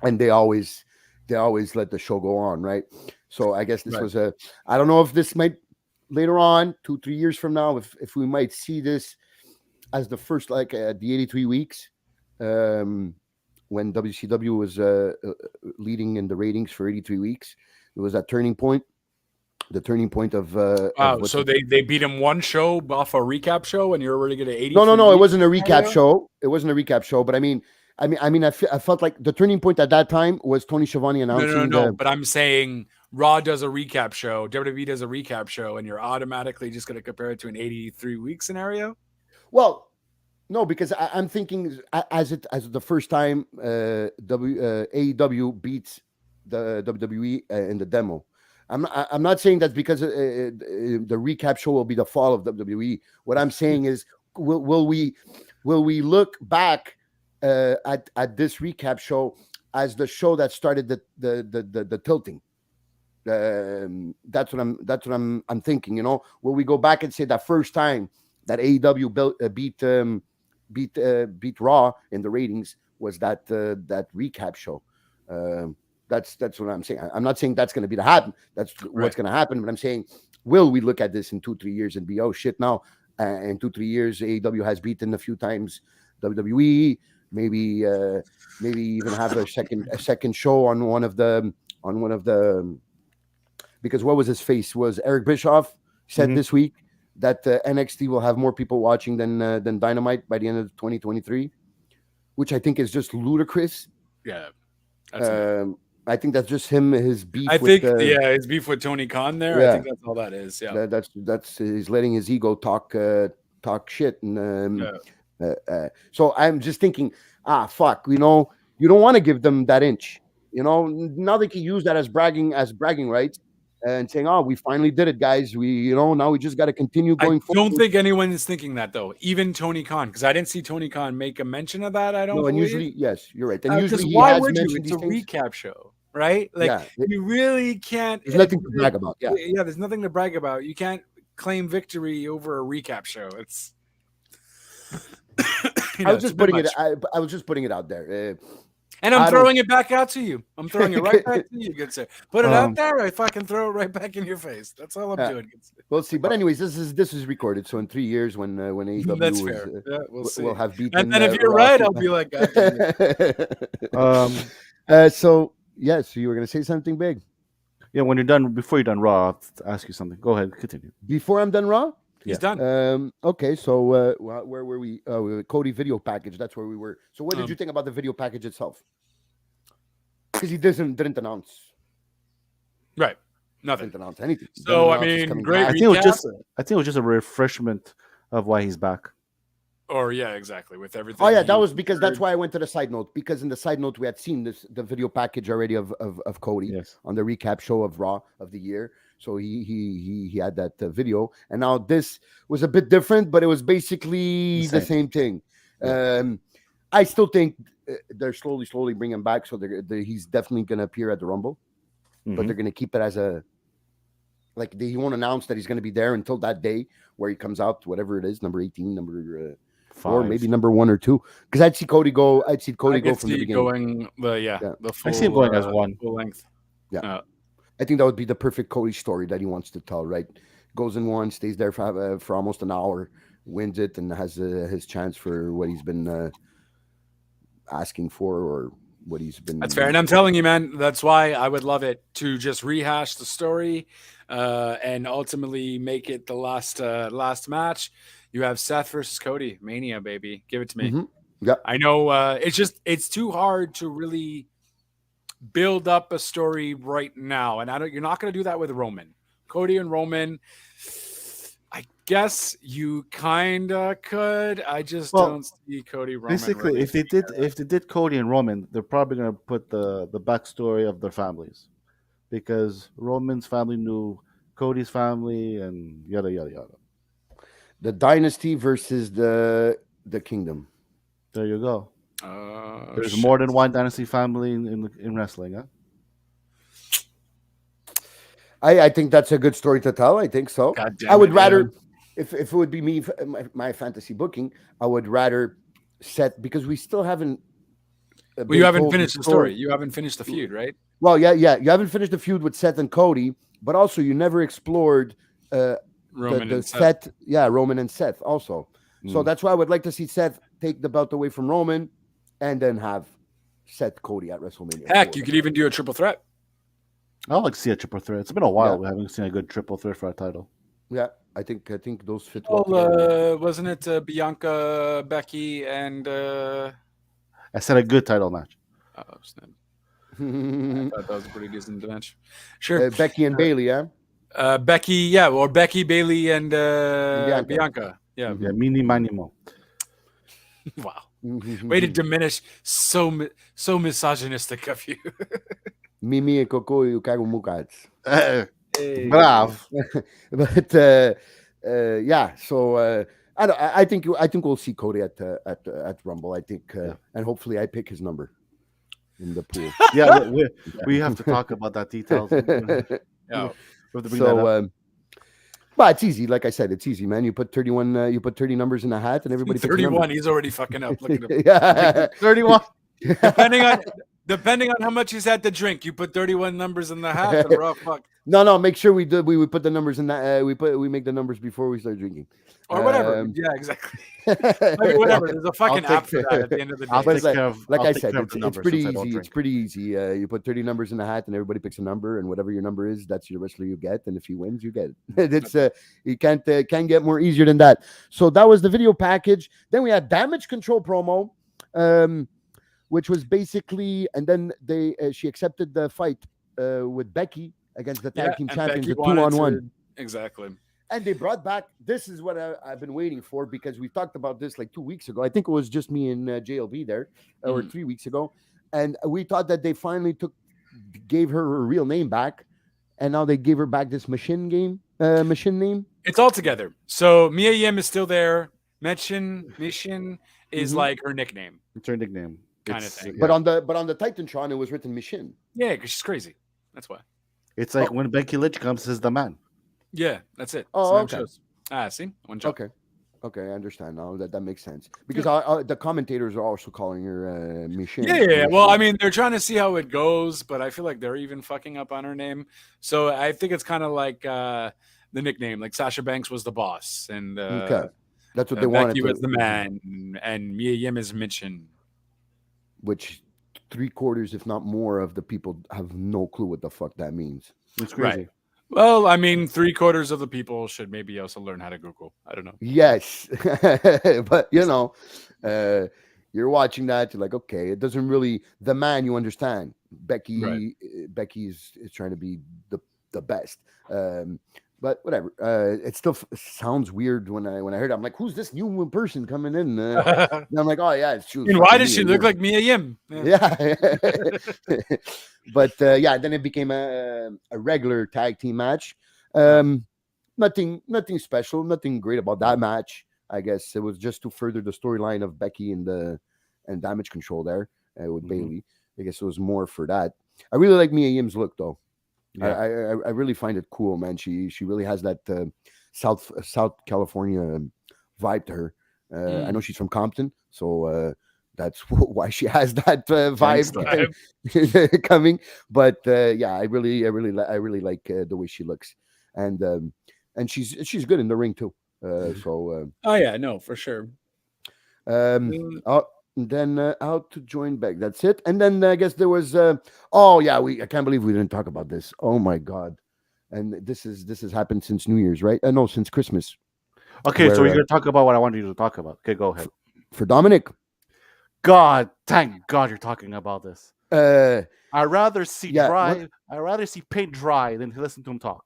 And they always let the show go on, right? So I guess this was I don't know if this might later on, 2-3 years from now, if we might see this as the first, like the 83 weeks, when WCW was leading in the ratings for 83 weeks. It was that turning point. The turning point of so they beat him one show off a recap show, and you're already going to 80. No, it wasn't a recap show. It wasn't a recap show, but I felt like the turning point at that time was Tony Schiavone announcing. No. But I'm saying Raw does a recap show, WWE does a recap show, and you're automatically just going to compare it to an 83-week scenario. Well, no, because I'm thinking as the first time AEW beats the WWE in the demo. I'm not saying that's because the recap show will be the fall of WWE. What I'm saying is, will we look back at this recap show as the show that started the tilting? That's what I'm thinking. You know, will we go back and say that first time that AEW beat Raw in the ratings was that recap show? That's what I'm saying. I'm not saying that's going to be that's what's going to happen, but I'm saying, will we look at this in 2-3 years and be, oh shit, now in 2-3 years AEW has beaten a few times WWE, maybe even have a second show on one of the because what was his face was Eric Bischoff said this week that NXT will have more people watching than Dynamite by the end of 2023, which I think is just ludicrous. Yeah. That's I think that's just his beef. I with, think his beef with Tony Khan there. Yeah. I think that's all that is. Yeah. That's he's letting his ego talk shit. And so I'm just thinking, fuck, you know, you don't want to give them that inch. You know, now they can use that as bragging rights and saying, "Oh, we finally did it, guys. Now we just got to continue going forward." I don't think anyone is thinking that though. Even Tony Khan, because I didn't see Tony Khan make a mention of that. I don't. No, and believe. usually, yes, you're right. And usually, why would you? mentioned It's a these things. recap show, right? Like you really can't. There's nothing to brag about. Yeah, there's nothing to brag about. You can't claim victory over a recap show. It's. I was just putting it. I was just putting it out there. And I'm throwing it back out to you. I'm throwing it right back to you, good sir. Put it out there. I fucking throw it right back in your face. That's all I'm doing. Good sir. We'll see. But anyways, this is recorded. So in 3 years, when AEW that's fair. We'll see. We'll have beaten. And then if you're right, I'll be like, God damn it. So you were gonna say something big. Yeah, before you're done Raw, I'll ask you something. Go ahead, continue. Before I'm done Raw? He's done. Okay, so where were we? Cody video package. That's where we were. So what did you think about the video package itself? Because he didn't announce. Right. Nothing. Didn't announce anything. So I mean, great. I think it was just a refreshment of why he's back. Or yeah, exactly. With everything. Oh yeah, that was because that's why I went to the side note, because in the side note we had seen the video package already of Cody on the recap show of Raw of the year. So he had that video, and now this was a bit different, but it was basically the same thing. I still think they're slowly bringing him back, so he's definitely going to appear at the Rumble, but they're going to keep it as he won't announce that he's going to be there until that day where he comes out, whatever it is, number 18, number 5, or maybe number 1 or 2. Because I'd see Cody go from the beginning. The full, I see him going as one full length. Yeah. I think that would be the perfect Cody story that he wants to tell, right? Goes in one, stays there for almost an hour, wins it, and has his chance for what he's been asking for, or what he's been. That's fair. And I'm telling you, man, that's why I would love it to just rehash the story and ultimately make it the last match. You have Seth versus Cody, Mania, baby. Give it to me. Yeah. I know it's too hard to really build up a story right now, and you're not going to do that with Roman. Cody and Roman, I guess you kind of could. I just don't see Cody Roman. Basically, really if they did Cody and Roman, they're probably going to put the backstory of their families, because Roman's family knew Cody's family and yada yada yada. The dynasty versus the kingdom. There you go. There's more than one dynasty family in wrestling, huh? I think that's a good story to tell. I think so. I would rather, if it would be me, my fantasy booking, I would rather set, because we still haven't. You haven't finished the story. You haven't finished the feud, right? Well, yeah. You haven't finished the feud with Seth and Cody, but also you never explored Roman and Seth. Yeah, Roman and Seth also. So that's why I would like to see Seth take the belt away from Roman, and then have Seth Cody at WrestleMania. Heck, you could even do a triple threat. I like to see a triple threat. It's been a while we haven't seen a good triple threat for a title. Yeah, I think those fit well. Wasn't it Bianca, Becky, and I said a good title match. Oh, snap. I thought that was a pretty decent match. Sure. Becky and Bailey, yeah? Becky, or Becky, Bailey, and Bianca. Yeah. Yeah, mini manimo. Wow. Way to diminish so misogynistic of you. Mimi e Coco e o Cago Mukats. Bravo. But yeah, so I think we'll see Cody at Rumble. I think, and hopefully I pick his number in the pool. Yeah, we have to talk about that details. Yeah. So, but it's easy. Like I said, it's easy, man. You put 31, you put 30 numbers in a hat, and everybody picks 31. He's already fucking up. Look at him. Yeah, 31. Depending on how much he's had to drink, you put 31 numbers in the hat, and we're all fucked. No. Make sure we do. We put the numbers in that. We make the numbers before we start drinking. Or whatever. Yeah, exactly. I mean, whatever. There's a fucking I'll app take- for that at the end of the day. I'll But take like, care of. like I'll I take said, care of it's the numbers pretty since I don't easy. drink. It's pretty easy. You put 30 numbers in the hat, and everybody picks a number, and whatever your number is, that's your wrestler you get. And if he wins, you get it. It's you can't get more easier than that. So that was the video package. Then we had Damage Control promo, which was basically, and then she accepted the fight with Becky against the tag team and champions, Becky the wanted 2-on-1. to- Exactly. And they brought back, this is what I've been waiting for, because we talked about this like 2 weeks ago. I think it was just me and JLB there, or 3 weeks ago. And we thought that they finally gave her real name back. And now they gave her back this machine name. It's all together. So Mia Yim is still there. Mission is like her nickname. It's her nickname. Kind of It's- thing. yeah. But on the Titantron, it was written Machine. Yeah, because she's crazy. That's why. It's like when Becky Lynch comes as the man. Yeah, that's it. Oh, So that okay. shows. See? One job. Okay, I understand now. That makes sense. Because the commentators are also calling her Machine. Yeah. Well, I mean, they're trying to see how it goes, but I feel like they're even fucking up on her name. So I think it's kind of like the nickname. Like Sasha Banks was the boss, and Okay. That's what they wanted. Becky was the man, and Mia Yim is Michin. Which 3/4, if not more, of the people have no clue what the fuck that means. It's crazy. Right. Well, I mean, 3/4 of the people should maybe also learn how to Google. I don't know. Yes, but you're watching that. You're like, okay, it doesn't really. The man, you understand. Becky is trying to be the best. But whatever. It still sounds weird when I heard it. I'm like, who's this new person coming in? And I'm like, oh yeah, it's true. And why does she look like Mia Yim? Yeah. But then it became a regular tag team match. Nothing special, nothing great about that match. I guess it was just to further the storyline of Becky and Damage Control there with Bailey. I guess it was more for that. I really like Mia Yim's look though. Yeah. I really find it cool, man. She really has that South California vibe to her. I know she's from Compton, so that's why she has that vibe coming. But I really like the way she looks, and she's good in the ring too. Oh yeah, no, for sure. Then out to join back. That's it. And then I guess there was. I can't believe we didn't talk about this. Oh my god! And this has happened since New Year's, right? No, since Christmas. Okay, so we're gonna talk about what I wanted you to talk about. Okay, go ahead. For Dominic. God, thank God you're talking about this. I'd rather see I'd rather see paint dry than to listen to him talk.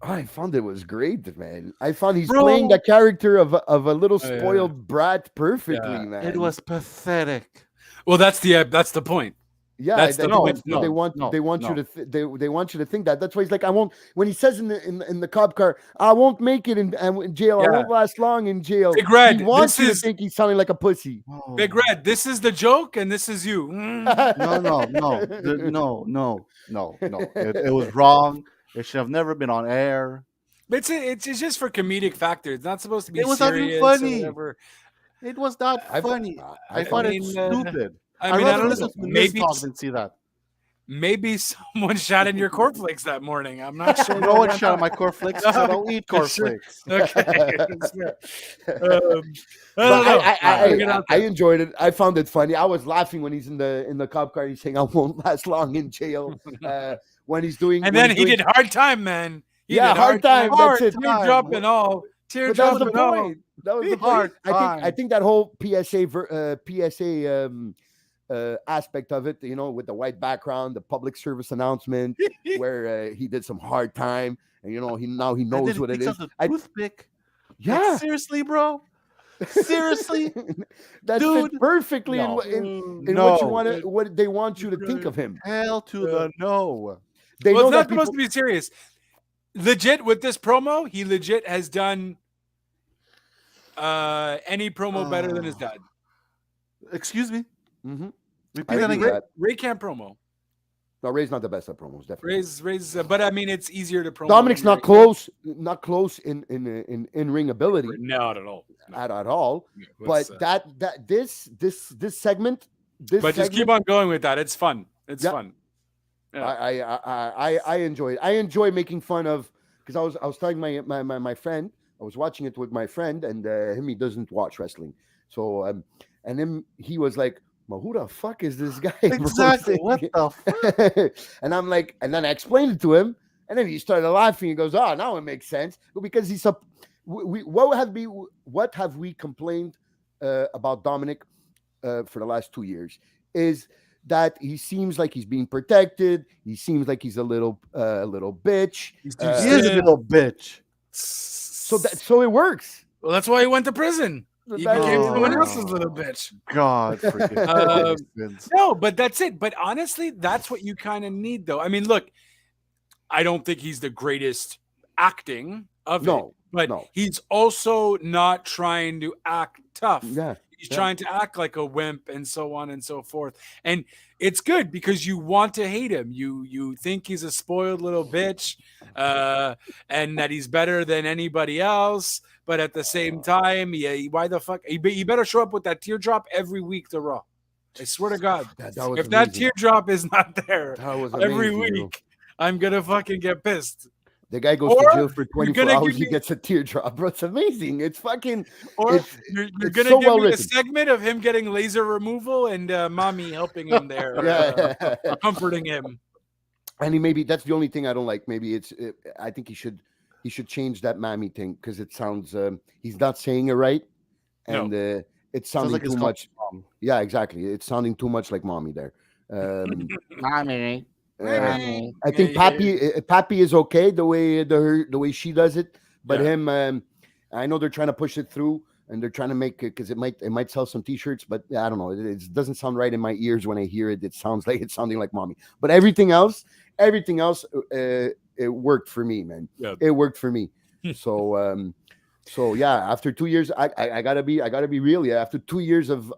I found it was great, man. I found he's playing the character of a little spoiled brat perfectly, man. It was pathetic. Well, that's the point. Yeah, that's the point. They want you to they want you to think that. That's why he's like, I won't. When he says in the cop car, I won't make it in jail. I won't last long in jail. Big Red, he wants you to think he's sounding like a pussy. Oh. Big Red, this is the joke, and this is you. No. It was wrong. It should have never been on air. It's just for comedic factor. It's not supposed to be. It was serious not funny. It was not funny. I thought it stupid. I mean, I don't know. Maybe didn't see that. Maybe someone shot in your cornflakes that morning. I'm not sure. No one shot in my cornflakes. I don't eat cornflakes. Okay. I enjoyed it. I found it funny. I was laughing when he's in the cop car. He's saying, "I won't last long in jail." When he's doing, and then he did hard time, man. Hard time. That's it. Teardrop and all. Teardrop and all. That was the point. I think that whole PSA aspect of it, with the white background, the public service announcement, where he did some hard time, and he knows what it is. Toothpick. Yeah, like, seriously, bro. Seriously, that dude, fits perfectly in what you want to, what they want you to think of him. Hell to the no. They know it's not people... supposed to be serious. Legit with this promo, he legit has done any promo better than his dad. Excuse me. Mm-hmm. Repeat that again. Ray can't promo. No, Ray's not the best at promos. Definitely. Ray's, but I mean, it's easier to promo. Dominic's not close in ring ability. Not at all. Not at all. Yeah, but this segment. Just keep on going with that. It's fun. It's fun. I enjoy it. I enjoy making fun of, because I was telling my friend, I was watching it with my friend, and him, he doesn't watch wrestling. So and then he was like, well, who the fuck is this guy? Exactly. What the fuck? And I'm like, and then I explained it to him, and then he started laughing. He goes, "Oh, now it makes sense." Because he's a, what have we complained about Dominic for the last 2 years is that he seems like he's being protected. He seems like he's a little bitch. He's He is a little bitch. So it works. Well, that's why he went to prison. He became someone else's little bitch. God forgive No, but that's it. But honestly, that's what you kind of need, though. I mean, look, I don't think he's the greatest acting of it, but he's also not trying to act tough. Yeah. He's trying to act like a wimp and so on and so forth. And it's good because you want to hate him. You think he's a spoiled little bitch and that he's better than anybody else. But at the same time, why the fuck? He better show up with that teardrop every week to Raw. I swear to God. If that teardrop is not there every week, I'm going to fucking get pissed. The guy goes to jail for 24 hours. He gets a teardrop, bro. It's amazing. It's fucking. Or you're going to give me a segment of him getting laser removal and mommy helping him there, comforting him. And that's the only thing I don't like. Maybe I think he should change that mommy thing because it sounds he's not saying it right, and it sounds like too much. Yeah, exactly. It's sounding too much like mommy there. Mommy. I think Pappy is okay the way she does it, but him, I know they're trying to push it through and they're trying to make it because it might sell some T-shirts, but I don't know. It doesn't sound right in my ears when I hear it. It sounds like it's sounding like mommy, but everything else, it worked for me, man. Yeah. It worked for me. So yeah, after 2 years, I gotta be real. Yeah, after 2 years of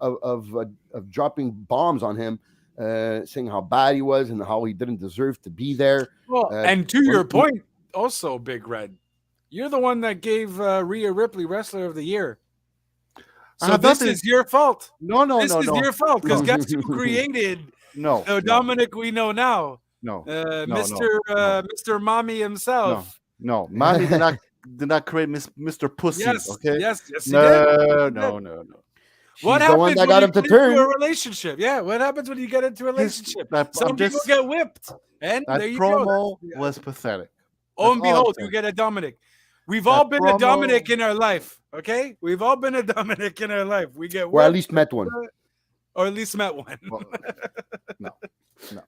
dropping bombs on him. Saying how bad he was and how he didn't deserve to be there. Well, and to your point, also, Big Red, you're the one that gave Rhea Ripley Wrestler of the Year. So this is your fault. This is your fault because guess who created the Dominic we know now? Mr. Mommy himself. No, Mommy did not create Mr. Pussy. Yes, okay. Yes, he did. No. What happens when you get into a relationship? Yeah, what happens when you get into a relationship? Some people get whipped, and there you go. That promo was pathetic. Oh, and behold, you get a Dominic. We've all been a Dominic in our life, okay? We've all been a Dominic in our life. We get whipped, or at least met one. Or at least met one. Well, no.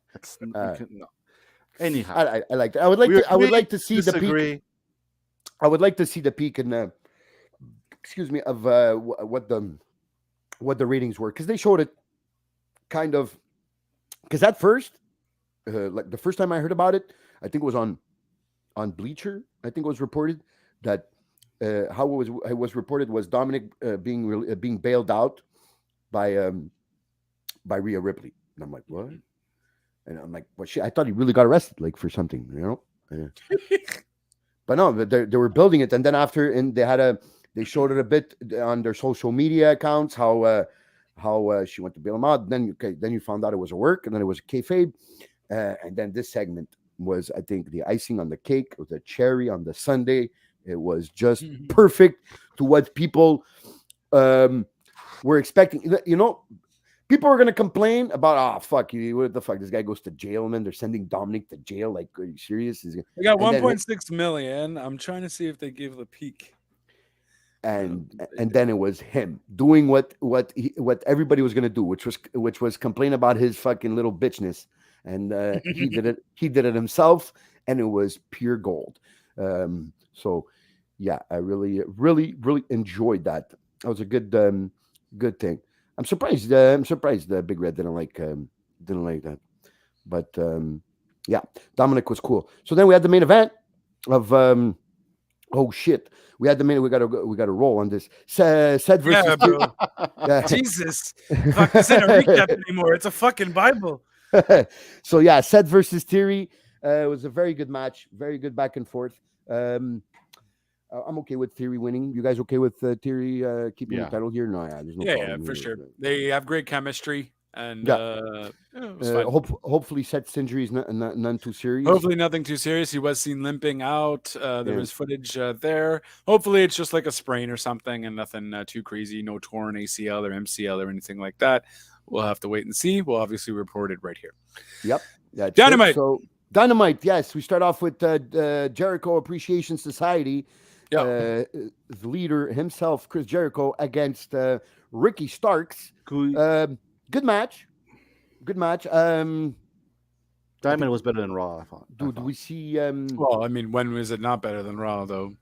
Anyhow, I like that. I would like to see the peak. I would like to see the peak in of what the ratings were, because they showed it kind of, because at first, like the first time I heard about it, I think it was on Bleacher. I think it was reported that how it was reported was Dominic being bailed out by Rhea Ripley, and I'm like, what? And I'm like, well, shit, I thought he really got arrested, like for something, But no, they were building it, and then after, and they showed it a bit on their social media accounts how she went to bail him out. Then you found out it was a work, and then it was a kayfabe, and then this segment was, I think, the icing on the cake, or the cherry on the sundae. It was just perfect to what people were expecting. People were going to complain about, fuck you, what the fuck? This guy goes to jail, and then they're sending Dominic to jail. Like, are you serious? They got 1.6 million. I'm trying to see if they give the peak. And then it was him doing what everybody was gonna do, which was complain about his fucking little bitchness, and he did it himself, and it was pure gold. So yeah, I really enjoyed that. That was a good thing. I'm surprised the Big Red didn't like that, but yeah, Dominic was cool. So then we had the main event of oh shit. We had the minute. We got to roll on this. Seth versus bro. Jesus, fuck, this ain't a recap anymore. It's a fucking Bible. So yeah, Seth versus Theory. It was a very good match. Very good back and forth. I'm okay with Theory winning. You guys okay with Theory keeping the title here? No, there's no problem for sure. They have great chemistry. and it was fine. Hopefully, Seth's injuries none too serious. Hopefully nothing too serious. He was seen limping out. There was footage there. Hopefully it's just like a sprain or something and nothing too crazy. No torn ACL or MCL or anything like that. We'll have to wait and see. We'll obviously report it right here. Yep. That's Dynamite. It. So Dynamite, yes. We start off with Jericho Appreciation Society. The leader himself, Chris Jericho, against Ricky Starks. Good match. Dynamite was better than Raw, I thought. Do we see? Well, I mean, when was it not better than Raw, though?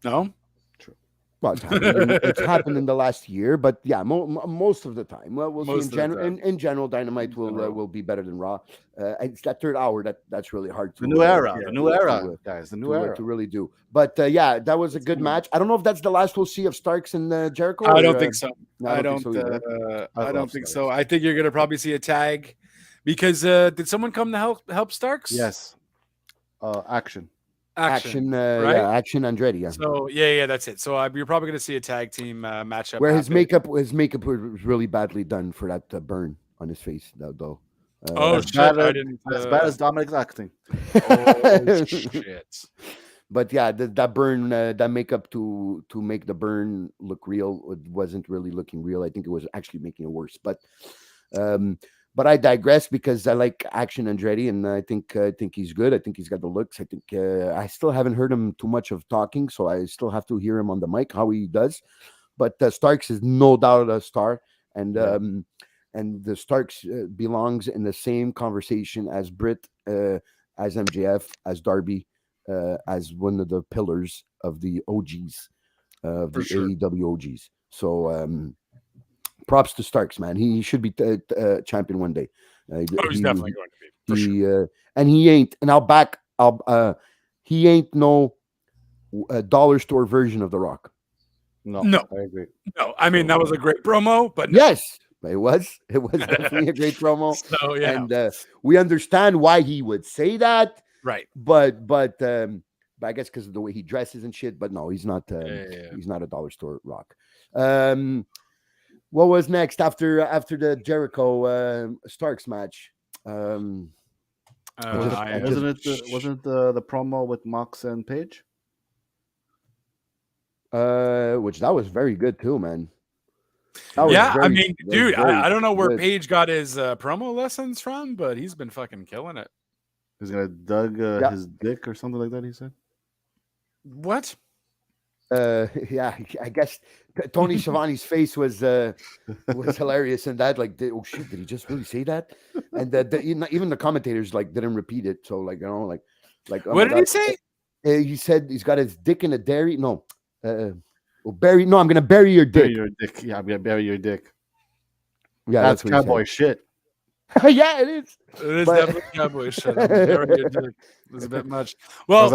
No? True. Well, it's happened in the last year, but yeah, most of the time. Well, we'll see. In general, Dynamite will be better than Raw. It's that third hour that's really hard to. The new era, guys. The new era to really do. But yeah, that was a good match. I don't know if that's the last we'll see of Starks and Jericho. I don't think so. I don't think so. I think you're gonna probably see a tag because did someone come to help Starks? Yes. Action, right? Action Andretti. Yeah. So yeah, that's it. So you're probably going to see a tag team matchup where his makeup was really badly done for that burn on his face, though. as bad as Dominic's acting. Oh shit! But yeah, that burn, that makeup to make the burn look real, it wasn't really looking real. I think it was actually making it worse. But I digress because I like Action Andretti, and I think he's good. I think he's got the looks. I think I still haven't heard him too much of talking, so I still have to hear him on the mic how he does. But Starks is no doubt a star, and the Starks belongs in the same conversation as Britt, as MJF, as Darby, as one of the pillars of the OGs, of the AEW OGs. So. Props to Starks, man. He should be champion one day. He's definitely going to be. Sure. And he ain't. And he ain't no dollar store version of The Rock. No, I agree. No, I mean that was a great promo, but yes, it was definitely a great promo. So yeah, and we understand why he would say that, right? But I guess because of the way he dresses and shit. But no, he's not. He's not a dollar store Rock. What was next after the Jericho Starks match? Wasn't it the promo with Mox and Paige? Which that was very good too, man. I mean, dude, I don't know where Paige got his promo lessons from, but he's been fucking killing it. He's gonna dug his dick or something like that. He said. What? Yeah, I guess Tony Schiavone's face was hilarious, and that oh shit, did he just really say that? And even the commentators didn't repeat it, so oh what did he say? He said he's got his dick in a dairy. No, bury. No, I'm gonna bury your dick. Bury your dick. Yeah, I'm gonna bury your dick. Yeah, that's cowboy shit. Yeah, it is. It is definitely cowboy shit. Bury your dick. It was a bit much. Well, I was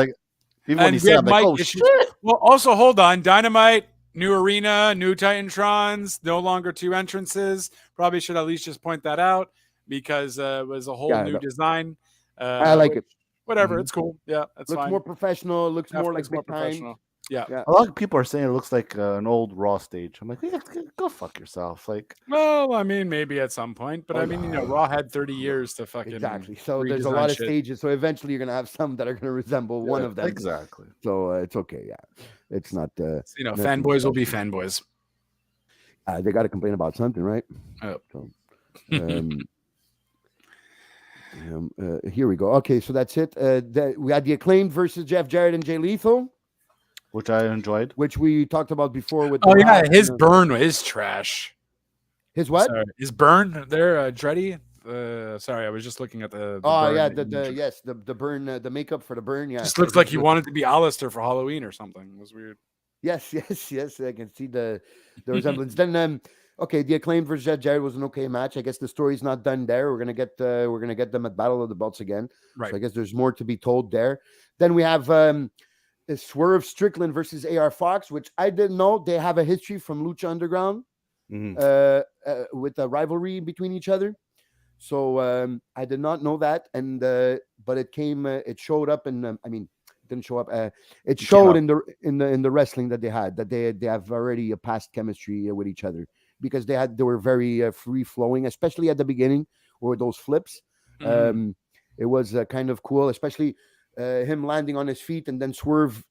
even when he said, oh shit. Well, also hold on, Dynamite, new arena, new Titantrons, no longer two entrances. Probably should at least just point that out because it was a whole new design. I like it. Whatever, it's cool. Yeah, that's fine. Looks more professional. Looks more like big time. Yeah. A lot of people are saying it looks like an old Raw stage. I'm like, yeah, go fuck yourself. Well, I mean, maybe at some point, but Raw had 30 years to fucking exactly. So there's a lot of stages. So eventually, you're gonna have some that are gonna resemble one of them. Exactly. So it's okay. Yeah, it's not. Fanboys will be fanboys. They got to complain about something, right? Oh. So, here we go. Okay, so that's it. We had the Acclaimed versus Jeff Jarrett and Jay Lethal. Which I enjoyed. Which we talked about before. With his burn is trash. His what? Sorry. His burn there, Dreddy. Sorry, I was just looking at the the burn, the makeup for the burn. Yeah, just looks like he wanted to be Alistair for Halloween or something. It was weird. Yes. I can see the resemblance. Then, okay, the Acclaimed versus Jeff Jarrett was an okay match. I guess the story's not done there. We're gonna get them at Battle of the Belts again. Right. So I guess there's more to be told there. Then we have Swerve Strickland versus AR Fox, which I didn't know. They have a history from Lucha Underground with a rivalry between each other. So I did not know that. And but it came. It showed up in. It didn't show up. It showed in the wrestling that they had. That they have already a past chemistry with each other because they were very free flowing, especially at the beginning or those flips. It was kind of cool, especially him landing on his feet and then Swerve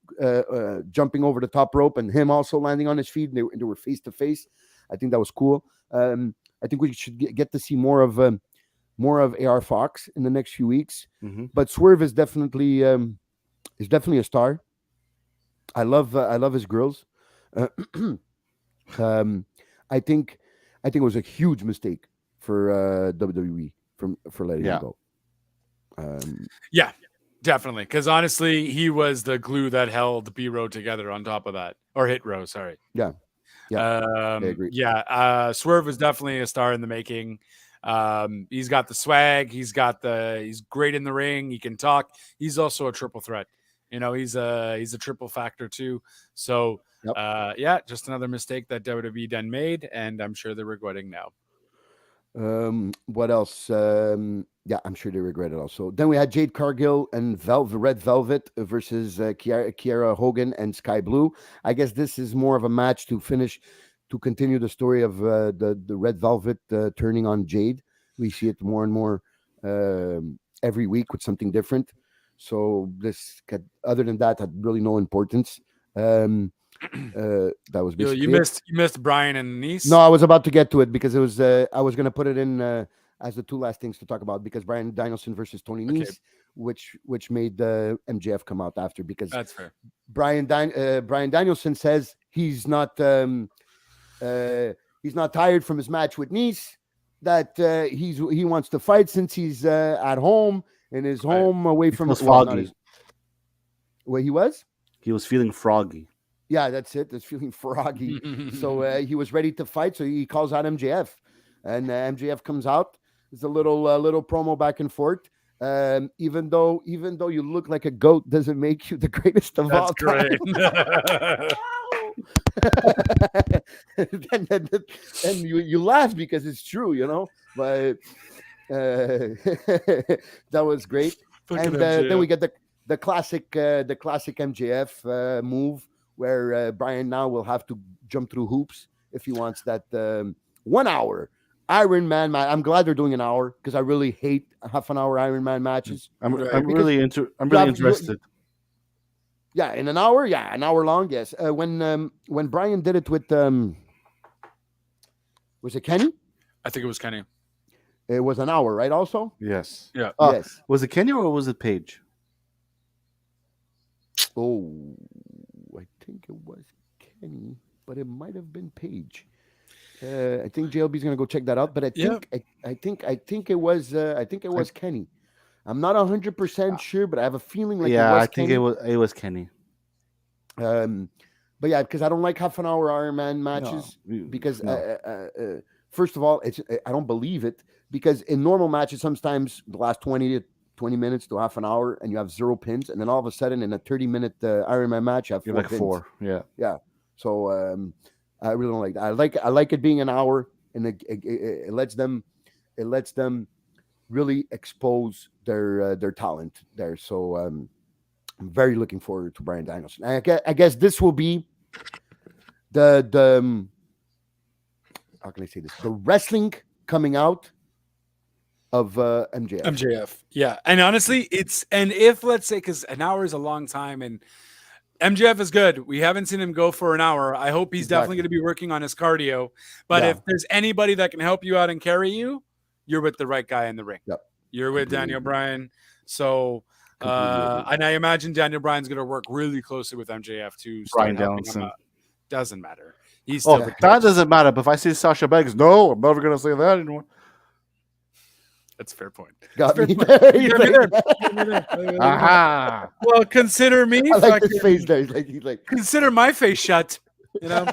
jumping over the top rope and him also landing on his feet. And they were face to face. I think that was cool. I think we should get to see more of AR Fox in the next few weeks. But Swerve is definitely a star. I love his grills. I think it was a huge mistake for WWE for letting him go. Yeah, definitely. Because honestly, he was the glue that held B Row together. On top of that, or Hit Row, sorry. Yeah, I agree. Yeah, Swerve was definitely a star in the making. He's got the swag. He's great in the ring. He can talk. He's also a triple threat. You know, he's a triple factor too. So, yeah, just another mistake that WWE done made, and I'm sure they're regretting now. What else? Yeah, I'm sure they regret it also. Then we had Jade Cargill and Red Velvet versus Kiera Hogan and Sky Blue. I guess this is more of a match to continue the story of the Red Velvet turning on Jade. We see it more and more every week with something different. So other than that, had really no importance. That was basically you missed Brian and Nice. No, I was about to get to it because it was I was going to put it in as the two last things to talk about, because Bryan Danielson versus Tony Nese, which made the MJF come out after, because that's fair. Bryan Danielson says he's not tired from his match with Nese, that he wants to fight since he's at home in his home away from his foggy. Where he was? He was feeling froggy. Yeah, that's it. It's feeling froggy. So he was ready to fight. So he calls out MJF, and MJF comes out. It's a little promo back and forth. Even though you look like a goat, doesn't make you the greatest of all time. and you laugh because it's true, you know. But that was great. And then we get the classic MJF move, where Brian now will have to jump through hoops if he wants that 1 hour Iron Man match. I'm glad they're doing an hour, because I really hate half an hour Iron Man matches. I'm really interested. Yeah, in an hour, an hour long. Yes. When Brian did it with was it Kenny? I think it was Kenny. It was an hour, right? Also. Yes. Yeah. Yes. Was it Kenny or was it Paige? Oh, I think it was Kenny, but it might have been Paige. I think JLB is going to go check that out, but I think it was Kenny. I'm not 100% sure, but I have a feeling like I think it was Kenny. But yeah, because I don't like half an hour Iron Man matches, because first of all, I don't believe it, because in normal matches sometimes the last 20 minutes to half an hour, and you have 0 pins, and then all of a sudden in a 30-minute Iron Man match, you have 4 pins. 4. Yeah. So I really don't like that. I like it being an hour, and it lets them really expose their talent there. So I'm very looking forward to Bryan Danielson. I guess this will be the how can I say this? The wrestling coming out of MJF. Yeah. And honestly, if let's say, because an hour is a long time, and MJF is good. We haven't seen him go for an hour. I hope he's definitely going to be working on his cardio. But if there's anybody that can help you out and carry you, you're with the right guy in the ring. Yep. You're with Daniel Bryan. So, and I imagine Daniel Bryan's going to work really closely with MJF to Bryan Danielson. Doesn't matter. He's still the that doesn't matter. But if I see Sasha Banks, no, I'm never going to say that anymore. That's a fair point. Got me there. Aha. Well, consider me. I like his face there. He's like, consider my face shut. You know.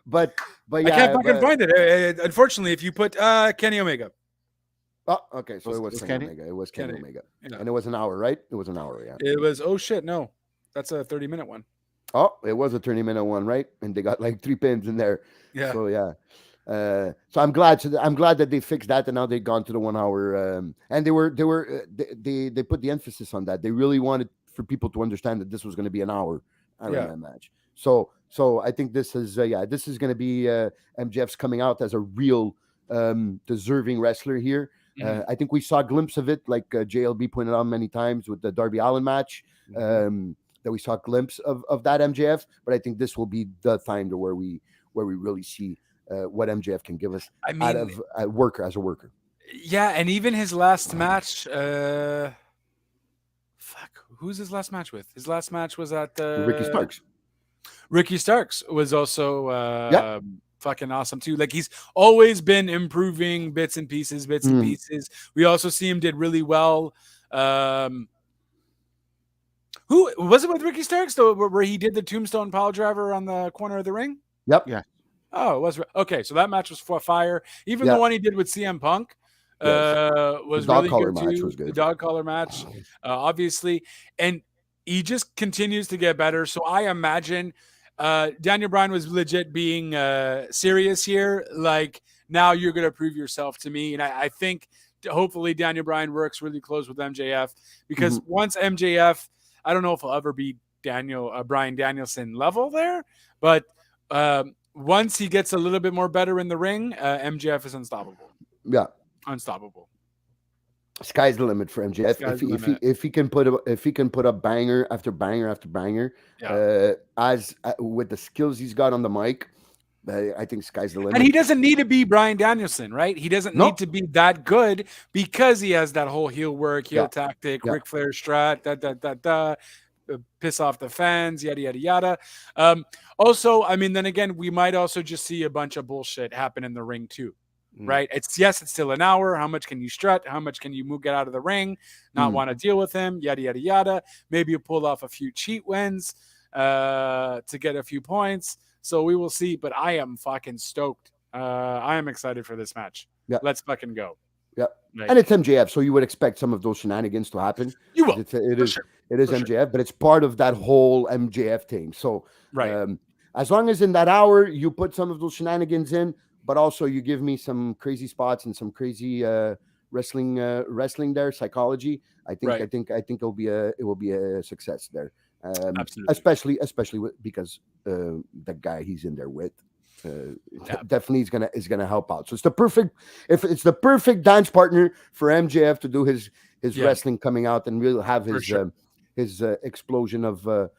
but I can't fucking find it. Unfortunately, if you put Kenny Omega. Oh, okay. So it was Kenny Omega. It was Kenny Omega. Yeah. And it was an hour, right? It was an hour, yeah. It was, oh shit, no. That's a 30-minute one. Oh, it was a 30-minute one, right? And they got like 3 pins in there. Yeah. So yeah. So I'm glad that they fixed that, and now they've gone to the 1 hour. And they put the emphasis on that. They really wanted for people to understand that this was going to be an hour Iron Man match. So So I think this is this is going to be MJF's coming out as a real deserving wrestler here. I think we saw a glimpse of it, like JLB pointed out many times with the Darby Allin match. That we saw a glimpse of that MJF, but I think this will be the time to where we really see what MJF can give us out of a worker as a worker. Yeah, and even his last match, who's his last match with? His last match was at Ricky Starks. Ricky Starks was also fucking awesome too. Like he's always been improving bits and pieces. We also see him did really well. Who was it with Ricky Starks though, where he did the tombstone pile driver on the corner of the ring? Yep. Yeah. Oh, it was okay. So that match was for fire. Even the one he did with CM Punk was really good too. The dog collar match, obviously, and he just continues to get better. So I imagine Daniel Bryan was legit being serious here. Like now you're going to prove yourself to me, and I think hopefully Daniel Bryan works really close with MJF because once MJF. I don't know if he'll ever be Bryan Danielson level there, but once he gets a little bit more better in the ring, MJF is unstoppable. Yeah, unstoppable. Sky's the limit for MJF. If he can put up banger after banger after banger, as with the skills he's got on the mic. I think sky's the limit. And he doesn't need to be Bryan Danielson, right? He doesn't need to be that good because he has that whole heel work, heel tactic, Ric Flair strat, piss off the fans, yada, yada, yada. Also, I mean, then again, we might also just see a bunch of bullshit happen in the ring too, right? It's still an hour. How much can you strut? How much can you get out of the ring? Not want to deal with him, yada, yada, yada. Maybe you pull off a few cheat wins to get a few points. So we will see, but I am fucking stoked. I am excited for this match. Yeah. Let's fucking go. Yeah. And it's MJF, so you would expect some of those shenanigans to happen. You will. It is MJF, but it's part of that whole MJF thing. So as long as in that hour you put some of those shenanigans in, but also you give me some crazy spots and some crazy wrestling there, psychology. I think it will be a success there. Absolutely. Especially because the guy he's in there with definitely is gonna help out. So it's the perfect dance partner for MJF to do his wrestling coming out and really have his explosion of the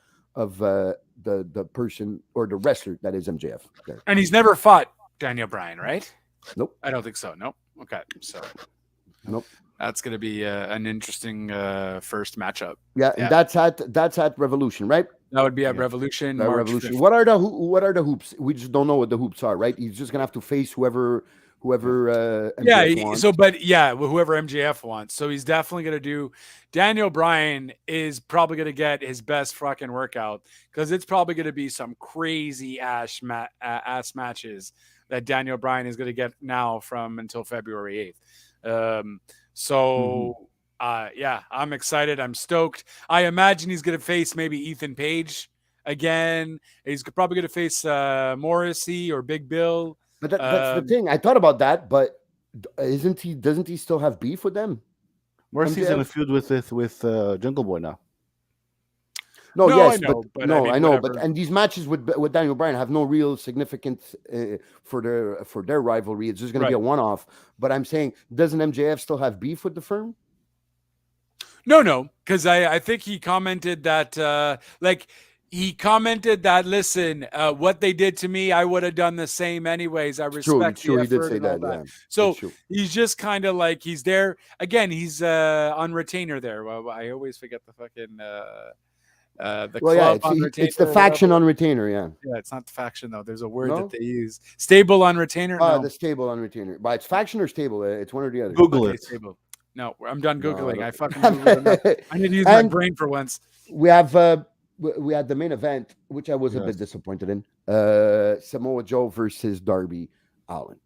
person or the wrestler that is MJF. Okay. And he's never fought Daniel Bryan, right? Nope. I don't think so. Nope. Okay. So nope. That's going to be an interesting first matchup. Yeah, and that's at Revolution, right? That would be at Revolution. Revolution. 5th. What are the hoops? We just don't know what the hoops are, right? He's just gonna have to face whoever MJF wants. Whoever MJF wants. So he's definitely gonna do. Daniel Bryan is probably gonna get his best fucking workout because it's probably gonna be some crazy ass matches that Daniel Bryan is gonna get now from until February 8th. I'm excited. I'm stoked. I imagine he's going to face maybe Ethan Page again. He's probably going to face Morrissey or Big Bill. But that's the thing. I thought about that, but doesn't he still have beef with them? Morrissey's in a feud with Jungle Boy now. I know. But these matches with Daniel Bryan have no real significance for their rivalry. It's just going to be a one-off. But I'm saying, doesn't MJF still have beef with the firm? No, because I think he commented that listen, what they did to me, I would have done the same anyways. I respect the effort. He did say that. Yeah. So he's just kind of like he's there again. He's on retainer there. Well, I always forget the fucking. It's the faction on retainer, yeah. Yeah, it's not the faction though. There's a word that they use. Stable on retainer. The stable on retainer. But it's faction or stable. It's one or the other. Google it. Stable. No, I'm done Googling. I fucking Googled it. I need to use my brain for once. We had the main event, which I was a bit disappointed in. Samoa Joe versus Darby Allin.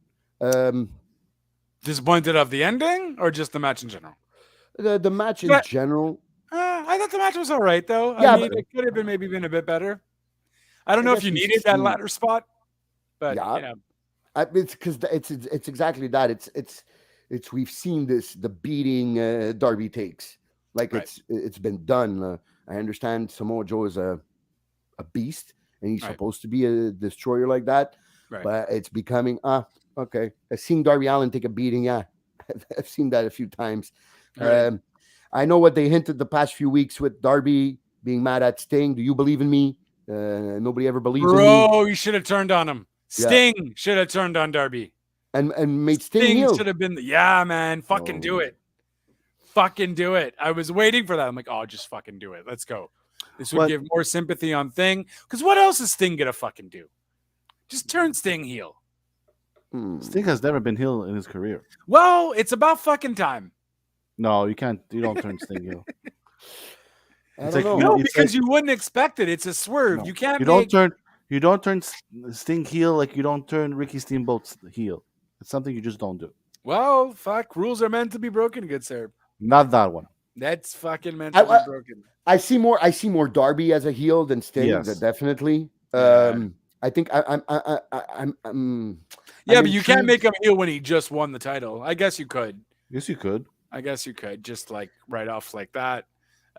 Disappointed of the ending or just the match in general? The match in general. I thought the match was all right, though. Yeah, it could have been a bit better. I don't know if you needed that ladder spot, but it's because it's exactly that. It's we've seen the beating Darby takes. Like it's been done. I understand Samoa Joe is a beast, and he's Right. supposed to be a destroyer like that. Right. But it's becoming okay. I've seen Darby Allin take a beating. Yeah, I've seen that a few times. Right. I know what they hinted the past few weeks with Darby being mad at Sting. Do you believe in me? Nobody ever believes in me. Bro, you should have turned on him. Yeah. Sting should have turned on Darby. And made Sting Sting heel. should have been yeah, man. Fucking do it. Fucking do it. I was waiting for that. I'm like, oh, just fucking do it. Let's go. This would give more sympathy on Thing. Because what else is Sting gonna fucking do? Just turn Sting heel. Sting has never been heel in his career. Well, it's about fucking time. No, you can't. You don't turn Sting heel. I don't know. No, because you wouldn't expect it. It's a swerve. No, you can't. You don't turn Sting heel like you don't turn Ricky Steamboat heel. It's something you just don't do. Well, fuck. Rules are meant to be broken, good sir. Not that one. That's fucking meant to be broken. I see more Darby as a heel than Sting. Yes. Definitely. I think I'm Yeah, but you can't make him heel when he just won the title. I guess you could. Yes, you could. I guess you could just like right off like that.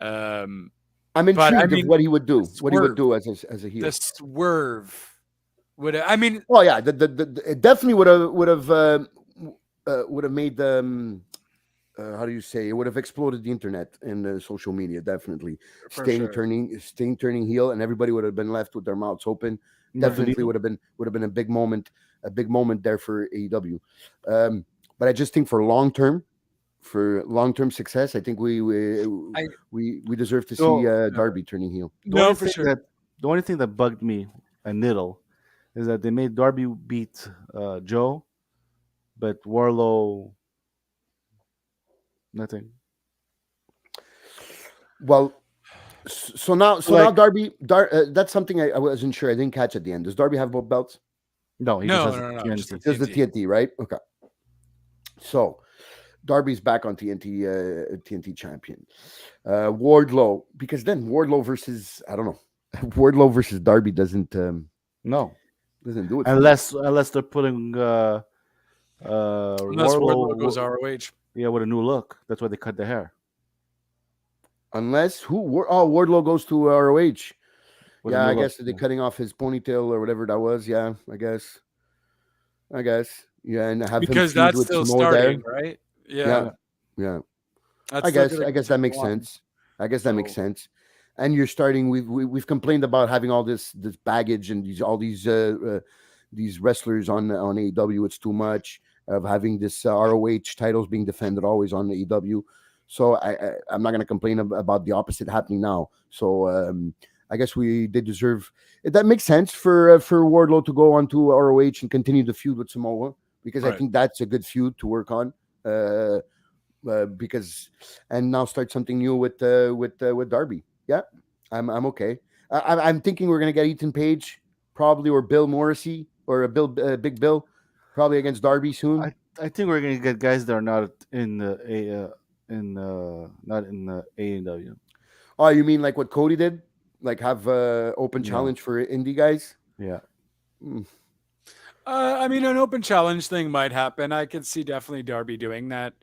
I'm intrigued of what he would do. What he would do as a heel. The swerve would. I mean, oh yeah, it definitely would have made the how do you say? It would have exploded the internet and social media. Definitely, Sting turning heel, and everybody would have been left with their mouths open. Definitely would have been a big moment there for AEW. But I just think for long term success, I think we deserve to see Darby turning heel. No, for sure. The only thing that bugged me a little is that they made Darby beat Joe, but Warlow nothing. Well, so now Darby, that's something I wasn't sure. I didn't catch at the end. Does Darby have both belts? No, he no, just has Just the TNT, right? Okay. So Darby's back on TNT champion. Wardlow, because then Wardlow versus Wardlow versus Darby doesn't do it unless they're putting unless Wardlow goes ROH. Yeah, with a new look. That's why they cut the hair. Unless Wardlow goes to ROH. I guess they're cutting off his ponytail or whatever that was. Yeah, I guess. Yeah, and have because him that's still starting, there. Right? Yeah. I guess that makes sense. Makes sense. And you're starting. We've complained about having all this baggage and these wrestlers on AEW. It's too much of having this ROH titles being defended always on AEW. So I'm not going to complain about the opposite happening now. So I guess they deserve. That makes sense for Wardlow to go on to ROH and continue the feud with Samoa, because I think that's a good feud to work on. Because and now start something new with Darby. Yeah, I'm okay. I'm thinking we're gonna get Ethan Page probably, or Bill Morrissey, or a Big Bill probably against Darby soon. I think we're gonna get guys that are not in the AEW. Oh, you mean like what Cody did? Like have open challenge for indie guys? Yeah. I mean, an open challenge thing might happen. I could see definitely Darby doing that.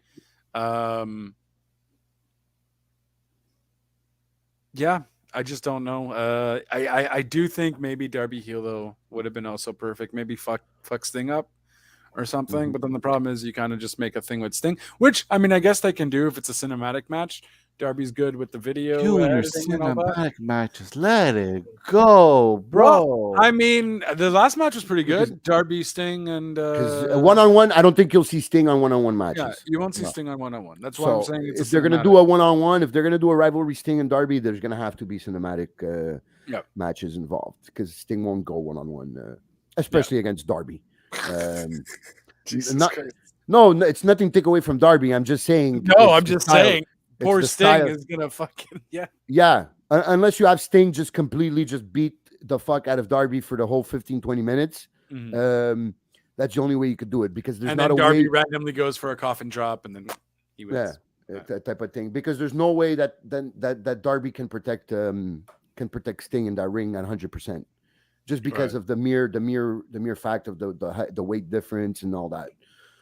Yeah, I just don't know. I do think maybe Darby heel though would have been also perfect. Maybe fuck Sting up or something. But then the problem is you kind of just make a thing with Sting, which I mean, I guess they can do if it's a cinematic match. Darby's good with the video. Cinematic matches, let it go, bro. Well, I mean, the last match was pretty good. Darby, Sting, and one-on-one. I don't think you'll see Sting on one-on-one matches. Yeah, you won't see Sting on one-on-one. That's why I'm saying if they're gonna do a one-on-one, if they're gonna do a rivalry Sting and Darby, there's gonna have to be cinematic matches involved, because Sting won't go one-on-one, especially against Darby. No, it's nothing to take away from Darby. I'm just saying. No, I'm just saying. Poor Sting is gonna fucking yeah. Unless you have Sting just completely just beat the fuck out of Darby for the whole 15-20 minutes. That's the only way you could do it, because there's not a Darby way. randomly goes for a coffin drop and then he wins. That type of thing, because there's no way that Darby can protect Sting in that ring at 100%, just because of the mere fact of the weight difference and all that.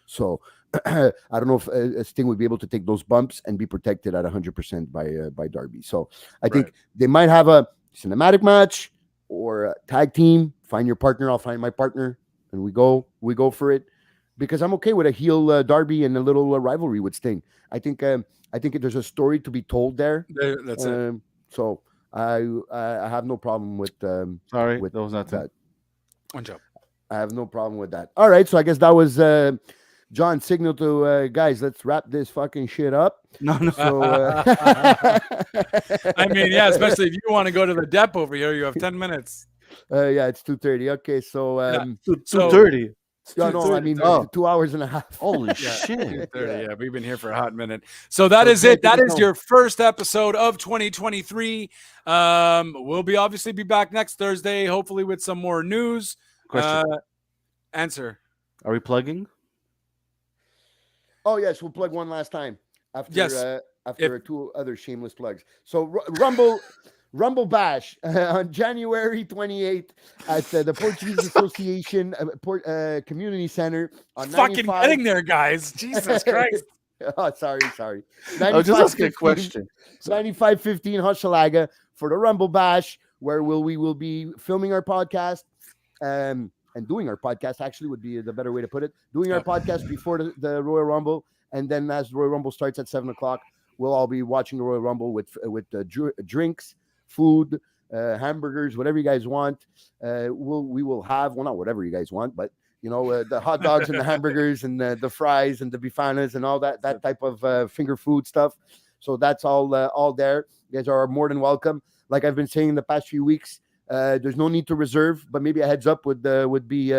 So I don't know if Sting would be able to take those bumps and be protected at 100% by Darby. So I think they might have a cinematic match, or tag team. Find your partner. I'll find my partner, and we go for it. Because I'm okay with a heel derby and a little rivalry with Sting. I think there's a story to be told there. That's it. So I have no problem with Sorry, with that was not that. One job. I have no problem with that. All right, so I guess that was John's signal to guys. Let's wrap this fucking shit up. No. So, I mean, yeah, especially if you want to go to the dep over here, you have 10 minutes. Yeah, it's 2:30. Okay, so 2:30. yeah, no, I mean 2 hours and a half. Holy shit! 2:30, yeah, we've been here for a hot minute. So that is it. That is your first episode of 2023. We'll obviously be back next Thursday, hopefully with some more news. Question. Answer. Are we plugging? Oh yes, we'll plug one last time after Yes. after two other shameless plugs. So Rumble Bash on January 28th at the Portuguese Association Community Center on Fucking 95... getting there, guys. Jesus Christ. Oh, sorry. I was just asking a question. 9515 Hochelaga for the Rumble Bash, where we will be filming our podcast and doing our podcast, actually would be the better way to put it. Doing our podcast before the Royal Rumble, and then as the Royal Rumble starts at 7:00, we'll all be watching the Royal Rumble with drinks, food, hamburgers, whatever you guys want. We will have, well, not whatever you guys want, but the hot dogs and the hamburgers and the fries and the bifanas and all that type of finger food stuff. So that's all there. You guys are more than welcome. Like I've been saying in the past few weeks, there's no need to reserve, but maybe a heads up would be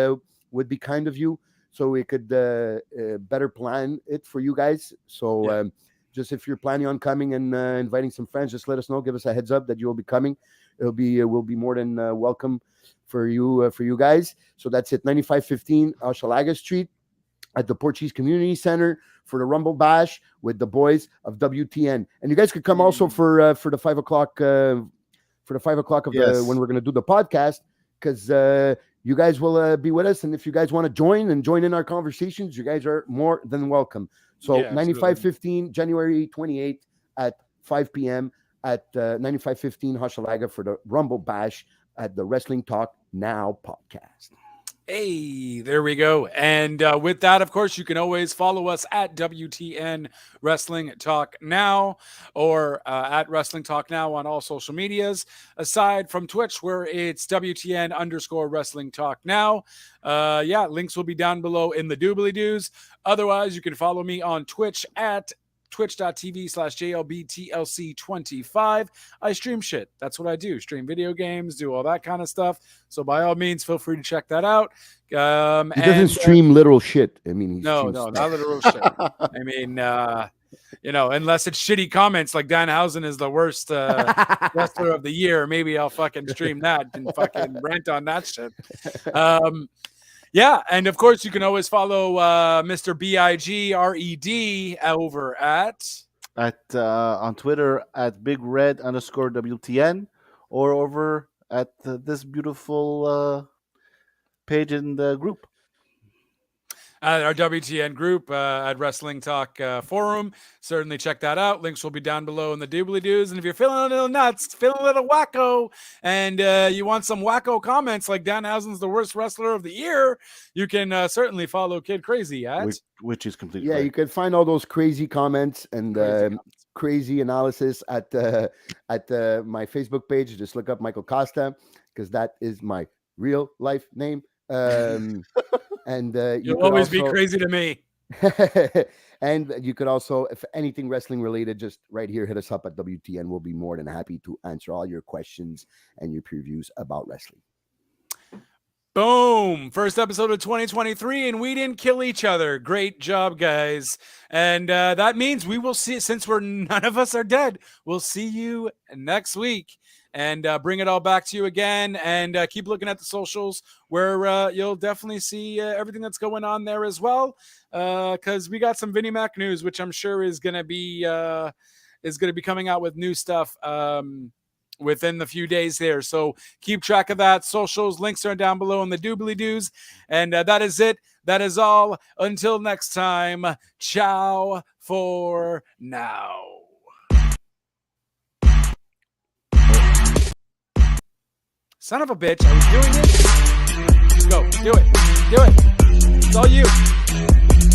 kind of you, so we could better plan it for you guys. So just if you're planning on coming and inviting some friends, just let us know. Give us a heads up that you'll be coming. We'll be more than welcome for you guys. So that's it. 9515 Hochelaga Street at the Portuguese Community Center for the Rumble Bash with the boys of WTN. And you guys could come also for the 5:00 for the 5:00 of when we're going to do the podcast, because you guys will be with us. And if you guys want to join in our conversations, you guys are more than welcome. So 9515 January 28th at 5 p.m. at 9515 Hochelaga for the Rumble Bash at the Wrestling Talk Now podcast. Hey, there we go. And with that, of course, you can always follow us at WTN Wrestling Talk Now or at Wrestling Talk Now on all social medias, aside from Twitch, where it's WTN_Wrestling Talk Now. Links will be down below in the doobly-doos. Otherwise, you can follow me on Twitch at twitch.tv/JLBTLC25. I stream shit. That's what I do. Stream video games, do all that kind of stuff. So by all means, feel free to check that out. He doesn't stream literal shit. I mean, no, not literal shit. I mean, unless it's shitty comments like Danhausen is the worst wrestler of the year, maybe I'll fucking stream that and fucking rant on that shit. Yeah, and of course you can always follow Mr. BIGRED over at on Twitter at BigRed_WTN or over at this beautiful page in the group. Our WTN group at Wrestling Talk Forum. Certainly check that out. Links will be down below in the doobly-doos. And if you're feeling a little nuts, feeling a little wacko, and you want some wacko comments like Danhausen's the worst wrestler of the year, you can certainly follow Kid Crazy at... Which is completely right. You can find all those crazy comments and crazy analysis at my Facebook page. Just look up Michael Costa, because that is my real life name. And you'll always be crazy to me. And you could also, if anything wrestling related, just right here, hit us up at WTN. We'll be more than happy to answer all your questions and your previews about wrestling. Boom. First episode of 2023, and we didn't kill each other. Great job, guys. And that means we will see, since none of us are dead, we'll see you next week. And bring it all back to you again, and keep looking at the socials, where you'll definitely see everything that's going on there as well. Because we got some Vinnie Mac news, which I'm sure is going to be coming out with new stuff within the few days there. So keep track of that. Socials, links are down below in the doobly-doos. And that is it. That is all. Until next time, ciao for now. Son of a bitch, I was doing it. Go, do it. Do it. It's all you.